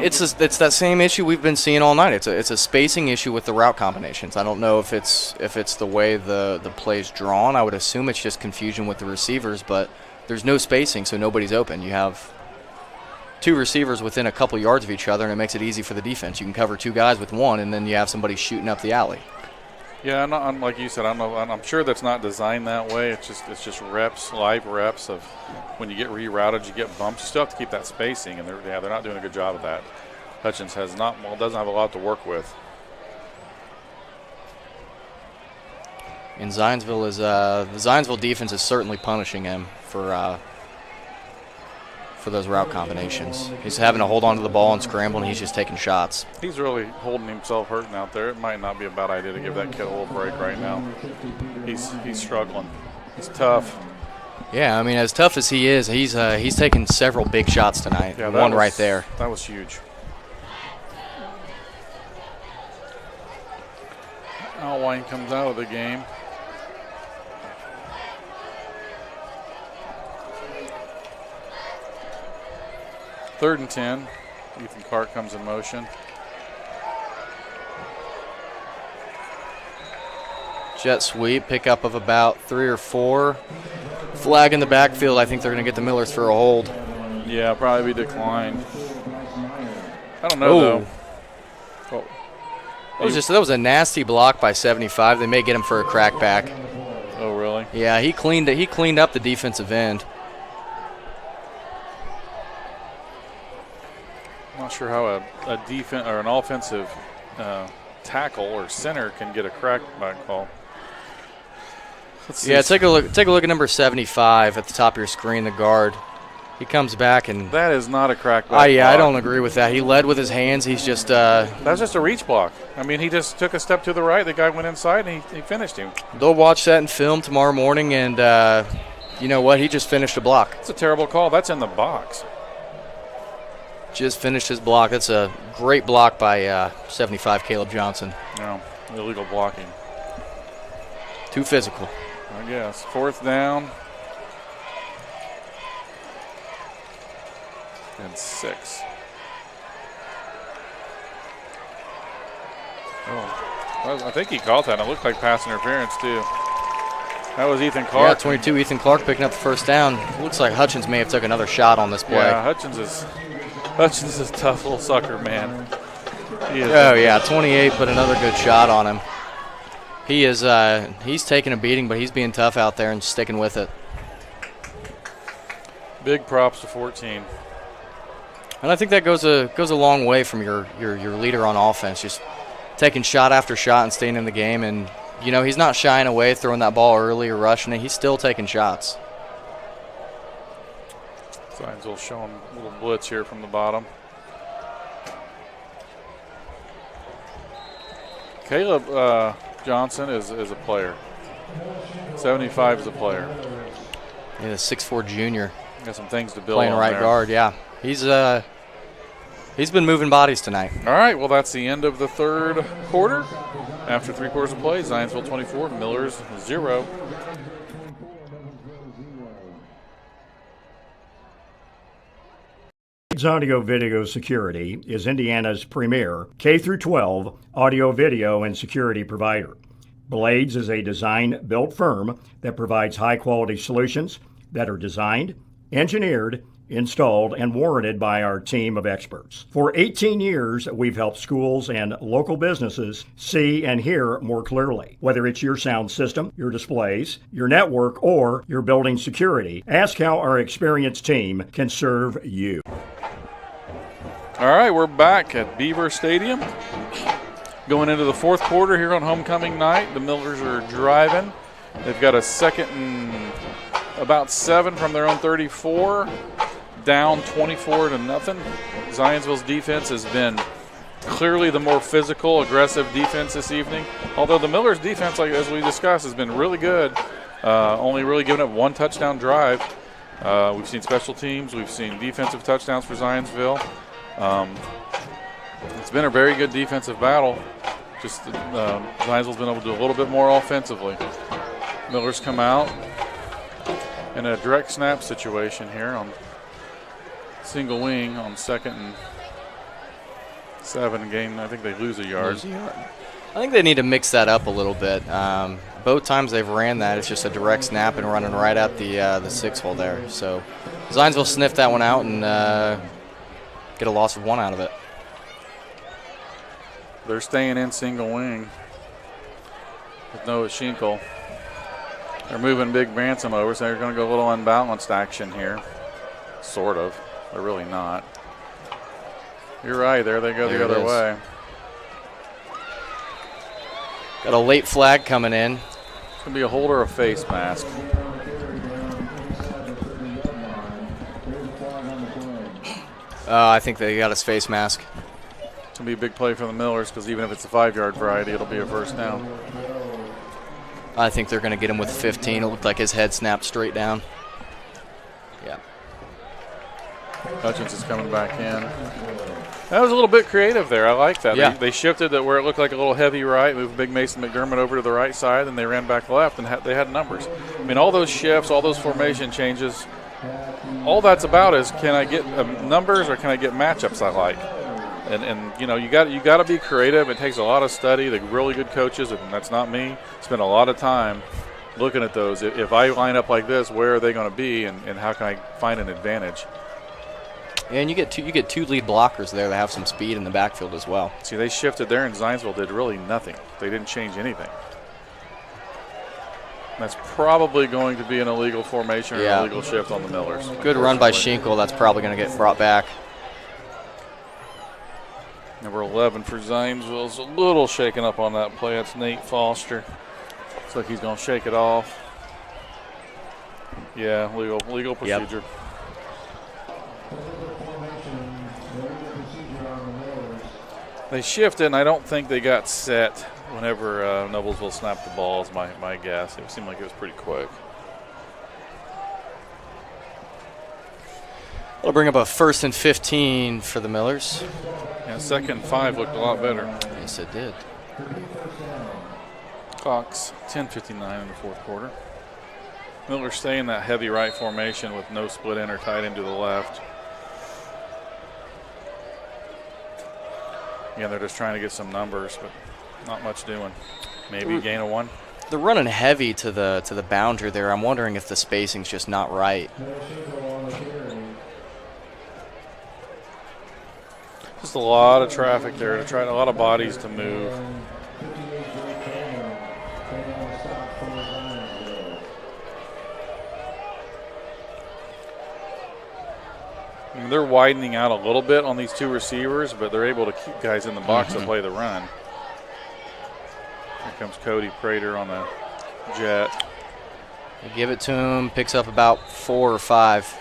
K: It's that same issue we've been seeing all night. It's a spacing issue with the route combinations. I don't know if it's the way the play's drawn. I would assume it's just confusion with the receivers, but there's no spacing, so nobody's open. You have 2 receivers within a couple yards of each other, and it makes it easy for the defense. You can cover 2 guys with 1, and then you have somebody shooting up the alley.
J: Yeah, I'm like you said. I'm sure that's not designed that way. It's just reps, live reps of when you get rerouted, you get bumps. You still have to keep that spacing, and they're not doing a good job of that. Hutchins doesn't have a lot to work with.
K: And Zionsville is the Zionsville defense is certainly punishing him for those route combinations. He's having to hold on to the ball and scramble, and he's just taking shots.
J: He's really holding himself hurting out there. It might not be a bad idea to give that kid a little break right now. He's struggling. He's tough.
K: Yeah, I mean, as tough as he is, he's taken several big shots tonight.
J: Yeah,
K: One right there.
J: That was huge. Alwine comes out of the game. Third and 10. Ethan Clark comes in motion.
K: Jet sweep, pickup of about 3 or 4. Flag in the backfield. I think they're going to get the Millers for a hold.
J: Yeah, probably be declined. I don't know, though.
K: That was a nasty block by 75. They may get him for a crackback.
J: Oh, really?
K: Yeah, he cleaned up the defensive end.
J: I'm not sure how a defense or an offensive tackle or center can get a crackback call.
K: Yeah, take a look at number 75 at the top of your screen, the guard. He comes back and
J: that is not a crackback.
K: Yeah, I don't agree with that. He led with his hands. He's just
J: that's just a reach block. I mean, he just took a step to the right. The guy went inside and he finished him.
K: They'll watch that in film tomorrow morning, and you know what? He just finished a block.
J: It's a terrible call. That's in the box.
K: Just finished his block. That's a great block by 75 Caleb Johnson.
J: No, illegal blocking.
K: Too physical.
J: I guess. 4th down. And 6. Oh, I think he called that. It looked like pass interference, too. That was Ethan Clark.
K: Yeah, 22, Ethan Clark picking up the first down. Looks like Hutchins may have took another shot on this play.
J: Yeah, Hutchins is a tough little sucker, man. He is.
K: Oh, yeah, 28 put another good shot on him. He is he's taking a beating, but he's being tough out there and sticking with it.
J: Big props to 14.
K: And I think that goes a long way from your leader on offense, just taking shot after shot and staying in the game. And, you know, he's not shying away, throwing that ball early or rushing it. He's still taking shots.
J: Zionsville showing a little blitz here from the bottom. Caleb Johnson is a player. 75 is a player.
K: Yeah, the 6'4" junior.
J: Got some things to build
K: playing
J: on
K: right
J: there.
K: guard, yeah. He's been moving bodies tonight.
J: All right, well, that's the end of the third quarter. After 3 quarters of play, Zionsville 24, Millers 0.
D: Blades Audio Video Security is Indiana's premier K-12 audio, video, and security provider. Blades is a design-built firm that provides high-quality solutions that are designed, engineered, installed, and warranted by our team of experts. For 18 years, we've helped schools and local businesses see and hear more clearly. Whether it's your sound system, your displays, your network, or your building security, ask how our experienced team can serve you.
J: All right, we're back at Beaver Stadium. Going into the fourth quarter here on homecoming night. The Millers are driving. They've got a second and about 7 from their own 34. Down 24-0. Zionsville's defense has been clearly the more physical, aggressive defense this evening. Although the Millers' defense, like as we discussed, has been really good. Only really giving up 1 touchdown drive. We've seen special teams. We've seen defensive touchdowns for Zionsville. It's been a very good defensive battle. Just Zionsville's been able to do a little bit more offensively. Millers come out in a direct snap situation here on single wing on 2nd and 7 game. I think they lose a yard.
K: I think they need to mix that up a little bit. Both times they've ran that, it's just a direct snap and running right at the 6 hole there. So Zionsville sniffed that one out and get a loss of 1 out of it.
J: They're staying in single wing with Noah Schinkel. They're moving Big Bransom over, so they're going to go a little unbalanced action here. Sort of. They're really not. You're right. There they go the other way.
K: Got a late flag coming in.
J: It's going to be a hold or a face mask.
K: I think they got his face mask.
J: It's going to be a big play for the Millers because even if it's a 5-yard variety, it'll be a first down.
K: I think they're going to get him with 15. It looked like his head snapped straight down. Yeah.
J: Hutchins is coming back in. That was a little bit creative there. I like that.
K: Yeah.
J: They shifted it where it looked like a little heavy right, moved Big Mason McDermott over to the right side, and they ran back left, and they had numbers. I mean, all those shifts, all those formation changes, all that's about is can I get numbers or can I get matchups I like? And you know, you got to be creative. It takes a lot of study. The really good coaches, and that's not me, spend a lot of time looking at those. If I line up like this, where are they going to be, and how can I find an advantage?
K: And you get two lead blockers there that have some speed in the backfield as well.
J: See, they shifted there, and Zionsville did really nothing. They didn't change anything. That's probably going to be an illegal formation or an illegal shift on the Millers.
K: Good run by Schinkel. That's probably going to get brought back.
J: Number 11 for Zionsville is a little shaken up on that play. That's Nate Foster. Looks like he's going to shake it off. Yeah, legal procedure. They shifted, and I don't think they got set whenever Noblesville snapped the ball is my guess. It seemed like it was pretty quick.
K: It'll bring up a 1st and 15 for the Millers.
J: Yeah, 2nd and 5 looked a lot better.
K: Yes, it did.
J: Clock's 10:59 in the fourth quarter. Millers stay in that heavy right formation with no split end or tight end to the left. Yeah, they're just trying to get some numbers, but not much doing. Maybe gain of 1.
K: They're running heavy to the boundary there. I'm wondering if the spacing's just not right.
J: Just a lot of traffic there to try, a lot of bodies to move. I mean, they're widening out a little bit on these two receivers, but they're able to keep guys in the box to play the run. Here comes Cody Prater on the jet.
K: They give it to him, picks up about 4 or 5.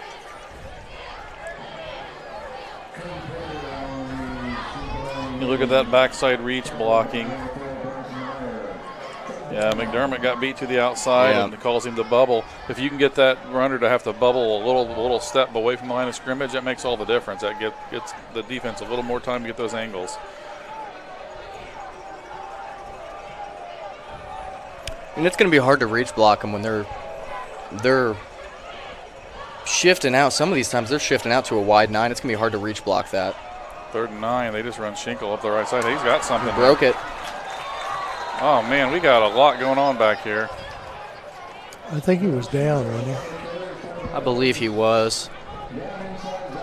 J: You look at that backside reach blocking. Yeah, McDermott got beat to the outside and it calls him to bubble. If you can get that runner to have to bubble a little step away from the line of scrimmage, that makes all the difference. That gets the defense a little more time to get those angles.
K: And it's going to be hard to reach block them when they're shifting out. Some of these times they're shifting out to a wide 9. It's going to be hard to reach block that.
J: 3rd and 9. They just run Schinkel up the right side. He's got something.
K: He broke it.
J: Oh, man, we got a lot going on back here.
L: I think he was down, wasn't he?
K: I believe he was.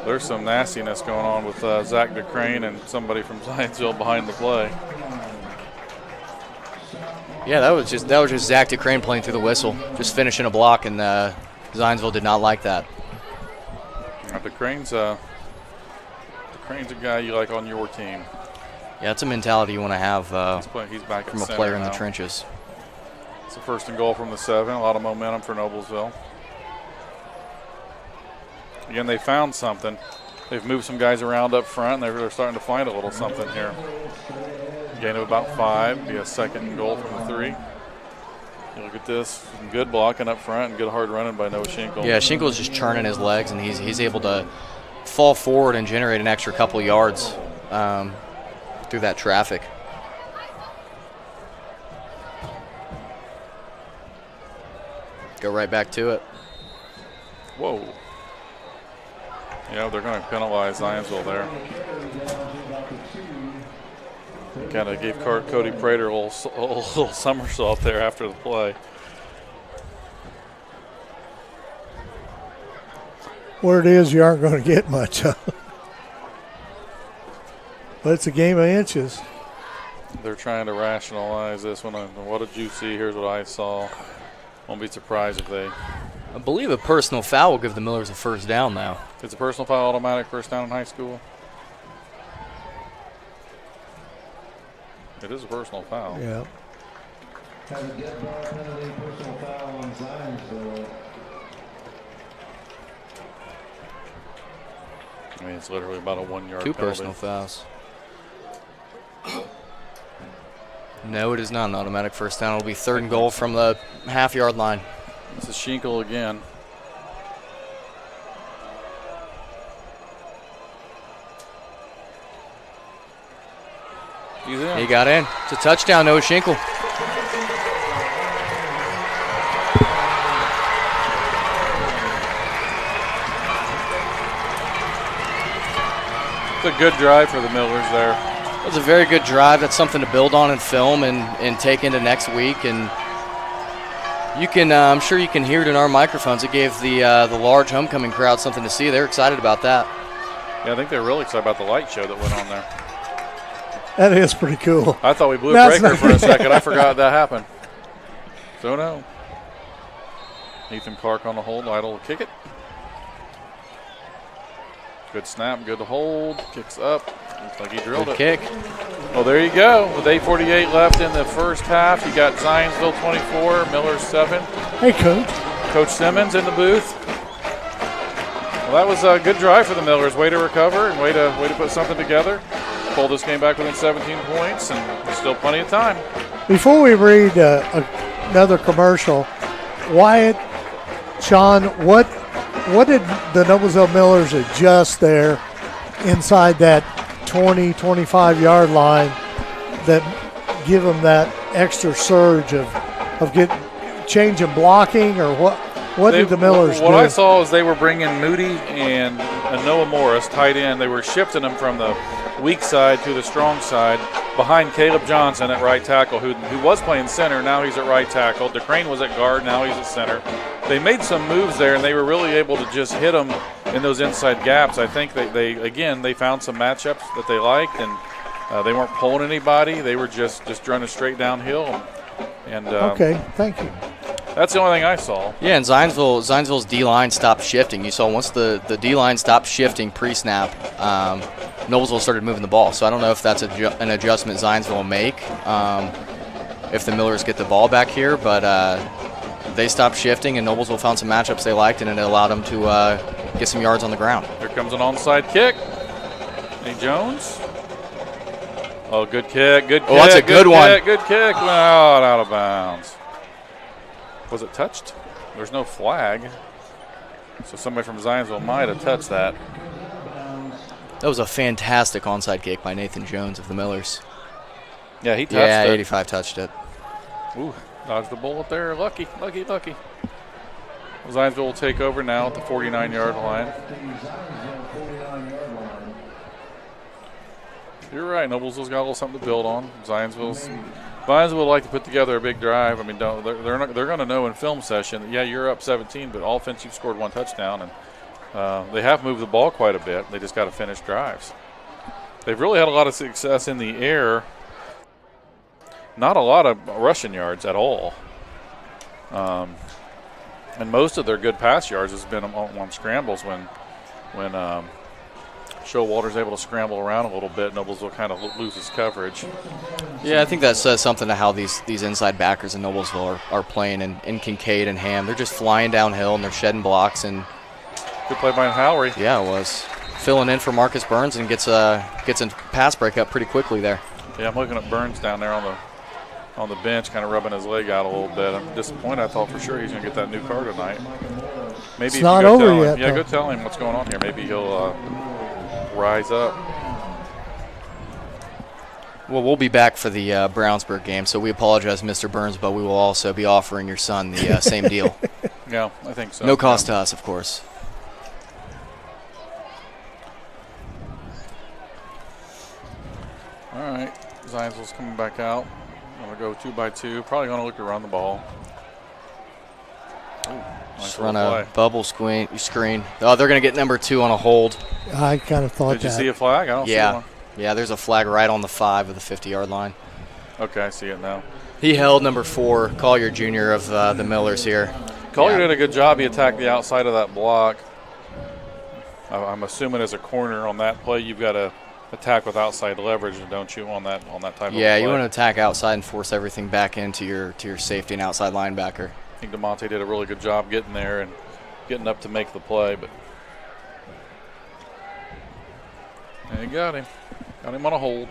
J: There's some nastiness going on with Zach DeCrane and somebody from Zionsville behind the play.
K: Yeah, that was just Zach DeCrane playing through the whistle, just finishing a block, and Zionsville did not like that.
J: DeCrane's a guy you like on your team.
K: Yeah, it's a mentality you want to have
J: he's back
K: from a player in the trenches.
J: It's a 1st and goal from the 7. A lot of momentum for Noblesville. Again, they found something. They've moved some guys around up front, and they're starting to find a little something here. Gain of about 5. Be a 2nd and goal from the 3. You look at this. Good blocking up front and good hard running by Noah Schinkel.
K: Yeah, Schinkel's just churning his legs, and he's able to fall forward and generate an extra couple yards through that traffic. Go right back to it.
J: Whoa. Yeah, they're going to penalize Zionsville there. Kind of gave Cody Prater a little somersault there after the play.
L: Where it is, you aren't going to get much of. But it's a game of inches.
J: They're trying to rationalize this one. What did you see? Here's what I saw. Won't be surprised if they...
K: I believe a personal foul will give the Millers a 1st down now.
J: It's a personal foul automatic 1st down in high school? It is a personal foul.
L: Yeah.
I: Has a dead ball penalty, personal foul on Zionsville.
J: I mean, it's literally about a 1-yard penalty.
K: 2 personal fouls. No, it is not an automatic 1st down. It'll be 3rd and goal from the half-yard line.
J: This is Schinkel again. He's in.
K: He got in. It's a touchdown, Noah Schinkel.
J: It's a good drive for the Millers there.
K: It was a very good drive. That's something to build on in film and take into next week. And you can, I'm sure you can hear it in our microphones. It gave the large homecoming crowd something to see. They're excited about that.
J: Yeah, I think they're really excited about the light show that went on there.
L: That is pretty cool.
J: I thought we blew a breaker for a second. I forgot that happened. So no. Ethan Clark on the hold. Lytle will kick it. Good snap, good hold. Kicks up. Looks like he drilled
K: good
J: it.
K: Kick.
J: Well, there you go. With 8:48 left in the 1st half, you got Zionsville 24, Millers 7.
L: Hey, Coach.
J: Coach Simmons in the booth. Well, that was a good drive for the Millers. Way to recover and way to put something together. Pull this game back within 17 points, and there's still plenty of time.
L: Before we read another commercial, Wyatt, Sean, what did the Noblesville Millers adjust there inside that 20, 25-yard line that give them that extra surge of changing blocking, or what did the Millers do?
J: What I saw is they were bringing Moody and Noah Morris tight end. They were shifting them from the weak side to the strong side behind Caleb Johnson at right tackle, who was playing center. Now he's at right tackle. DeCrane was at guard. Now he's at center. They made some moves there, and they were really able to just hit them in those inside gaps. I think they found some matchups that they liked, and they weren't pulling anybody. They were just running straight downhill. And
L: okay, thank you.
J: That's the only thing I saw.
K: Yeah, and Zionsville's D-line stopped shifting. You saw once the D-line stopped shifting pre-snap, Noblesville started moving the ball. So I don't know if that's an adjustment Zionsville will make if the Millers get the ball back here, but they stopped shifting, and Noblesville found some matchups they liked, and it allowed them to get some yards on the ground.
J: Here comes an onside kick. Hey, Jones. Oh, good kick, good kick.
K: Oh, that's a good one.
J: Good kick. Went out of bounds. Was it touched? There's no flag. So somebody from Zionsville might have touched that.
K: That was a fantastic onside kick by Nathan Jones of the Millers.
J: Yeah, he touched it.
K: Yeah, 85 touched it.
J: Ooh, dodged the bullet there. Lucky. Zionsville will take over now at the 49-yard line. You're right. Noblesville's got a little something to build on. Zionsville would like to put together a big drive. I mean, they're going to know in film session that, yeah, you're up 17, but all offense you've scored 1 touchdown, and they have moved the ball quite a bit. They just got to finish drives. They've really had a lot of success in the air. Not a lot of rushing yards at all. And most of their good pass yards has been on scrambles when Showalter's able to scramble around a little bit. Noblesville kind of loses coverage.
K: Yeah, I think that says something to how these inside backers in Noblesville are playing in Kincaid and Ham. They're just flying downhill and they're shedding blocks. And
J: good play by Howry.
K: Yeah, it was. Filling in for Marcus Burns and gets a pass break up pretty quickly there.
J: Yeah, I'm looking at Burns down there on the bench, kind of rubbing his leg out a little bit. I'm disappointed. I thought for sure he's going to get that new car tonight. Maybe
L: it's not over yet.
J: Yeah, go tell him what's going on here. Maybe he'll rise up.
K: Well, we'll be back for the Brownsburg game, so we apologize, Mr. Burns, but we will also be offering your son the same deal.
J: Yeah, I think so.
K: No cost to us, of course.
J: All right, Zionsville's coming back out. Going to go 2 by 2. Probably going to look to run the ball. Ooh, nice
K: just run a bubble screen. Oh, they're going to get number 2 on a hold.
L: I kind of thought that.
J: Did you see a flag? I don't see one.
K: Yeah, there's a flag right on the 5 of the 50-yard line.
J: Okay, I see it now.
K: He held number 4, Collier Jr. of the Millers here.
J: Collier did a good job. He attacked the outside of that block. I'm assuming as a corner on that play, you've got to attack with outside leverage, don't you, on that type of play?
K: Yeah, you want to attack outside and force everything back into your safety and outside linebacker.
J: I think DeMonte did a really good job getting there and getting up to make the play, but they got him. Got him on a hold.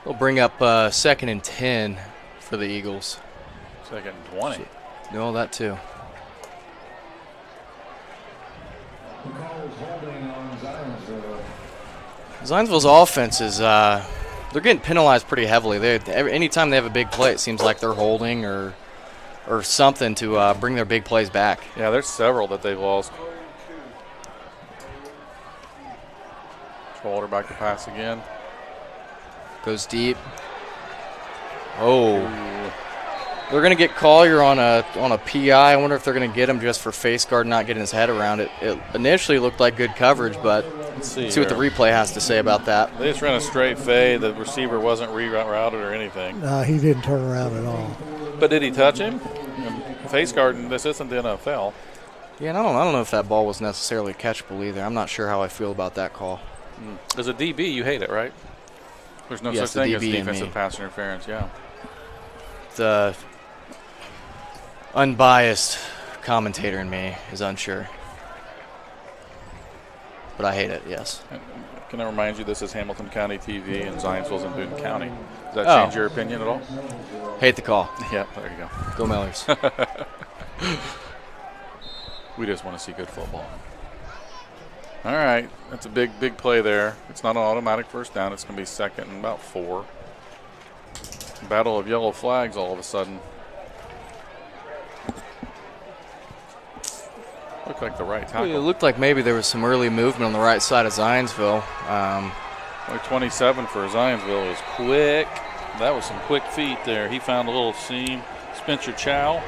K: They'll bring up 2nd and 10 for the Eagles.
J: 2nd and 20.
K: No, that too. Zionsville's offense is they're getting penalized pretty heavily. Anytime they have a big play, it seems like they're holding or something to bring their big plays back.
J: Yeah, there's several that they've lost. Walter back to pass again.
K: Goes deep. Oh. They're going to get Collier on a PI. I wonder if they're going to get him just for face guard not getting his head around it. It initially looked like good coverage, but let's see what the replay has to say about that.
J: They just ran a straight fade. The receiver wasn't rerouted or anything.
L: He didn't turn around at all.
J: But did he touch him? Face guarding, this isn't the NFL.
K: Yeah, and I don't know if that ball was necessarily catchable either. I'm not sure how I feel about that call.
J: As a DB, you hate it, right? There's no such thing as defensive pass interference, yeah.
K: The unbiased commentator in me is unsure. But I hate it, yes.
J: Can I remind you this is Hamilton County TV and Zionsville's in Boone County. Does that change your opinion at all?
K: Hate the call.
J: Yeah, there you go.
K: Go Millers.
J: We just want to see good football. All right, that's a big play there. It's not an automatic first down. It's going to be 2nd and about 4. Battle of yellow flags all of a sudden. Looked like the right tackle.
K: It looked like maybe there was some early movement on the right side of Zionsville.
J: Like 27 for Zionsville is quick. That was some quick feet there. He found a little seam. Spencer Choi.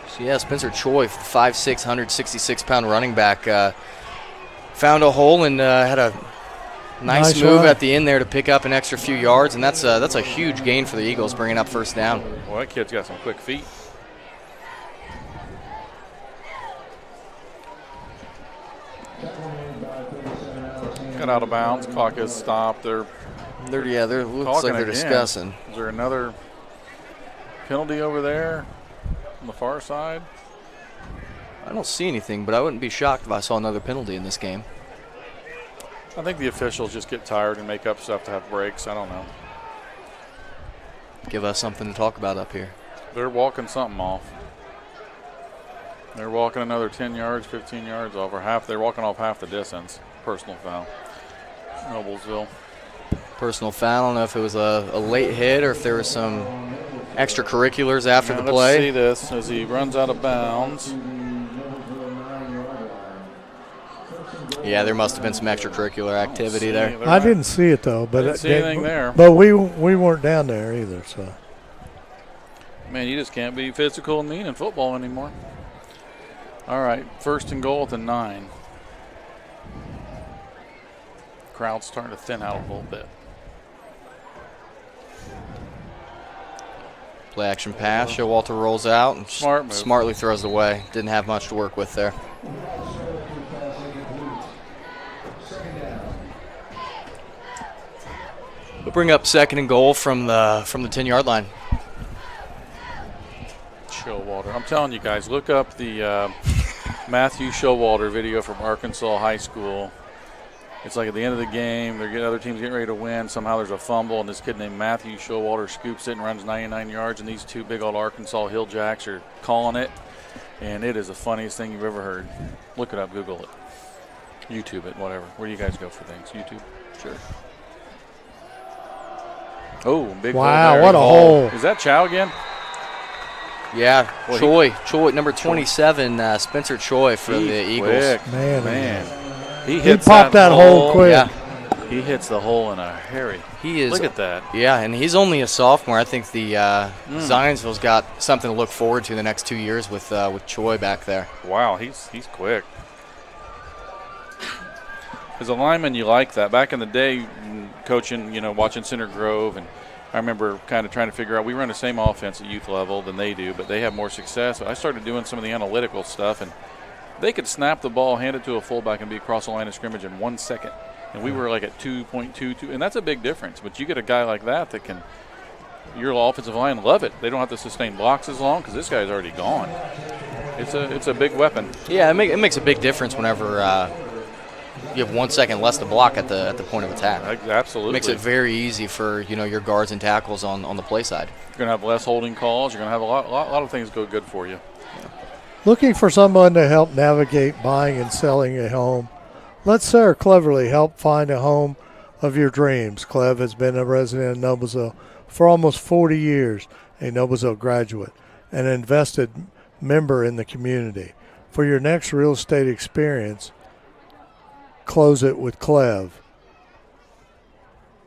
K: So yeah, Spencer Choi, 5'6", 166-pound running back, found a hole and had a Nice move at the end there to pick up an extra few yards, and that's a huge gain for the Eagles, bringing up first down.
J: Well, that kid's got some quick feet. Got out of bounds. Clock is stopped. They're
K: looks like they're discussing.
J: Is there another penalty over there on the far side?
K: I don't see anything, but I wouldn't be shocked if I saw another penalty in this game.
J: I think the officials just get tired and make up stuff to have breaks. I don't know.
K: Give us something to talk about up here.
J: They're walking something off. They're walking another 10 yards, 15 yards off, or half. They're walking off half the distance. Personal foul. Noblesville.
K: Personal foul. I don't know if it was a late hit or if there was some extracurriculars after the play.
J: Let's see this as he runs out of bounds.
K: Yeah, there must have been some extracurricular activity there.
L: I didn't see it though, but
J: didn't see anything there.
L: But we weren't down there either, so.
J: Man, you just can't be physical and mean in football anymore. All right, 1st and goal at the 9. Crowd's starting to thin out a little bit.
K: Play action pass. Showalter rolls out and
J: Smart move.
K: Smartly throws it away. Didn't have much to work with there. We'll bring up 2nd and goal from the 10-yard line.
J: Showalter. I'm telling you guys, look up the Matthew Showalter video from Arkansas High School. It's like at the end of the game, the other team's getting ready to win. Somehow there's a fumble, and this kid named Matthew Showalter scoops it and runs 99 yards, and these two big old Arkansas Hill Jacks are calling it, and it is the funniest thing you've ever heard. Look it up, Google it, YouTube it, whatever. Where do you guys go for things? YouTube? Sure. Oh, big hole there.
L: What a hole.
J: Is that Chow again?
K: Yeah, well, Choi, number 27, Spencer Choi for the Eagles.
J: Man. He
L: popped that hole quick.
K: Yeah.
J: He hits the hole in a hurry.
K: He is.
J: Look at that.
K: Yeah, and he's only a sophomore. I think the Zionsville's got something to look forward to the next 2 years with Choi back there.
J: Wow, he's quick. As a lineman, you like that. Back in the day, coaching, watching Center Grove, and I remember kind of trying to figure out, we run the same offense at youth level than they do, but they have more success. So I started doing some of the analytical stuff, and they could snap the ball, hand it to a fullback, and be across the line of scrimmage in 1 second. And we were like at 2.22, and that's a big difference. But you get a guy like that can, your offensive line love it. They don't have to sustain blocks as long because this guy's already gone. It's a big weapon.
K: Yeah, it makes a big difference whenever you have 1 second less to block at the point of attack.
J: Absolutely.
K: Makes it very easy for your guards and tackles on the play side.
J: You're going to have less holding calls. You're going to have a lot of things go good for you.
L: Looking for someone to help navigate buying and selling a home? Let Sarah Cleverly help find a home of your dreams. Clev has been a resident of Noblesville for almost 40 years, a Noblesville graduate, and an invested member in the community. For your next real estate experience, close it with Clev.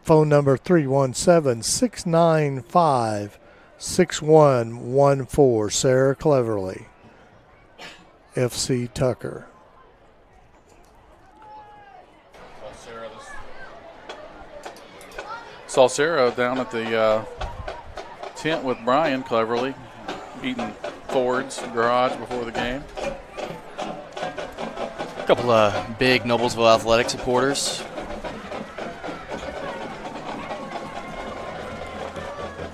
L: Phone number 317-695-6114. Sarah Cleverly. FC Tucker.
J: Saw Sarah down at the tent with Brian Cleverly, eating Ford's garage before the game.
K: A couple of big Noblesville Athletic supporters.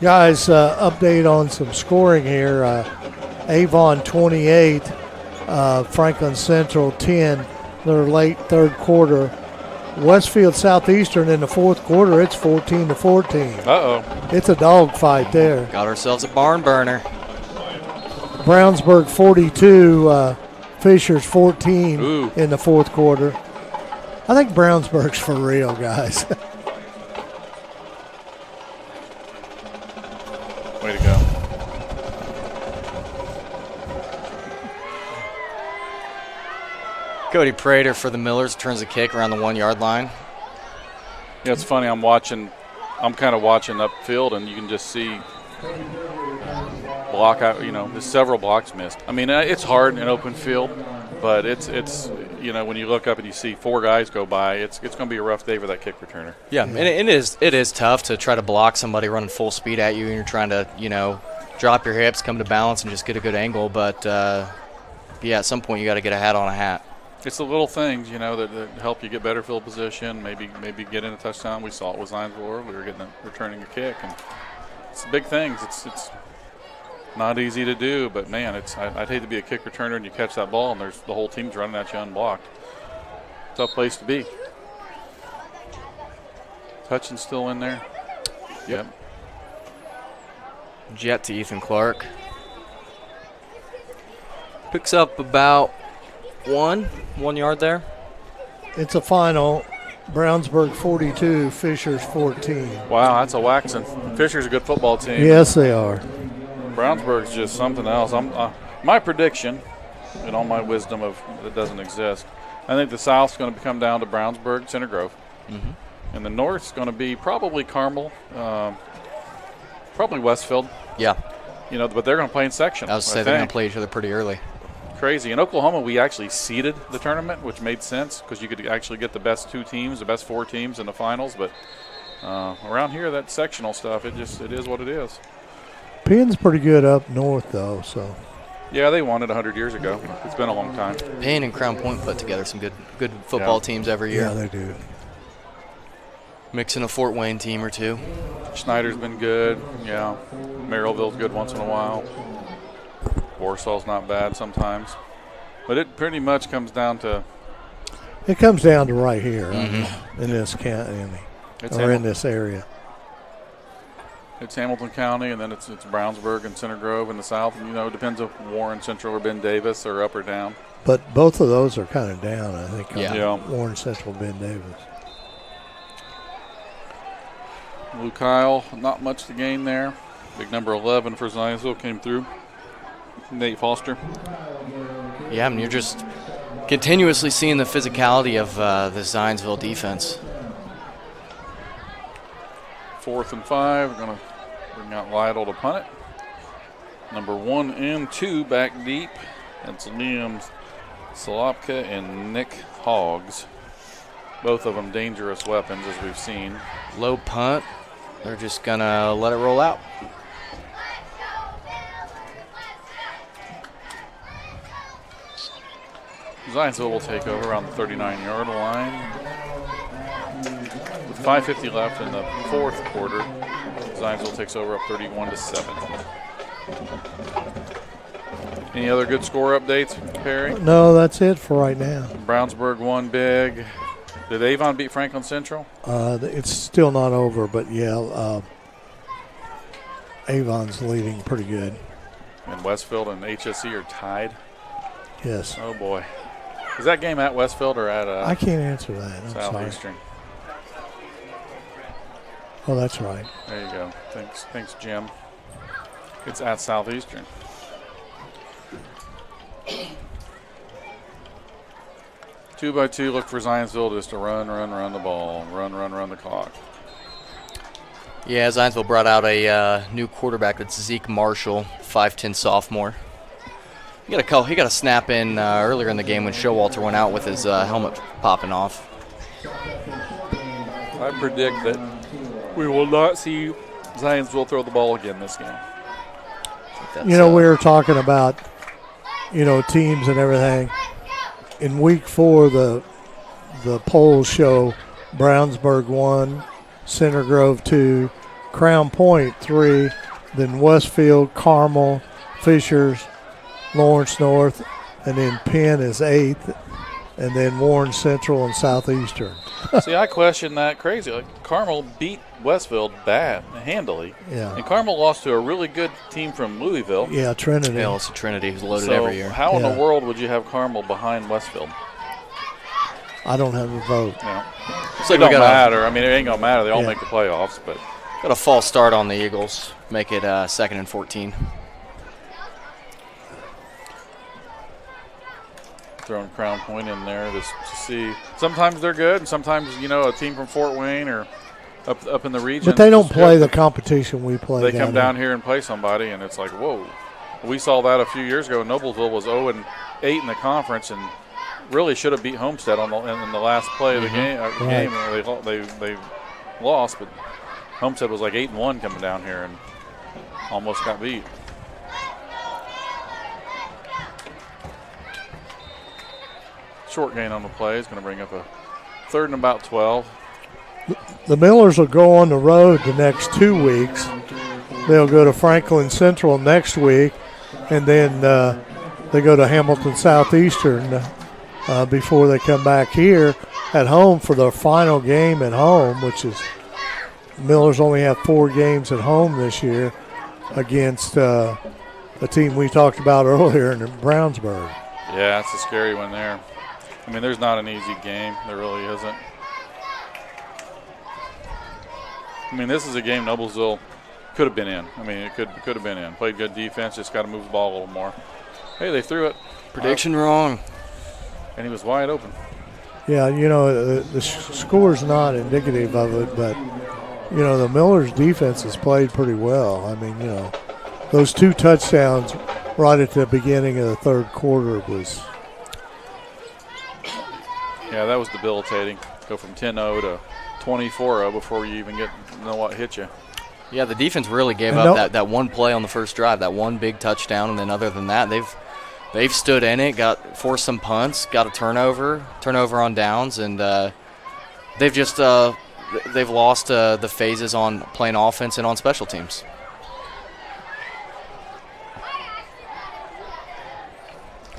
L: Guys, update on some scoring here. Avon 28, Franklin Central 10, their late third quarter. Westfield Southeastern in the fourth quarter, it's 14-14.
J: Uh-oh.
L: It's a dog fight there.
K: Got ourselves a barn burner.
L: Brownsburg 42, Fishers 14 in the fourth quarter. I think Brownsburg's for real, guys.
J: Way to go.
K: Cody Prater for the Millers turns a kick around the 1 yard line.
J: Yeah, it's funny. I'm kind of watching upfield, and you can just see block out. There's several blocks missed. I mean, it's hard in open field, but it's you know, when you look up and you see 4 guys go by, it's going to be a rough day for that kick returner.
K: Yeah, and it is tough to try to block somebody running full speed at you, and you're trying to, you know, drop your hips, come to balance, and just get a good angle. But, yeah, at some point you got to get a hat on a hat.
J: It's the little things, you know, that help you get better field position, maybe get in a touchdown. We saw it with Zionsville earlier, returning a kick. And it's big things. It's not easy to do, but, man, I'd hate to be a kick returner and you catch that ball and the whole team's running at you unblocked. Tough place to be. Hutchins still in there. Yep.
K: Jet to Ethan Clark. Picks up about 1 yard there.
L: It's a final. Brownsburg 42, Fishers 14.
J: Wow, that's a waxing. Fisher's a good football team.
L: Yes, they are.
J: Brownsburg's just something else. My prediction, in all my wisdom of it doesn't exist, I think the South's going to come down to Brownsburg, Center Grove.
K: Mm-hmm.
J: And the North's going to be probably Carmel, probably Westfield.
K: Yeah.
J: You know, but they're going to play in section.
K: I was saying they're going to play each other pretty early.
J: Crazy. In Oklahoma, we actually seeded the tournament, which made sense because you could actually get the best 2 teams, the best 4 teams in the finals. But around here, that sectional stuff, it is what it is.
L: Penn's pretty good up north, though. So.
J: Yeah, they won it 100 years ago. It's been a long time.
K: Penn and Crown Point put together some good football teams every year.
L: Yeah, they do.
K: Mixing a Fort Wayne team or 2.
J: Schneider's been good. Yeah. Merrillville's good once in a while. Warsaw's not bad sometimes. But it pretty much comes down to.
L: It comes down to right here in this county, in this area.
J: It's Hamilton County, and then it's Brownsburg and Center Grove in the south. And, you know, it depends if Warren Central or Ben Davis are up or down.
L: But both of those are kind of down, I think.
J: Yeah.
L: Warren Central, Ben Davis.
J: Lou Kyle, not much to gain there. Big number 11 for Zionsville came through. Nate Foster.
K: Yeah, I mean, you're just continuously seeing the physicality of the Zionsville defense.
J: 4th and 5. We're going to bring out Lytle to punt it. Number 1 and 2 back deep. That's Liam Solopka and Nick Hoggs. Both of them dangerous weapons, as we've seen.
K: Low punt. They're just going to let it roll out.
J: Zionsville will take over around the 39-yard line. With 5:50 left in the 4th quarter, Zionsville takes over up 31-7. Any other good score updates, Perry?
L: No, that's it for right now.
J: Brownsburg won big. Did Avon beat Franklin Central?
L: It's still not over, but yeah, Avon's leading pretty good.
J: And Westfield and HSE are tied?
L: Yes.
J: Oh, boy. Is that game at Westfield or at
L: I can't answer that. I'm
J: Southeastern?
L: sorry. Oh, that's right.
J: There you go. Thanks, Jim. It's at Southeastern. Two by two, look for Zionsville just to run the ball, run the clock.
K: Yeah, Zionsville brought out a new quarterback. That's Zeke Marshall, 5'10" sophomore. He got a snap in earlier in the game when Showalter went out with his helmet popping off.
J: I predict that we will not see Zionsville throw the ball again this game.
L: We were talking about, teams and everything. In week 4, the polls show Brownsburg 1, Center Grove 2, Crown Point 3, then Westfield, Carmel, Fishers, Lawrence North, and then Penn is 8th, and then Warren Central and Southeastern.
J: See, I question that crazy. Like, Carmel beat Westfield handily.
L: Yeah.
J: And Carmel lost to a really good team from Louisville.
L: Yeah, Trinity.
K: Yeah, it's a Trinity who's loaded every year.
J: How in the world would you have Carmel behind Westfield?
L: I don't have a vote.
J: Yeah.
K: So
J: it don't matter. I mean, it ain't going to matter. They all make the playoffs. But
K: got a false start on the Eagles. Make it 2nd and 14.
J: Throwing Crown Point in there to see. Sometimes they're good, and sometimes, a team from Fort Wayne or up in the region.
L: But they don't play the competition we play.
J: They come down here and play somebody, and it's like, whoa. We saw that a few years ago. Noblesville was 0-8 in the conference, and really should have beat Homestead in the last play of the game. They lost, but Homestead was like 8-1 coming down here and almost got beat. Short gain on the play is going to bring up a 3rd and about 12.
L: The Millers will go on the road the next 2 weeks. They'll go to Franklin Central next week, and then they go to Hamilton Southeastern before they come back here at home for their final game at home, which is Millers only have 4 games at home this year against a team we talked about earlier in Brownsburg.
J: Yeah, it's a scary one there. I mean, there's not an easy game. There really isn't. I mean, this is a game Noblesville could have been in. I mean, it could have been in. Played good defense, just got to move the ball a little more. Hey, they threw it.
K: Prediction wrong.
J: And he was wide open.
L: Yeah, you know, the score's not indicative of it, but, you know, the Millers' defense has played pretty well. I mean, you know, those 2 touchdowns right at the beginning of the 3rd quarter was.
J: Yeah, that was debilitating. Go from 10-0 to 24-0 before you even know what hit you.
K: Yeah, the defense really gave up that one play on the first drive, that one big touchdown, and then other than that, they've stood in it, forced some punts, got a turnover on downs, and they've just they've lost the phases on playing offense and on special teams.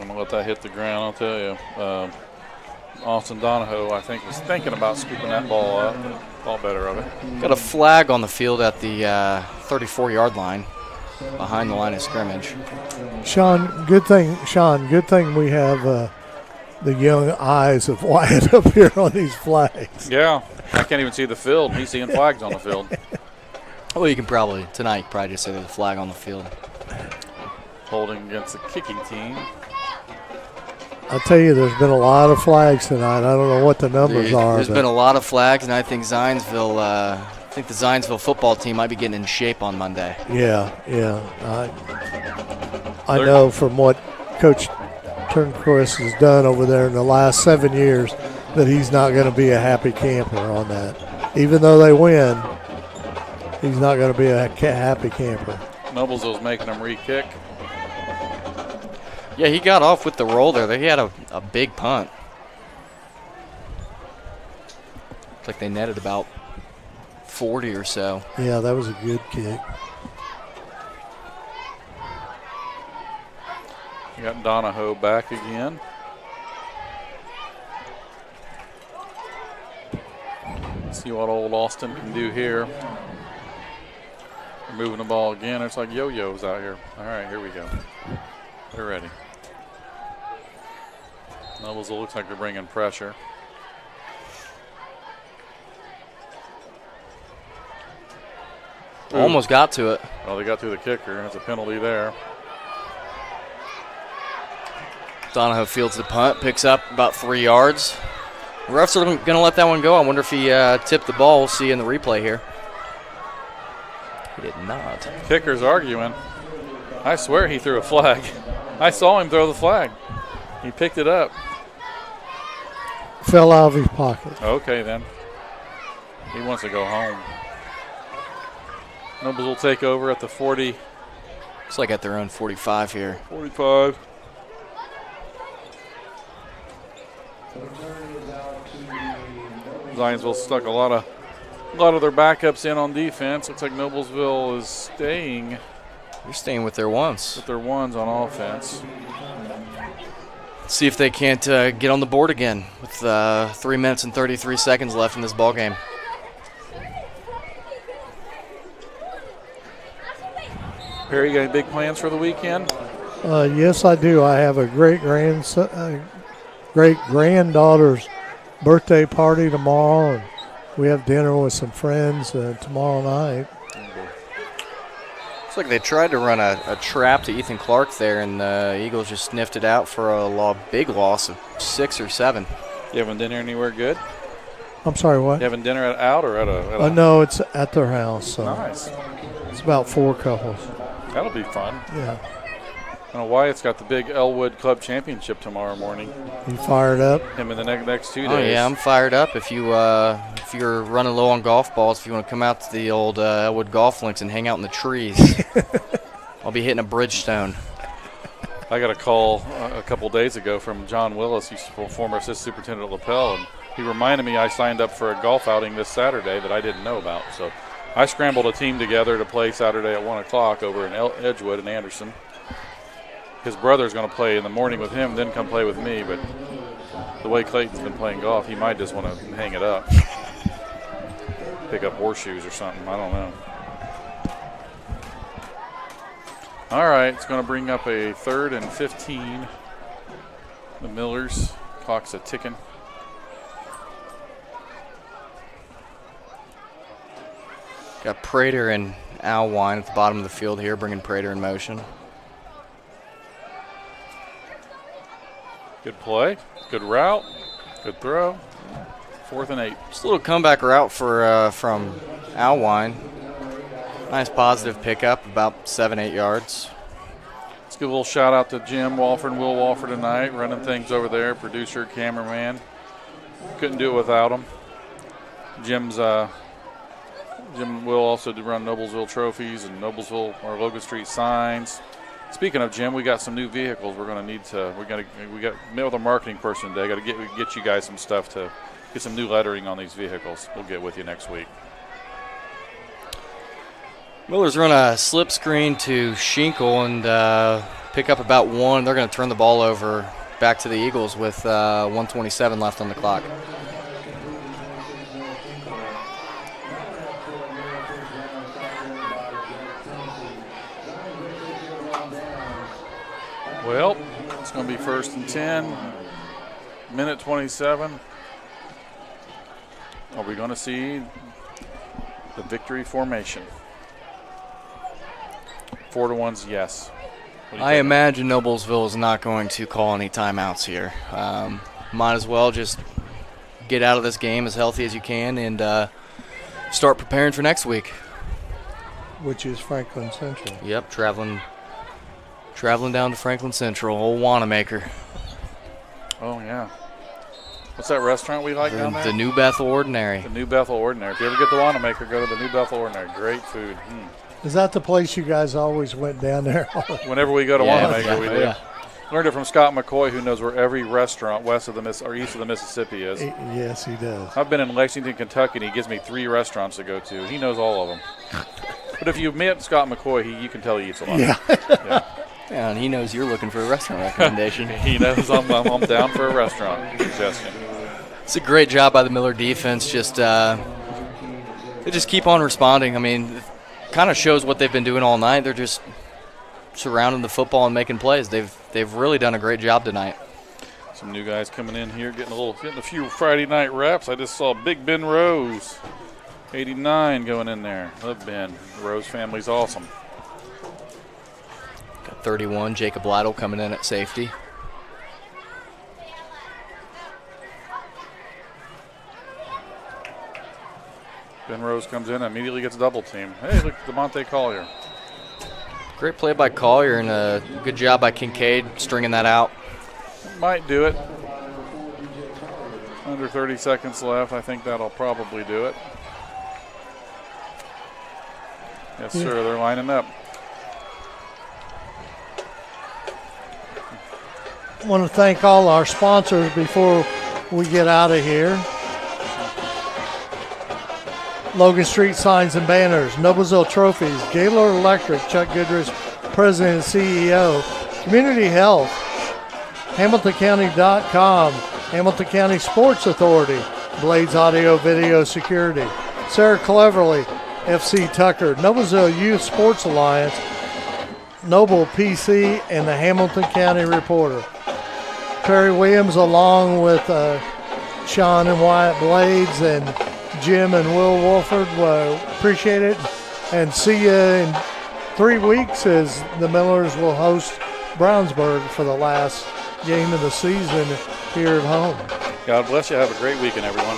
J: I'm gonna let that hit the ground. I'll tell you. Austin Donahoe, I think, was thinking about scooping that ball up. Thought better of it.
K: Got a flag on the field at the 34-yard line behind the line of scrimmage.
L: Sean, good thing we have the young eyes of Wyatt up here on these flags.
J: Yeah, I can't even see the field. He's seeing flags on the field.
K: Well, you can probably just say there's a flag on the field.
J: Holding against the kicking team.
L: I'll tell you, there's been a lot of flags tonight. I don't know what the numbers are.
K: There's been a lot of flags, and I think the Zionsville football team might be getting in shape on Monday.
L: Yeah. I know from what Coach Turnquist has done over there in the last 7 years that he's not going to be a happy camper on that. Even though they win, he's not going to be a happy camper.
J: Noblesville's making them re-kick.
K: Yeah, he got off with the roll there. He had a big punt. Looks like they netted about 40 or so.
L: Yeah, that was a good kick.
J: You got Donahoe back again. Let's see what old Austin can do here. They're moving the ball again. It's like yo-yos out here. All right, here we go. They're ready. Noblesville looks like they're bringing pressure.
K: Almost got to it.
J: Well, they got to the kicker. That's a penalty there.
K: Donahoe fields the punt, picks up about 3 yards. The refs are going to let that one go. I wonder if he tipped the ball. We'll see in the replay here. He did not.
J: Kicker's arguing. I swear he threw a flag. I saw him throw the flag. He picked it up.
L: Fell out of his pocket.
J: Okay, then. He wants to go home. Nobles will take over at the 40.
K: Looks like at their own 45 here.
J: 45. Zionsville stuck a lot of their backups in on defense. Looks like Noblesville is staying.
K: They're staying with their ones.
J: With their ones on offense.
K: See if they can't get on the board again with 3 minutes and 33 seconds left in this ball game.
J: Perry, you got any big plans for the weekend?
L: Yes, I do. I have a great granddaughter's birthday party tomorrow, and we have dinner with some friends tomorrow night.
K: Looks like they tried to run a trap to Ethan Clark there, and the Eagles just sniffed it out for a big loss of 6 or 7.
J: You having dinner anywhere good?
L: I'm sorry, what?
J: You having dinner out or at a
L: no, it's at their house. So
J: nice.
L: It's about 4 couples.
J: That'll be fun.
L: Yeah.
J: I don't know why it's got the big Elwood Club Championship tomorrow morning.
L: You fired up?
J: Him in the next 2 days.
K: Oh yeah, I'm fired up. If you're running low on golf balls, if you want to come out to the old Elwood golf links and hang out in the trees, I'll be hitting a Bridgestone.
J: I got a call a couple days ago from John Willis, he's former assistant superintendent at LaPel, and he reminded me I signed up for a golf outing this Saturday that I didn't know about. So I scrambled a team together to play Saturday at 1 o'clock over in Edgewood and Anderson. His brother's going to play in the morning with him, then come play with me, but the way Clayton's been playing golf, he might just want to hang it up. Pick up horseshoes or something, I don't know. All right, it's going to bring up a 3rd and 15. The Millers, clock's a-ticking.
K: Got Prater and Alwine at the bottom of the field here, bringing Prater in motion.
J: Good play, good route, good throw. 4th and 8.
K: Just a little comeback route for from Alwine. Nice positive pickup, about 7-8 yards.
J: Let's give a little shout out to Jim Walford and Will Walford tonight, running things over there, producer, cameraman. Couldn't do it without him. Jim will also run Noblesville Trophies and Noblesville or Logan Street signs. Speaking of Jim, we got some new vehicles. We got met with a marketing person today. Got to get you guys some stuff to get some new lettering on these vehicles. We'll get with you next week.
K: Millers run a slip screen to Schinkel and pick up about 1. They're going to turn the ball over back to the Eagles with 1:27 left on the clock.
J: Well, it's going to be 1st and 10, minute 27. Are we going to see the victory formation? 4-1's yes.
K: I imagine Noblesville is not going to call any timeouts here. Might as well just get out of this game as healthy as you can and start preparing for next week.
L: Which is Franklin Central.
K: Yep, traveling down to Franklin Central, old Wanamaker.
J: Oh, yeah. What's that restaurant we like down there?
K: The New Bethel Ordinary.
J: The New Bethel Ordinary. If you ever get to Wanamaker, go to the New Bethel Ordinary. Great food.
L: Is that the place you guys always went down there?
J: Whenever we go to Wanamaker, we do.
K: Yeah.
J: Learned it from Scott McCoy, who knows where every restaurant west of or east of the Mississippi is.
L: Yes, he does.
J: I've been in Lexington, Kentucky, and he gives me 3 restaurants to go to. He knows all of them. But if you met Scott McCoy, you can tell he eats a lot.
L: Yeah.
K: Yeah, and he knows you're looking for a restaurant recommendation.
J: He knows I'm down for a restaurant suggestion.
K: It's a great job by the Miller defense. They just keep on responding. I mean, it kind of shows what they've been doing all night. They're just surrounding the football and making plays. They've really done a great job tonight.
J: Some new guys coming in here, getting a few Friday night reps. I just saw Big Ben Rose, 89 going in there. Love Ben. The Rose family's awesome.
K: Got 31, Jacob Lytle coming in at safety.
J: Ben Rose comes in and immediately gets double team. Hey, look, DeMonte Collier.
K: Great play by Collier and a good job by Kincaid stringing that out.
J: Might do it. Under 30 seconds left. I think that'll probably do it. Yes, sir. They're lining up.
L: I want to thank all our sponsors before we get out of here. Logan Street Signs and Banners, Noblesville Trophies, Gaylord Electric, Chuck Goodrich, President and CEO, Community Health, HamiltonCounty.com, Hamilton County Sports Authority, Blades Audio Video Security, Sarah Cleverly, FC Tucker, Noblesville Youth Sports Alliance, Noble PC, and the Hamilton County Reporter. Terry Williams along with Sean and Wyatt Blades and Jim and Will Wolford. Appreciate it. And see you in 3 weeks as the Millers will host Brownsburg for the last game of the season here at home.
J: God bless you. Have a great weekend, everyone.